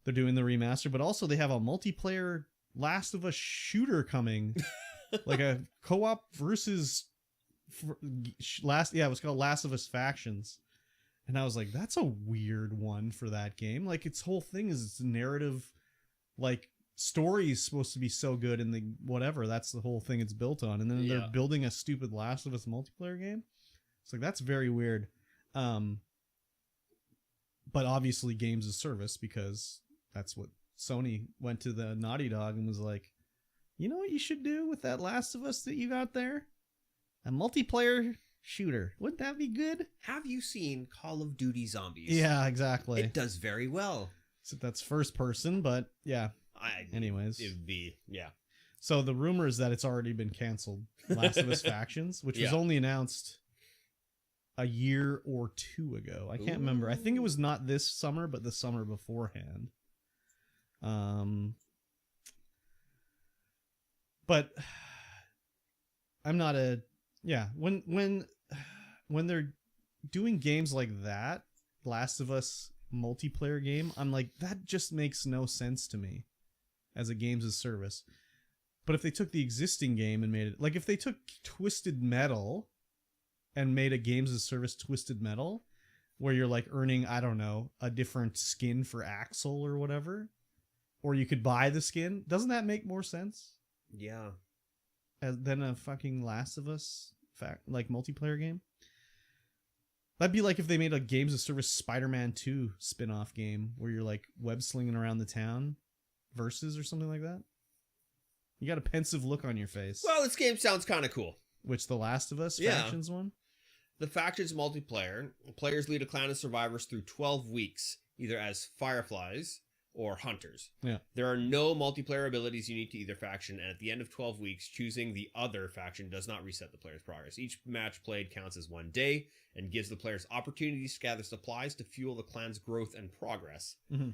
they're doing the remaster, but also they have a multiplayer Last of Us shooter coming, like a co-op versus it was called Last of Us Factions. And I was like, that's a weird one for that game. Like, its whole thing is it's a narrative, like, story is supposed to be so good, and the whatever, that's the whole thing it's built on. And then they're building a stupid Last of Us multiplayer game. It's like, that's very weird. But obviously games as service, because that's what Sony went to the Naughty Dog and was like, you know what you should do with that Last of Us that you got there? A multiplayer shooter. Wouldn't that be good? Have you seen Call of Duty Zombies? Yeah, exactly. It does very well. So that's first person, but yeah. Anyways. It'd be, yeah. So the rumor is that it's already been canceled. Last of Us Factions, which was only announced a year or two ago. I can't remember. I think it was not this summer, but the summer beforehand. But I'm not a... Yeah, when they're doing games like that, Last of Us multiplayer game, I'm like, that just makes no sense to me as a games as service. But if they took the existing game and made it, like if they took Twisted Metal and made a games as service Twisted Metal, where you're like earning, I don't know, a different skin for Axel or whatever, or you could buy the skin, doesn't that make more sense? Yeah. Than a fucking Last of Us like multiplayer game. That'd be like if they made a games of service Spider-Man 2 spin-off game where you're like web slinging around the town versus or something like that. You got a pensive look on your face. Well, this game sounds kind of cool. Which, the Last of Us Factions one? The Factions multiplayer, players lead a clan of survivors through 12 weeks, either as Fireflies or Hunters. Yeah. There are no multiplayer abilities unique to either faction, and at the end of 12 weeks, choosing the other faction does not reset the player's progress. Each match played counts as one day and gives the players opportunities to gather supplies to fuel the clan's growth and progress. Mm-hmm.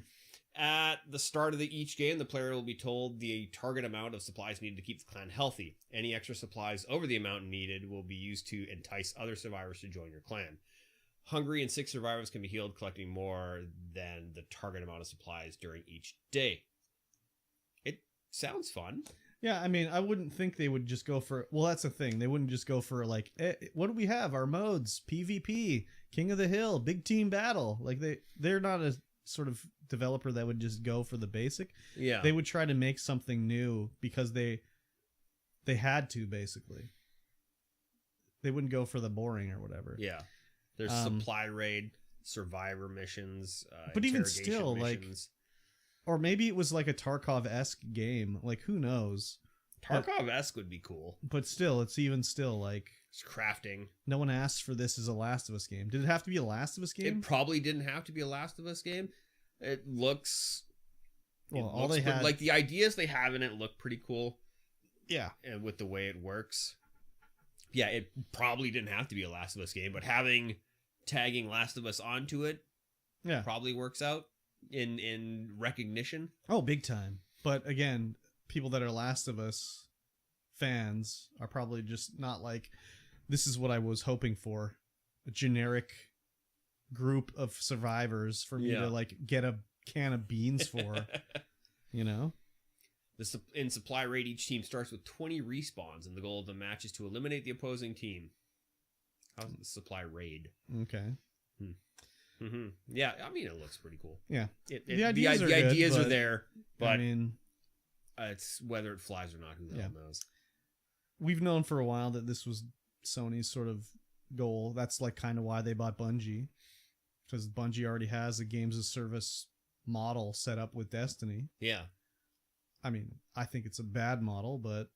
At the start of each game, the player will be told the target amount of supplies needed to keep the clan healthy. Any extra supplies over the amount needed will be used to entice other survivors to join your clan. Hungry and sick survivors can be healed, collecting more than the target amount of supplies during each day. It sounds fun. Yeah, I mean, I wouldn't think they would just go for... Well, that's the thing. They wouldn't just go for, like, what do we have? Our modes, PvP, King of the Hill, big team battle. Like, they're not a sort of developer that would just go for the basic. Yeah. They would try to make something new because they had to, basically. They wouldn't go for the boring or whatever. Yeah. There's supply raid, survivor missions, but even still, missions. Or maybe it was like a Tarkov-esque game. Like, who knows? Tarkov-esque would be cool. But still, it's even still like... It's crafting. No one asked for this as a Last of Us game. Did it have to be a Last of Us game? It probably didn't have to be a Last of Us game. It looks... Well, it all looks they had... like the ideas they have in it look pretty cool. Yeah. And with the way it works. Yeah, it probably didn't have to be a Last of Us game, but tagging Last of Us onto it probably works out in recognition. Oh, big time. But again, people that are Last of Us fans are probably just not like, this is what I was hoping for. A generic group of survivors for me to like get a can of beans for, you know? In supply raid, each team starts with 20 respawns, and the goal of the match is to eliminate the opposing team. How's the supply raid? Okay. Mm-hmm. Yeah, I mean, it looks pretty cool. Yeah. The ideas are there, but I mean, it's whether it flies or not, who the hell knows. We've known for a while that this was Sony's sort of goal. That's like kind of why they bought Bungie, because Bungie already has a games as service model set up with Destiny. Yeah. I mean, I think it's a bad model, but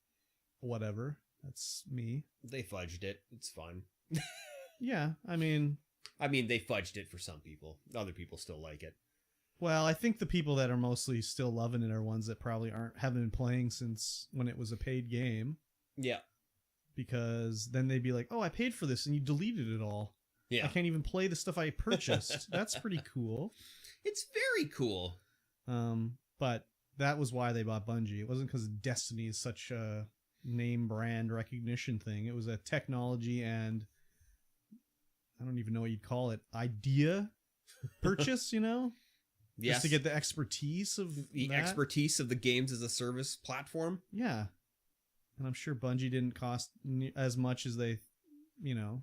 whatever. That's me. They fudged it. It's fun. Yeah, I mean, they fudged it for some people. Other people still like it. Well, I think the people that are mostly still loving it are ones that probably haven't been playing since when it was a paid game. Yeah. Because then they'd be like, oh, I paid for this and you deleted it all. Yeah. I can't even play the stuff I purchased. That's pretty cool. It's very cool. But that was why they bought Bungie. It wasn't because Destiny is such a name brand recognition thing. It was a technology and I don't even know what you'd call it. Idea purchase, you know? Yes. Just to get the expertise of expertise of the games as a service platform. Yeah. And I'm sure Bungie didn't cost as much as they, you know,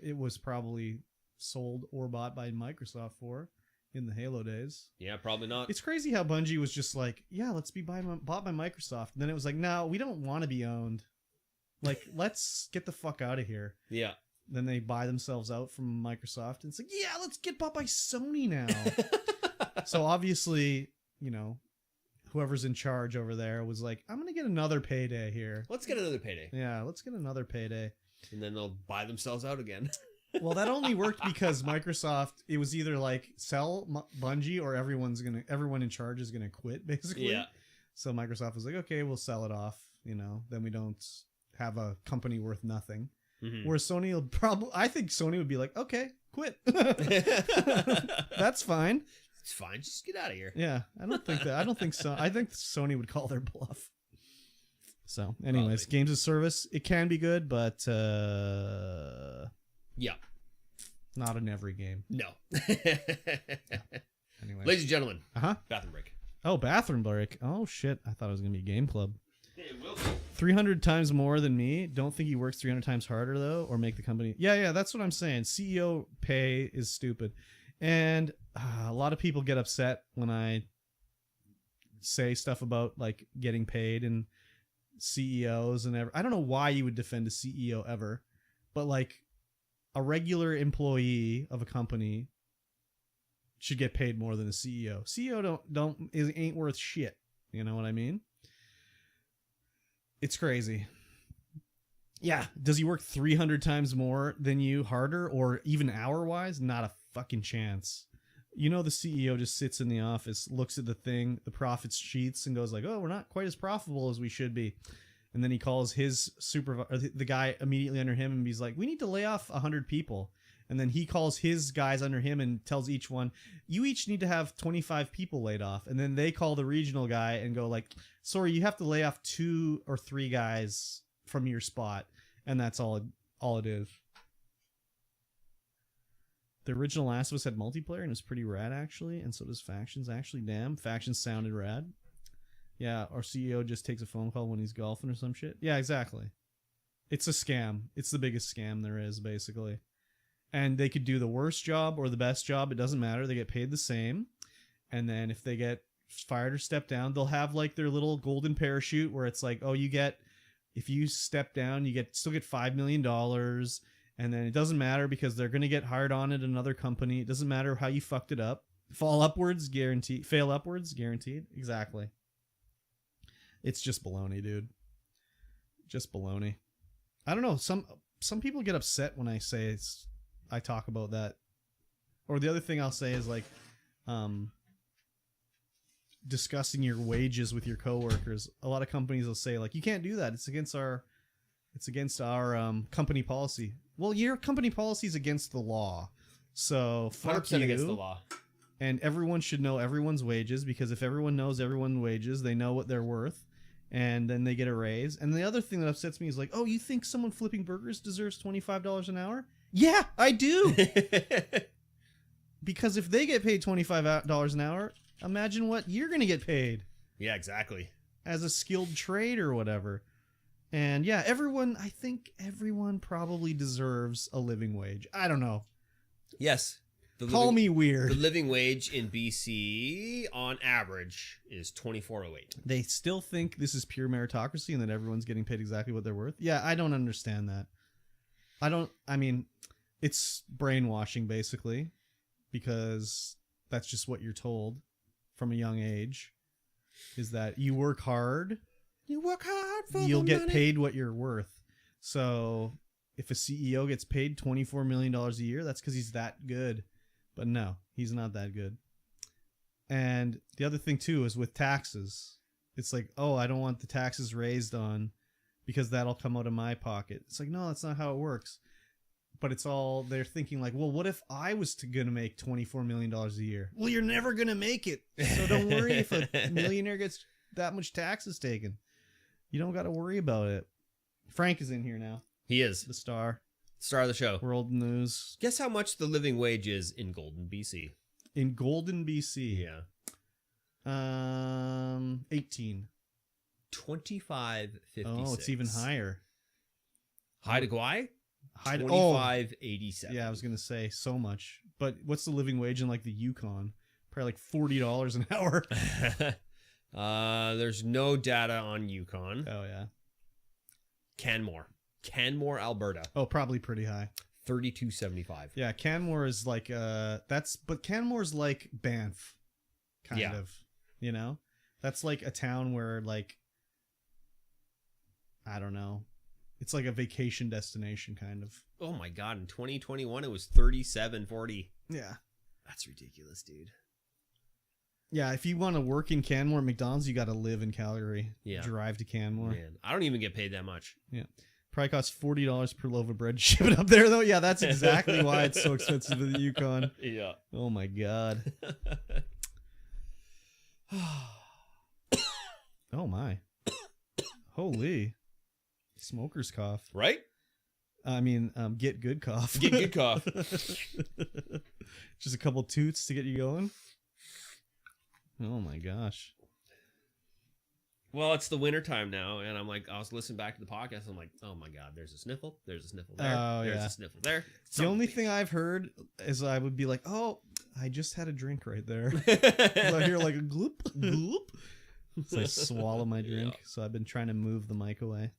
it was probably sold or bought by Microsoft for in the Halo days. Yeah, probably not. It's crazy how Bungie was just like, yeah, let's be bought by Microsoft. And then it was like, no, we don't want to be owned. Like, let's get the fuck out of here. Yeah. Then they buy themselves out from Microsoft. And it's like, yeah, let's get bought by Sony now. So obviously, you know, whoever's in charge over there was like, I'm going to get another payday here. Let's get another payday. Yeah, let's get another payday. And then they'll buy themselves out again. Well, that only worked because Microsoft, it was either like sell Bungie or everyone in charge is going to quit, basically. Yeah. So Microsoft was like, okay, we'll sell it off, you know, then we don't have a company worth nothing. Mm-hmm. Whereas Sony will I think Sony would be like, okay, quit. That's fine. It's fine. Just get out of here. Yeah. I don't think so. I think Sony would call their bluff. So anyways, probably. Games as service, it can be good, but yeah, not in every game. No. Yeah. Anyway, ladies and gentlemen, bathroom break. Oh, bathroom break. Oh shit, I thought it was gonna be Game Club. It will be. 300 times more than me. Don't think he works 300 times harder though, or make the company. Yeah, that's what I'm saying. CEO pay is stupid, and a lot of people get upset when I say stuff about like getting paid and CEOs and I don't know why you would defend a CEO ever, but like a regular employee of a company should get paid more than a CEO. CEO ain't worth shit. You know what I mean? It's crazy. Yeah. Does he work 300 times more than you, harder, or even hour-wise? Not a fucking chance. You know, the CEO just sits in the office, looks at the thing, the profits sheets, and goes like, oh, we're not quite as profitable as we should be. And then he calls his supervisor, the guy immediately under him, and he's like, we need to lay off 100 people. And then he calls his guys under him and tells each one, you each need to have 25 people laid off. And then they call the regional guy and go like, sorry, you have to lay off 2 or 3 guys from your spot. And that's all it is. The original Last of Us had multiplayer and it's pretty rad actually. And so does Factions actually. Damn, Factions sounded rad. Yeah, our CEO just takes a phone call when he's golfing or some shit. Yeah, exactly. It's a scam. It's the biggest scam there is, basically. And they could do the worst job or the best job. It doesn't matter. They get paid the same. And then if they get fired or stepped down, they'll have like their little golden parachute where it's like, oh, if you step down, you still get $5 million. And then it doesn't matter because they're going to get hired on at another company. It doesn't matter how you fucked it up. Fall upwards, guaranteed. Fail upwards, guaranteed. Exactly. It's just baloney, dude. Just baloney. I don't know. Some people get upset when I say I talk about that. Or the other thing I'll say is like, discussing your wages with your coworkers, a lot of companies will say like, you can't do that. It's against our company policy. Well, your company policy is against the law. So fuck 100% you. against the law. And everyone should know everyone's wages, because if everyone knows everyone's wages, they know what they're worth, and then they get a raise. And the other thing that upsets me is like, oh, you think someone flipping burgers deserves $25 an hour? Yeah, I do. Because if they get paid $25 an hour, imagine what you're going to get paid. Yeah, exactly. As a skilled trade or whatever. And yeah, I think everyone probably deserves a living wage. I don't know. Yes. Call me weird. The living wage in BC on average is $24.08. They still think this is pure meritocracy and that everyone's getting paid exactly what they're worth. Yeah, I don't understand that. I mean, it's brainwashing basically, because that's just what you're told from a young age, is that you work hard. You work hard for you'll the get money. paid what you're worth. So if a CEO gets paid $24 million a year, that's because he's that good. But no, he's not that good. And the other thing too is with taxes. It's like, oh, I don't want the taxes raised on because that'll come out of my pocket. It's like, no, that's not how it works. But it's all, they're thinking like, well, what if I was going to make $24 million a year? Well, you're never going to make it. So don't worry if a millionaire gets that much taxes taken. You don't got to worry about it. Frank is in here now. He is. The star. Star of the show. World News. Guess how much the living wage is in Golden, BC? In Golden, BC. Yeah. 18. $25.56. Oh, it's even higher. Haida Gwaii? $25.87. Yeah, I was gonna say so much. But what's the living wage in like the Yukon? Probably like $40 an hour. There's no data on Yukon. Oh yeah. Canmore, Alberta. Oh, probably pretty high. $32.75. Yeah, Canmore is like but Canmore's like Banff, kind of. You know? That's like a town where like, I don't know. It's like a vacation destination kind of. Oh my god, in 2021 it was $37.40. Yeah. That's ridiculous, dude. Yeah, if you want to work in Canmore McDonald's, you got to live in Calgary. Yeah. Drive to Canmore. Man, I don't even get paid that much. Yeah. Probably costs $40 per loaf of bread to ship it up there, though. Yeah, that's exactly why it's so expensive in the Yukon. Yeah. Oh, my God. Oh, my. Holy. Smoker's cough. Right? I mean, get good cough. Get good cough. Just a couple toots to get you going. Oh, my gosh. Well, it's the winter time now, and I was listening back to the podcast. I'm like, oh my god, there's a sniffle there, there's a sniffle there. The only thing I've heard is I would be like, oh, I just had a drink right there. I hear like a gloop, gloop. So I swallow my drink. Yeah. So I've been trying to move the mic away.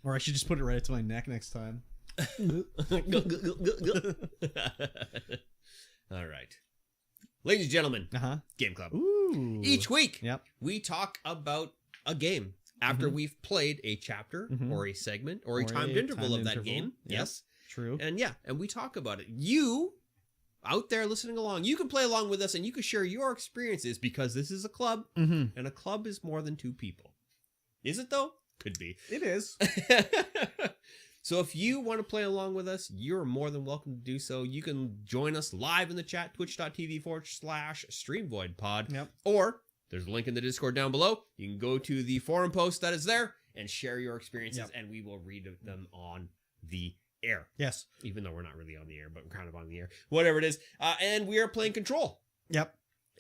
Or I should just put it right up to my neck next time. All right. Ladies and gentlemen, Game Club. Ooh. Each week, we talk about a game after we've played a chapter or a segment or a timed interval of that game. Yep. Yes. True. And we talk about it. You, out there listening along, you can play along with us and you can share your experiences because this is a club and a club is more than two people. Is it though? Could be. It is. So if you want to play along with us, you're more than welcome to do so. You can join us live in the chat, twitch.tv/StreamVoidPod. Yep. Or there's a link in the Discord down below. You can go to the forum post that is there and share your experiences, and we will read them on the air. Yes. Even though we're not really on the air, but we're kind of on the air. Whatever it is. And we are playing Control. Yep.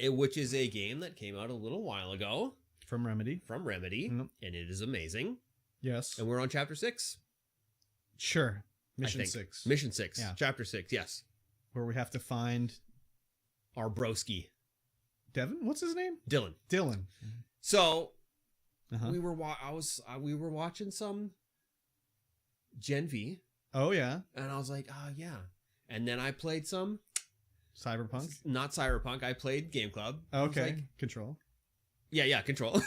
Which is a game that came out a little while ago. From Remedy. And it is amazing. Yes. And we're on Chapter 6. Sure. Mission 6. Mission 6. Yeah. Chapter 6, yes. Where we have to find our broski. Devin? What's his name? Dylan. So we were watching some Gen V. Oh yeah. And I was like, oh yeah. And then I played some Cyberpunk. Not Cyberpunk. I played Game Club. Okay. Like, Control. Yeah, Control.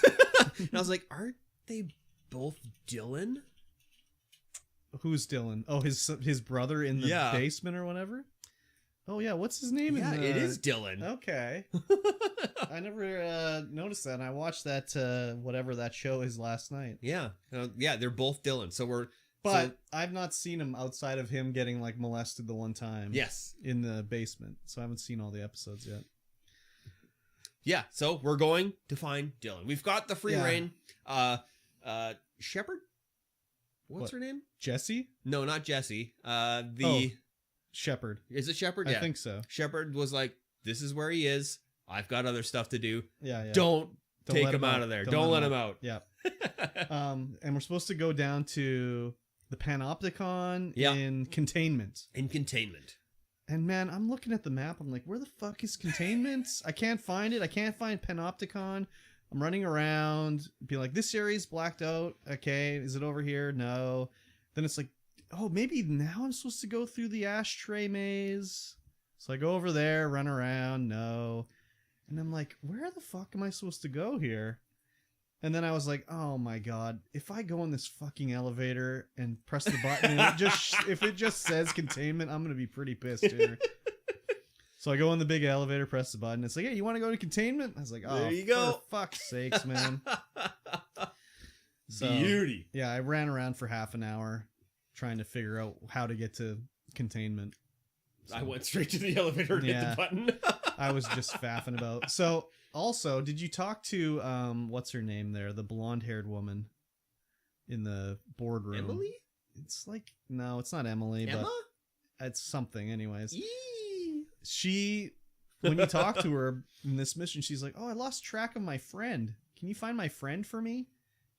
And I was like, aren't they both Dylan? Who's Dylan? Oh, his brother in the basement or whatever? Oh yeah, what's his name? Yeah, it is Dylan. Okay. I never noticed that. And I watched that whatever that show is last night. Yeah, yeah, they're both Dylan. So I've not seen him outside of him getting like molested the one time. Yes, in the basement. So I haven't seen all the episodes yet. Yeah, so we're going to find Dylan. We've got the free reign. Shepherd. What's her name? Jessie? No, not Jessie. Shepherd. Is it Shepherd? I think so. Shepherd was like, "This is where he is. I've got other stuff to do. Yeah. Don't take him out of there. Don't let him out." Yeah. And we're supposed to go down to the Panopticon in containment. And man, I'm looking at the map. I'm like, where the fuck is containment? I can't find it. I can't find Panopticon. I'm running around, being like, this area's blacked out. Okay, is it over here? No. Then it's like, oh, maybe now I'm supposed to go through the ashtray maze. So I go over there, run around. No. And I'm like, where the fuck am I supposed to go here? And then I was like, oh my god, if I go in this fucking elevator and press the button, and if it just says containment, I'm going to be pretty pissed here. So I go in the big elevator, press the button. It's like, hey, you want to go to containment? I was like, oh, there you go. For fuck's sakes, man. So, beauty. Yeah, I ran around for half an hour trying to figure out how to get to containment. So, I went straight to the elevator and hit the button. I was just faffing about. So, also, did you talk to, what's her name there? The blonde-haired woman in the boardroom. Emily? It's like, no, it's not Emily, Emma? but it's something anyways. She, when you talk to her in this mission, she's like, oh, I lost track of my friend. Can you find my friend for me?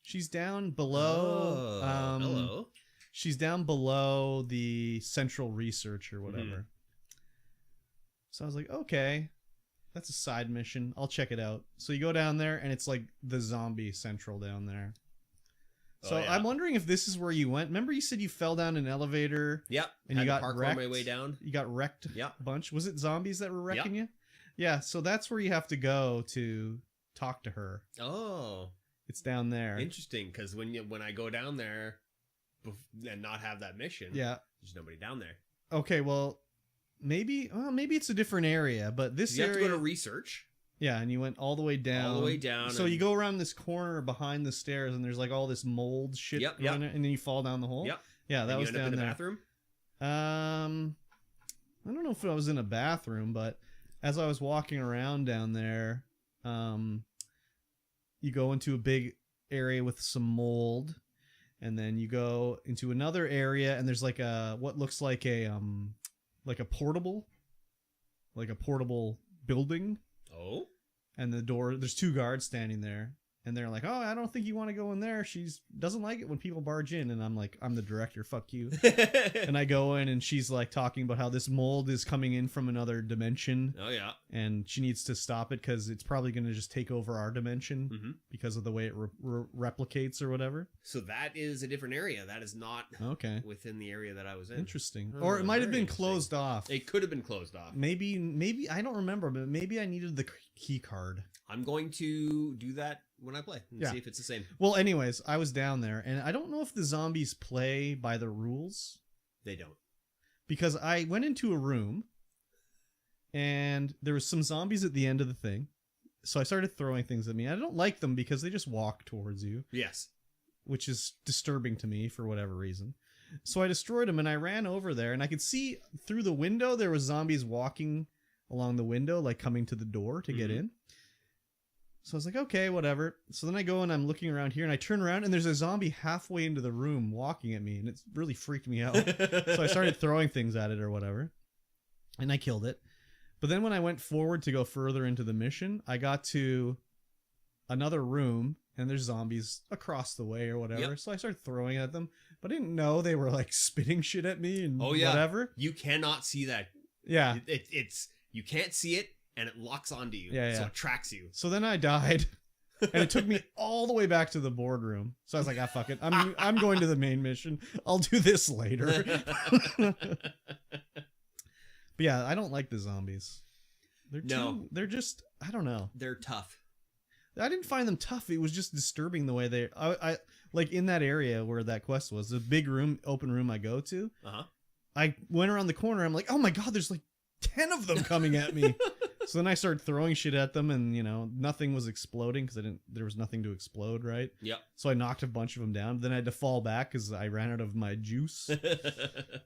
She's down below. Hello. She's down below the central research or whatever. Mm-hmm. So I was like, okay, that's a side mission. I'll check it out. So you go down there and it's like the zombie central down there. So I'm wondering if this is where you went. Remember you said you fell down an elevator? Yep. And you got wrecked? My way down. You got wrecked a bunch. Was it zombies that were wrecking you? Yeah, so that's where you have to go to talk to her. Oh. It's down there. Interesting, because when I go down there and not have that mission, there's nobody down there. Okay, well, maybe it's a different area, but this area... You have to go to research. Yeah, and you went all the way down. All the way down. So you go around this corner behind the stairs, and there's like all this mold shit, and then you fall down the hole. Yep. Yeah, that was down there. In the bathroom? I don't know if I was in a bathroom, but as I was walking around down there, you go into a big area with some mold, and then you go into another area, and there's like what looks like a portable building. Oh. And the door, there's two guards standing there, and they're like, oh, I don't think you want to go in there. She doesn't like it when people barge in. And I'm like, I'm the director, fuck you. And I go in, and she's like talking about how this mold is coming in from another dimension. Oh, yeah. And she needs to stop it because it's probably going to just take over our dimension because of the way it replicates or whatever. So that is a different area. That is not within the area that I was in. Interesting. Or it might have been closed off. It could have been closed off. Maybe, I don't remember, but maybe I needed the key card. I'm going to do that when I play and see if it's the same. Well, anyways, I was down there, and I don't know if the zombies play by the rules. They don't. Because I went into a room, and there was some zombies at the end of the thing. So I started throwing things at me. I don't like them because they just walk towards you. Yes. Which is disturbing to me for whatever reason. So I destroyed them, and I ran over there, and I could see through the window there was zombies walking along the window, like coming to the door to get in. So I was like, okay, whatever. So then I go and I'm looking around here, and I turn around, and there's a zombie halfway into the room walking at me, and it's really freaked me out. So I started throwing things at it or whatever, and I killed it. But then when I went forward to go further into the mission, I got to another room, and there's zombies across the way or whatever. Yep. So I started throwing at them, but I didn't know they were like spitting shit at me and whatever. You cannot see that. Yeah. It's you can't see it, and it locks onto you. Yeah. So it tracks you. So then I died, and it took me all the way back to the boardroom. So I was like, ah, fuck it. I'm going to the main mission. I'll do this later. But yeah, I don't like the zombies. They're just, I don't know. They're tough. I didn't find them tough. It was just disturbing the way I like in that area where that quest was, the big room, open room I go to. I went around the corner. I'm like, oh my God, there's like 10 of them coming at me. So then I started throwing shit at them, and nothing was exploding because there was nothing to explode, right? Yep. So I knocked a bunch of them down. Then I had to fall back because I ran out of my juice.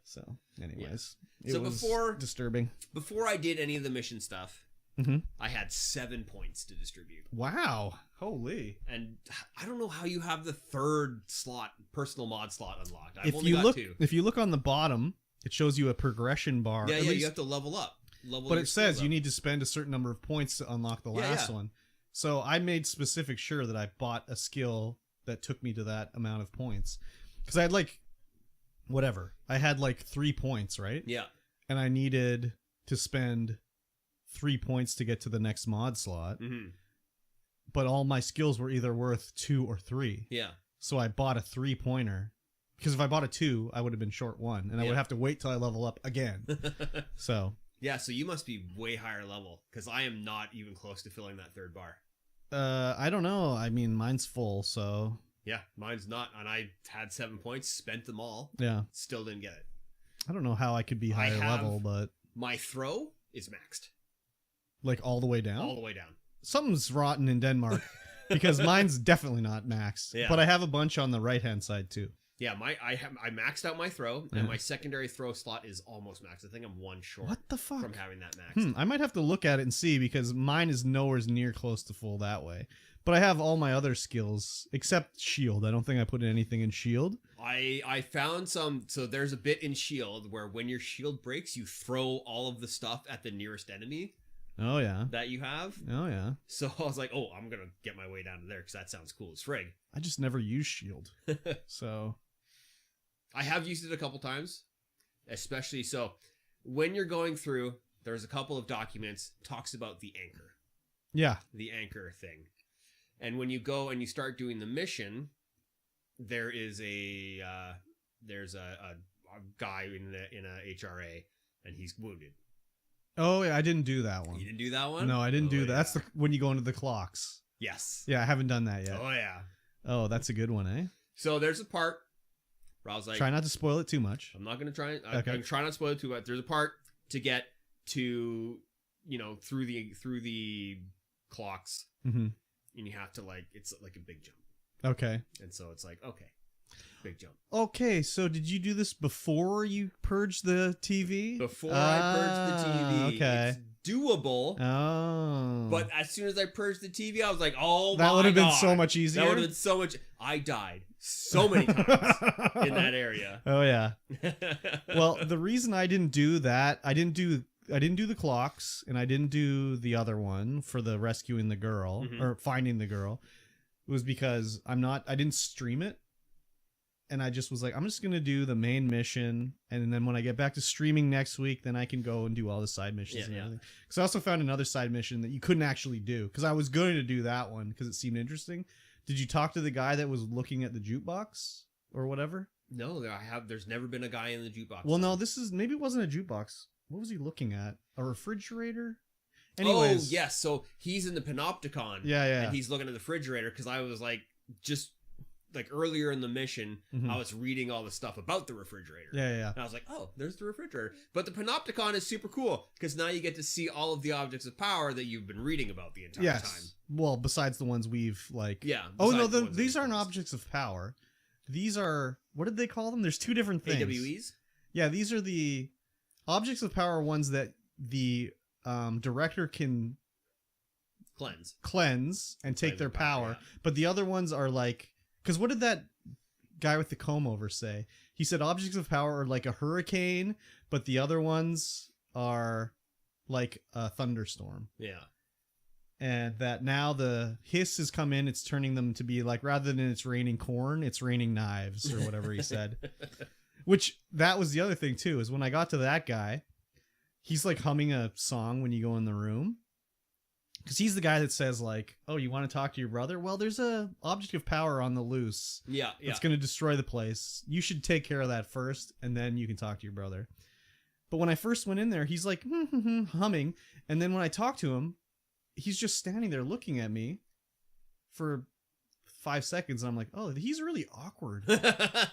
So, anyways, it was disturbing. Before I did any of the mission stuff, Mm-hmm. I had 7 points to distribute. Wow. Holy. And I don't know how you have the 3rd slot, personal mod slot unlocked. I've If only you got look, 2. if you look on the bottom, it shows you a progression bar. Yeah, At yeah, least, you have to level up. but it says you need to spend a certain number of points to unlock the last one. So I made specific sure that I bought a skill that took me to that amount of points. Because I had I had 3 points, right? Yeah. And I needed to spend 3 points to get to the next mod slot. Mm-hmm. But all my skills were either worth 2 or 3. Yeah. So I bought a 3-pointer. Because if I bought a 2, I would have been short 1. And I would have to wait till I level up again. So... Yeah, so you must be way higher level, because I am not even close to filling that 3rd bar. I don't know. I mean, mine's full, so... Yeah, mine's not, and I had 7 points, spent them all. Yeah. Still didn't get it. I don't know how I could be higher level, but... My throw is maxed. All the way down? All the way down. Something's rotten in Denmark, because mine's definitely not maxed. Yeah. But I have a bunch on the right-hand side, too. Yeah, I maxed out my throw, and my secondary throw slot is almost maxed. I think I'm 1 short. What the fuck? From having that maxed. I might have to look at it and see, because mine is nowhere near close to full that way. But I have all my other skills, except shield. I don't think I put anything in shield. I found some, so there's a bit in shield where when your shield breaks, you throw all of the stuff at the nearest enemy. Oh, yeah. That you have. Oh, yeah. So I was like, oh, I'm going to get my way down to there, because that sounds cool as frig. I just never use shield. So... I have used it a couple times, especially so when you're going through, there's a couple of documents talks about the anchor. Yeah. The anchor thing. And when you go and you start doing the mission, there is a guy in a HRA and he's wounded. Oh, yeah, I didn't do that one. You didn't do that one? No, I didn't do that. That's when you go into the clocks. Yes. Yeah, I haven't done that yet. Oh, yeah. Oh, that's a good one, eh? So there's a part where I was like... Try not to spoil it too much. I'm not going to try... I'm going to try not to spoil it too much. There's a part to get to, through the clocks. Mm-hmm. And you have to, it's like a big jump. Okay. And so it's like, okay, big jump. Okay, so did you do this before you purged the TV? Before I purged the TV. Okay. It's doable. Oh. But as soon as I purged the TV, I was like, oh my God. That would have been so much easier. That would have been so much. I died so many times in that area. Oh, yeah. Well, the reason I didn't do that, I didn't do the clocks, and I didn't do the other one for the rescuing the girl, or finding the girl. It was because I didn't stream it. And I just was like, I'm just going to do the main mission. And then when I get back to streaming next week, then I can go and do all the side missions and everything. Because I also found another side mission that you couldn't actually do. Because I was going to do that one because it seemed interesting. Did you talk to the guy that was looking at the jukebox or whatever? No, there's never been a guy in the jukebox. Well, no, maybe it wasn't a jukebox. What was he looking at? A refrigerator? Anyways. Oh, yes. So he's in the Panopticon. Yeah, yeah. And he's looking at the refrigerator because I was earlier in the mission, I was reading all the stuff about the refrigerator. Yeah, yeah. And I was like, oh, there's the refrigerator. But the Panopticon is super cool because now you get to see all of the objects of power that you've been reading about the entire time. Well, besides the ones we've Yeah. Oh, no, these aren't objects of power. These are, what did they call them? There's two different things. AWEs? Yeah, these are the objects of power ones that the director can cleanse and take their power. Yeah. But the other ones are because what did that guy with the comb over say? He said objects of power are like a hurricane, but the other ones are like a thunderstorm. Yeah. And that now the hiss has come in, it's turning them to be rather than it's raining corn, it's raining knives or whatever he said. Which, that was the other thing too, is when I got to that guy, he's humming a song when you go in the room. Because he's the guy that says oh, you want to talk to your brother? Well, there's a object of power on the loose. Yeah. It's going to destroy the place. You should take care of that first, and then you can talk to your brother. But when I first went in there, he's humming. And then when I talk to him, he's just standing there looking at me for 5 seconds. And I'm like, oh, he's really awkward.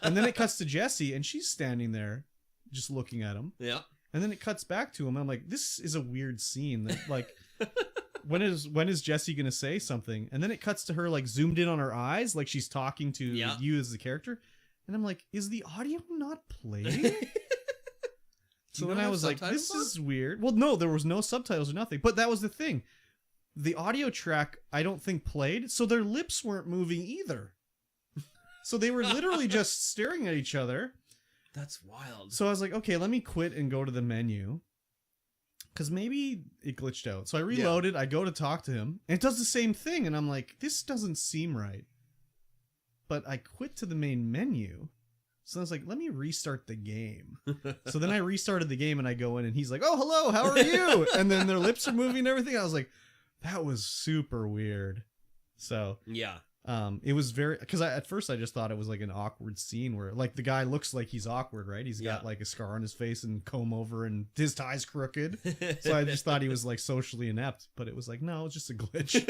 And then it cuts to Jessie, and she's standing there just looking at him. Yeah. And then it cuts back to him. I'm like, this is a weird scene. That, like, when is Jessie gonna say something? And then it cuts to her like zoomed in on her eyes, like she's talking to you as the character. And I'm like, is the audio not playing? So then I was like, this is weird. Well, no, there was no subtitles or nothing. But that was the thing. The audio track, I don't think played, so their lips weren't moving either. So they were literally just staring at each other. That's wild. So I was like, okay, let me quit and go to the menu. Because maybe it glitched out. So I reloaded, I go to talk to him, and it does the same thing. And I'm like, this doesn't seem right. But I quit to the main menu. So I was like, let me restart the game. So then I restarted the game and I go in and he's like, oh, hello, how are you? And then their lips are moving and everything. I was like, that was super weird. So yeah, it was very, because at first I just thought it was like an awkward scene where like the guy looks like he's awkward, right? He's got like a scar on his face and comb over and his tie's crooked. So I just thought he was like socially inept, but it was like, no, it's just a glitch.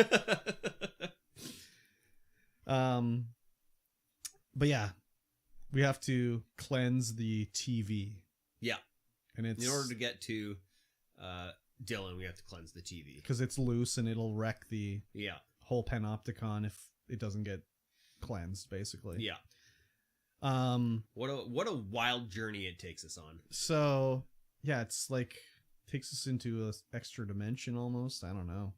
But yeah. We have to cleanse the TV. Yeah. And it's in order to get to Dylan, we have to cleanse the TV. Because it's loose and it'll wreck the whole panopticon if it doesn't get cleansed, basically. Yeah. What a wild journey it takes us on. So, yeah, it's like takes us into an extra dimension almost. I don't know.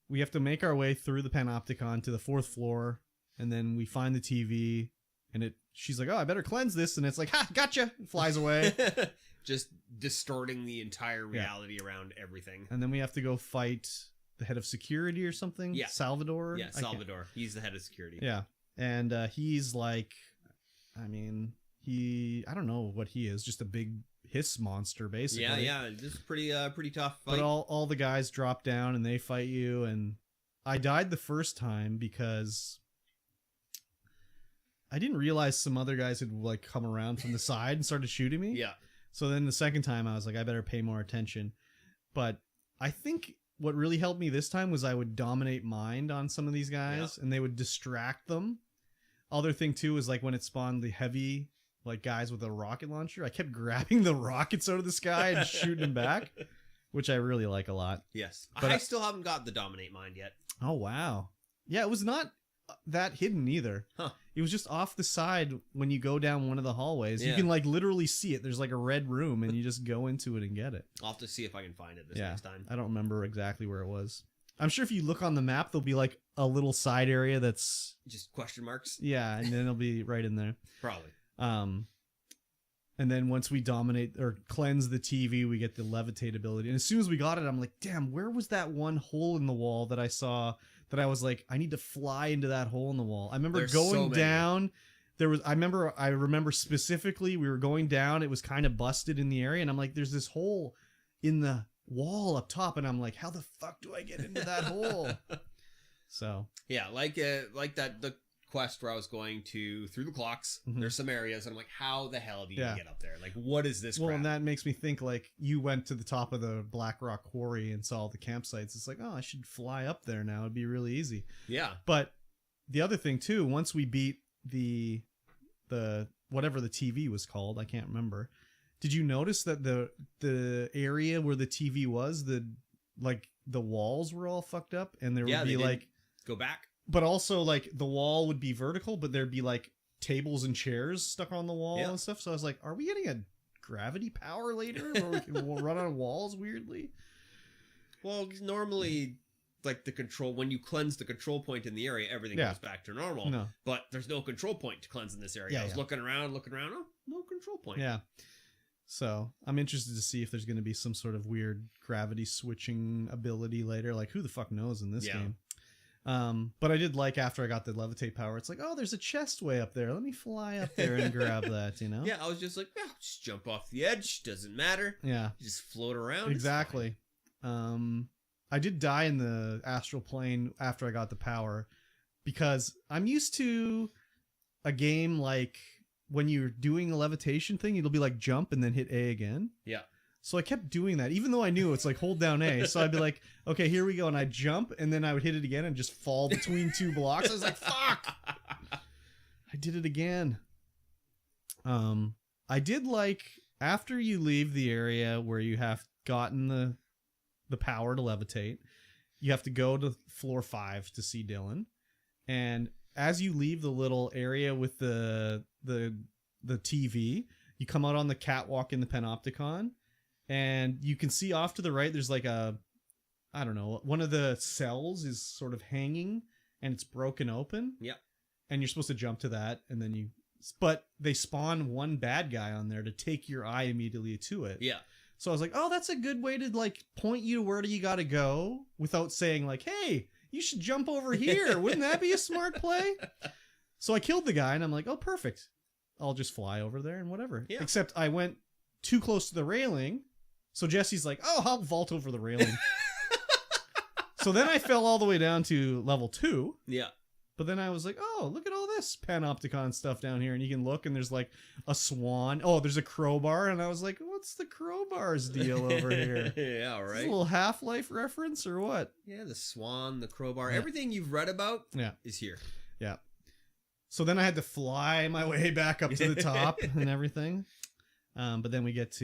We have to make our way through the panopticon to the 4th floor, and then we find the TV. And she's like, oh, I better cleanse this. And it's like, ha, gotcha. It flies away. Just distorting the entire reality around everything. And then we have to go fight the head of security or something. Yeah. Salvador. Yeah, Salvador. He's the head of security. Yeah. And he's like, I mean, I don't know what he is. Just a big hiss monster, basically. Yeah. Just pretty tough fight. But all the guys drop down and they fight you. And I died the first time because I didn't realize some other guys had like come around from the side and started shooting me. Yeah. So then the second time I was like, I better pay more attention. But I think what really helped me this time was I would dominate mind on some of these guys and they would distract them. Other thing too is like when it spawned the heavy like guys with a rocket launcher, I kept grabbing the rockets out of the sky and shooting them back, which I really like a lot. Yes. But I still haven't got the dominate mind yet. Oh, wow. Yeah, it was not that hidden either. Huh. It was just off the side when you go down one of the hallways. You can like literally see it. There's like a red room and you just go into it and get it. I'll have to see if I can find it next time. I don't remember exactly where it was. I'm sure if you look on the map, there'll be like a little side area that's just question marks. Yeah, and then it'll be right in there. Probably. And then once we dominate or cleanse the TV, we get the levitate ability. And as soon as we got it, I'm like, damn, where was that one hole in the wall that I saw that I was like, I need to fly into that hole in the wall. I remember going down. I remember specifically we were going down. It was kind of busted in the area. And I'm like, there's this hole in the wall up top. And I'm like, how the fuck do I get into that hole? So. Yeah, like that, the quest where I was going through the clocks. There's some areas and I'm like, how the hell do you get up there? Like, what is this crap? And that makes me think like you went to the top of the Black Rock Quarry and saw all the campsites. It's like, oh, I should fly up there now. It'd be really easy. Yeah. But the other thing too, once we beat the whatever the TV was called, I can't remember. Did you notice that the area where the TV was, the walls were all fucked up and there would be like go back? But also, like, the wall would be vertical, but there'd be, like, tables and chairs stuck on the wall and stuff. So I was like, are we getting a gravity power later where we can run on walls weirdly? Well, normally, like, when you cleanse the control point in the area, everything goes back to normal. No. But there's no control point to cleanse in this area. I was looking around. Oh, no control point. Yeah. So I'm interested to see if there's going to be some sort of weird gravity switching ability later. Like, who the fuck knows in this game? But I did like after I got the levitate power, it's like, oh, there's a chest way up there. Let me fly up there and grab that, you know? Yeah, I was just like, just jump off the edge. Doesn't matter. Yeah. You just float around. Exactly. I did die in the astral plane after I got the power because I'm used to a game like when you're doing a levitation thing, it'll be like jump and then hit A again. Yeah. So I kept doing that, even though I knew it's like hold down A. So I'd be like, okay, here we go. And I'd jump and then I would hit it again and just fall between two blocks. I was like, fuck. I did it again. I did like after you leave the area where you have gotten the power to levitate, you have to go to floor 5 to see Dylan. And as you leave the little area with the TV, you come out on the catwalk in the Panopticon, and you can see off to the right, there's like I don't know, one of the cells is sort of hanging, and it's broken open. Yep. And you're supposed to jump to that, and then but they spawn one bad guy on there to take your eye immediately to it. Yeah. So I was like, oh, that's a good way to like point you to where you got to go without saying like, hey, you should jump over here. Wouldn't that be a smart play? So I killed the guy, and I'm like, oh, perfect. I'll just fly over there and whatever. Yeah. Except I went too close to the railing. So Jesse's like, oh, I'll vault over the railing. So then I fell all the way down to level 2. Yeah. But then I was like, oh, look at all this Panopticon stuff down here. And you can look, and there's like a swan. Oh, there's a crowbar. And I was like, what's the crowbar's deal over here? Yeah, right. Is this a little Half-Life reference or what? Yeah, the swan, the crowbar, everything you've read about is here. Yeah. So then I had to fly my way back up to the top and everything. But then we get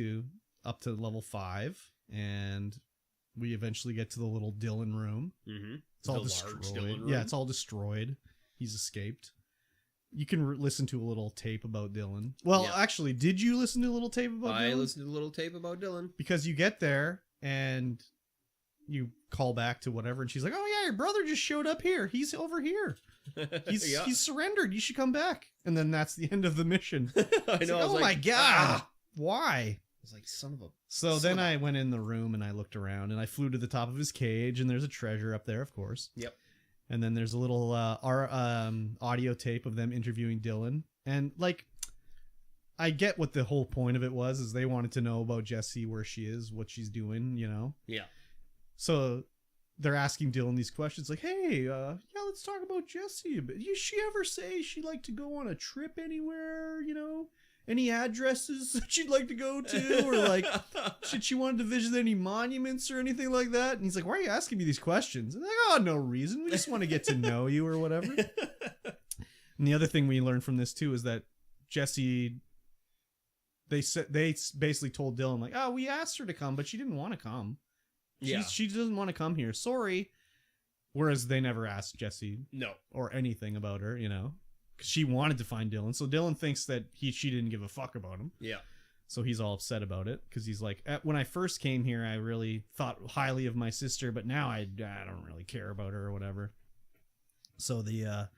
up to level 5, and we eventually get to the little Dylan room. Mm-hmm. It's all destroyed. Yeah, it's all destroyed. He's escaped. You can listen to a little tape about Dylan. Well, actually, did you listen to a little tape about Dylan? I listened to a little tape about Dylan. Because you get there, and you call back to whatever, and she's like, oh yeah, your brother just showed up here. He's over here. He's surrendered. You should come back. And then that's the end of the mission. I know. Like, oh my God. Why? I was like, son of a... So then I went in the room, and I looked around, and I flew to the top of his cage, and there's a treasure up there, of course. Yep. And then there's a little audio tape of them interviewing Dylan. And like, I get what the whole point of it was, is they wanted to know about Jessie, where she is, what she's doing, you know? Yeah. So they're asking Dylan these questions like, hey, let's talk about Jessie. Did she ever say she'd like to go on a trip anywhere, you know? Any addresses that she'd like to go to? Or like, should she want to visit any monuments or anything like that? And he's like, why are you asking me these questions? And they're like, oh, no reason. We just want to get to know you or whatever. And the other thing we learned from this too is that Jessie, they basically told Dylan like, oh, we asked her to come, but she didn't want to come. She doesn't want to come here. Sorry. Whereas they never asked Jessie or anything about her, you know, because she wanted to find Dylan. So Dylan thinks that she didn't give a fuck about him. Yeah. So he's all upset about it because he's like, when I first came here, I really thought highly of my sister, but now I don't really care about her or whatever. So the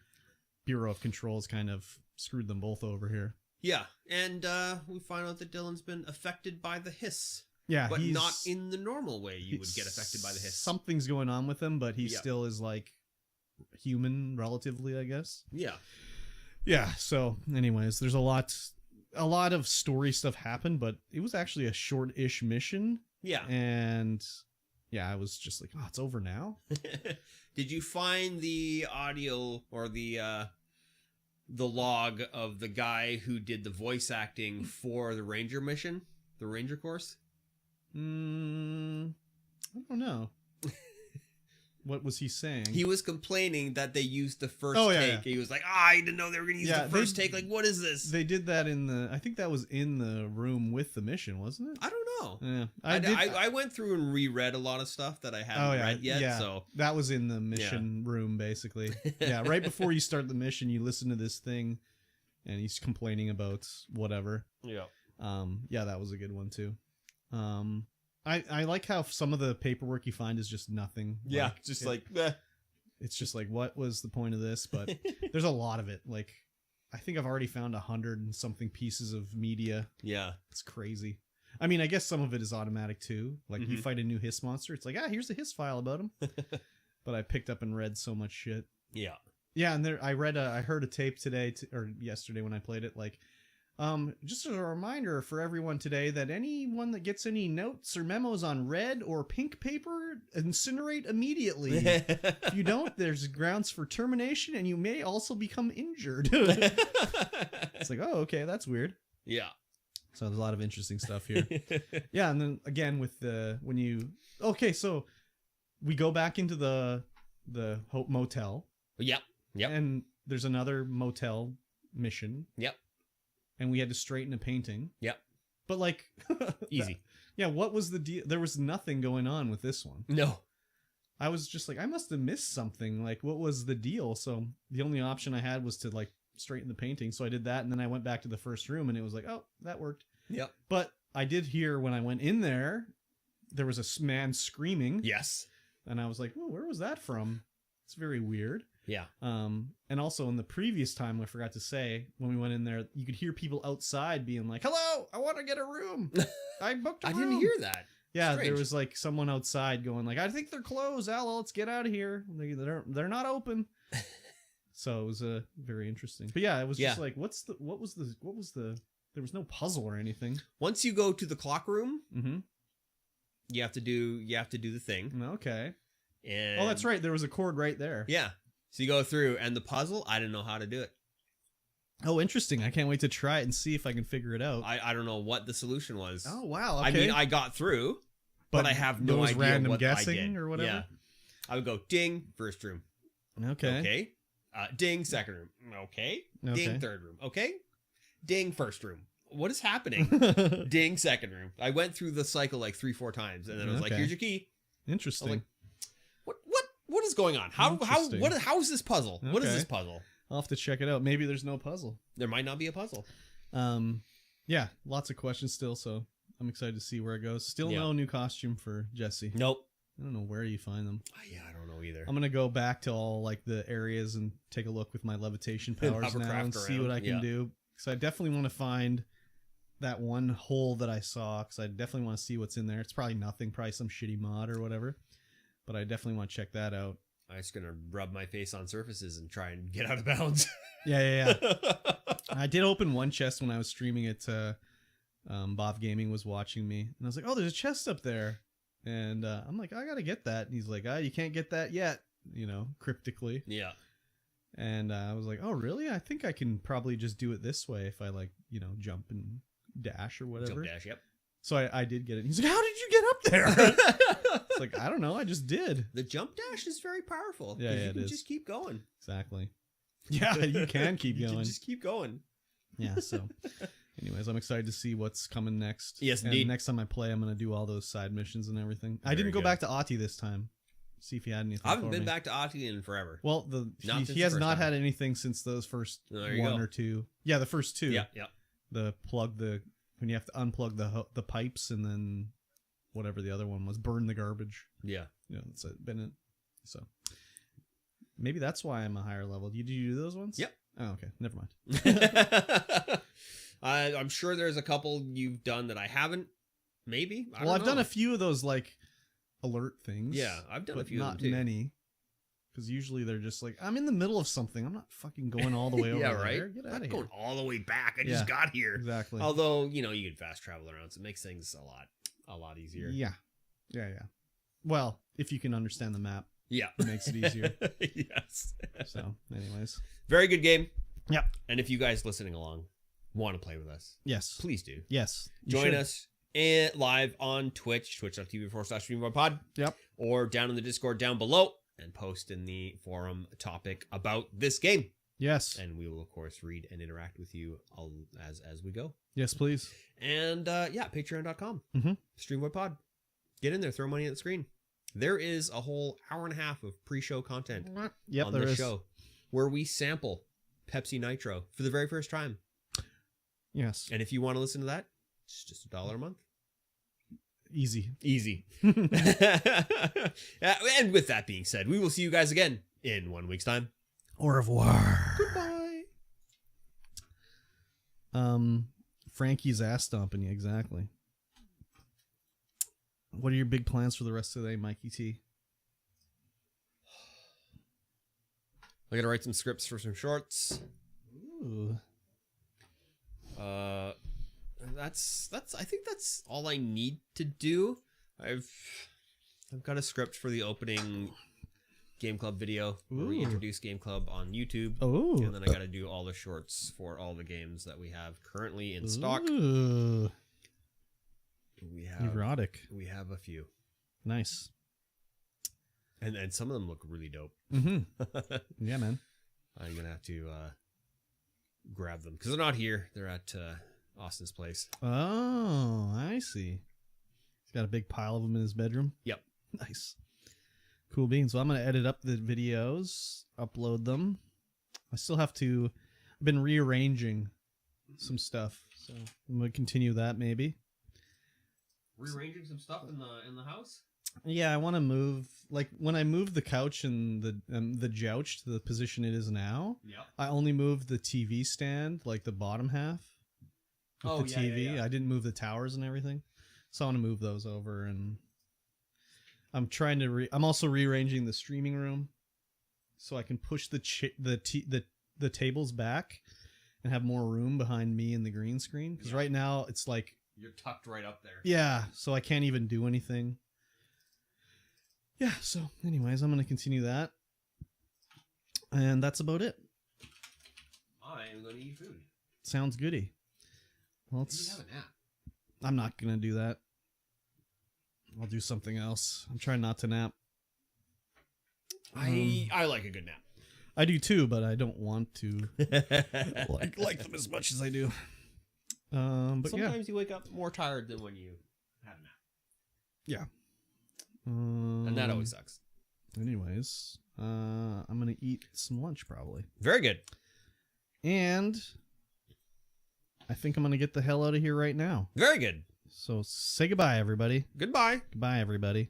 Bureau of Controls kind of screwed them both over here. Yeah. And we find out that Dylan's been affected by the hiss. Yeah, but not in the normal way you would get affected by the hiss. Something's going on with him, but he still is like human relatively, I guess. Yeah. Yeah, so anyways, there's a lot of story stuff happened, but it was actually a short-ish mission. Yeah. And yeah, I was just like, oh, it's over now. Did you find the audio or the log of the guy who did the voice acting for the Ranger mission, the Ranger course? I don't know. What was he saying? He was complaining that they used the first take. Yeah. He was like, I didn't know they were going to use the first take. Like, what is this? They did that I think that was in the room with the mission, wasn't it? I don't know. Yeah. I went through and reread a lot of stuff that I hadn't read yet. Yeah. So that was in the mission room, basically. Yeah. Right before you start the mission, you listen to this thing and he's complaining about whatever. Yeah. Yeah, that was a good one too. I like how some of the paperwork you find is just nothing. Yeah, like, just it's just like, what was the point of this? But there's a lot of it. Like, I think I've already found 100 and something pieces of media. Yeah, it's crazy. I mean, I guess some of it is automatic too. Like you fight a new hiss monster, it's like, here's a hiss file about him. But I picked up and read so much shit. Yeah, yeah, and I heard a tape today or yesterday when I played it, like. Just as a reminder for everyone today that anyone that gets any notes or memos on red or pink paper, incinerate immediately. If you don't, there's grounds for termination and you may also become injured. It's like, oh, okay, that's weird. Yeah. So there's a lot of interesting stuff here. Yeah, and then again with so we go back into the Hope Motel. Yep. Yep. And there's another motel mission. Yep. And we had to straighten a painting. Yep. But like, Easy. Yeah, what was the deal? There was nothing going on with this one. No. I was just like, I must have missed something. Like, what was the deal? So the only option I had was to like straighten the painting. So I did that, and then I went back to the first room, and it was like, oh, that worked. Yep. But I did hear when I went in there was a man screaming. Yes. And I was like, oh, where was that from? It's very weird. Yeah. And also in the previous time, I forgot to say, when we went in there, you could hear people outside being like, hello, I want to get a room. I booked a room. I didn't hear that. Yeah, Strange. there was like someone outside going like, I think they're closed, Al, let's get out of here. They're not open. So it was very interesting. But yeah, it was just like, what was the there was no puzzle or anything. Once you go to the clock room, mm-hmm. you have to do the thing. Okay. And oh, that's right. There was a cord right there. Yeah. So you go through, and the puzzle, I didn't know how to do it. Oh, interesting. I can't wait to try it and see if I can figure it out. I don't know what the solution was. Oh, wow. Okay. I mean, I got through, but I have no idea random what guessing I did. Or whatever? Yeah. I would go ding, first room. Okay. Okay. Ding, second room. Okay. Ding, third room. Okay. Ding, first room. What is happening? Ding, second room. I went through the cycle like 3-4 times, and then I was like, here's your key. Interesting. Like, what is going on? How is this puzzle? What is this puzzle? I'll have to check it out. Maybe there's no puzzle. There might not be a puzzle. Yeah, lots of questions still, so I'm excited to see where it goes. Still no new costume for Jesse. Nope. I don't know where you find them. Yeah, I don't know either. I'm gonna go back to all like the areas and take a look with my levitation powers now and see what I can do. Because I definitely want to find that one hole that I saw. Because I definitely want to see what's in there. It's probably nothing, probably some shitty mod or whatever. But I definitely want to check that out. I'm just gonna rub my face on surfaces and try and get out of bounds. Yeah. I did open one chest when I was streaming it. Bob Gaming was watching me, and I was like, "Oh, there's a chest up there," and I'm like, "I gotta get that." And he's like, you can't get that yet," cryptically. Yeah. And I was like, "Oh, really? I think I can probably just do it this way if I jump and dash or whatever." Jump dash, yep. So I did get it. He's like, "How did you get up there?" It's like, I don't know. I just did. The jump dash is very powerful. Yeah, you it can is. just keep going. Exactly. Yeah, you can keep going. You can just keep going. Yeah, so anyways, I'm excited to see what's coming next. Yes, and indeed. Next time I play, I'm going to do all those side missions and everything. I didn't go back to Ahti this time. See if he had anything I haven't been back to Ahti in forever. Well, he has not had anything since those first one or two. Yeah, the first two. Yeah. When you have to unplug the pipes and then whatever the other one was, burn the garbage. Yeah. That's been it. So maybe that's why I'm a higher level. Did you do those ones? Yep. Oh, okay. Never mind. I'm sure there's a couple you've done that I haven't. Maybe. I've done a few of those alert things. Yeah, I've done a few of them too. Not many. Because usually they're just like, I'm in the middle of something. I'm not fucking going all the way over there. Right? Get out of here. Going all the way back. I just got here. Exactly. Although, you can fast travel around, so it makes things a lot easier. Yeah. Well, if you can understand the map. Yeah. It makes it easier. Yes. So, anyways. Very good game. Yep. And if you guys listening along want to play with us, yes, please do. Yes. Join us live on Twitch, twitch.tv/streamvoid. Yep. Or down in the Discord down below and post in the forum topic about this game. Yes. And we will, of course, read and interact with you as we go. Yes, please. And, patreon.com. Mm-hmm. Streamvoid Pod. Get in there. Throw money at the screen. There is a whole hour and a half of pre-show content on this show where we sample Pepsi Nitro for the very first time. Yes. And if you want to listen to that, it's just $1 a month. Easy. And with that being said, we will see you guys again in 1 week's time. Au revoir. Goodbye. Frankie's ass stomping you, exactly. What are your big plans for the rest of the day, Mikey T? I gotta write some scripts for some shorts. Ooh. I think that's all I need to do. I've got a script for the opening Game Club video where we introduce Game Club on YouTube. Oh. And then I gotta do all the shorts for all the games that we have currently in stock. Ooh. We have erotic. We have a few. Nice. And some of them look really dope. Mm-hmm. Yeah, man. I'm gonna have to grab them because they're not here. They're at Austin's place. Oh, I see. He's got a big pile of them in his bedroom. Yep. Nice. Cool beans. So I'm going to edit up the videos, upload them. I still have to... I've been rearranging some stuff, so I'm going to continue that maybe. Rearranging some stuff in the house? Yeah, I want to move... Like, when I moved the couch and the jouch to the position it is now, I only moved the TV stand, like the bottom half of the TV. Yeah. I didn't move the towers and everything. So I want to move those over, and I'm trying to I'm also rearranging the streaming room so I can push the tables back and have more room behind me and the green screen, because right now it's like you're tucked right up there. Yeah, so I can't even do anything. Yeah, so anyways, I'm going to continue that. And that's about it. I am going to eat food. Sounds goody. Well, you have a nap. I'm not going to do that. I'll do something else. I'm trying not to nap. I like a good nap. I do too, but I don't want to like them as much as I do. But sometimes you wake up more tired than when you had a nap. Yeah. And that always sucks. Anyways, I'm going to eat some lunch probably. Very good. And I think I'm going to get the hell out of here right now. Very good. So say goodbye, everybody. Goodbye. Goodbye, everybody.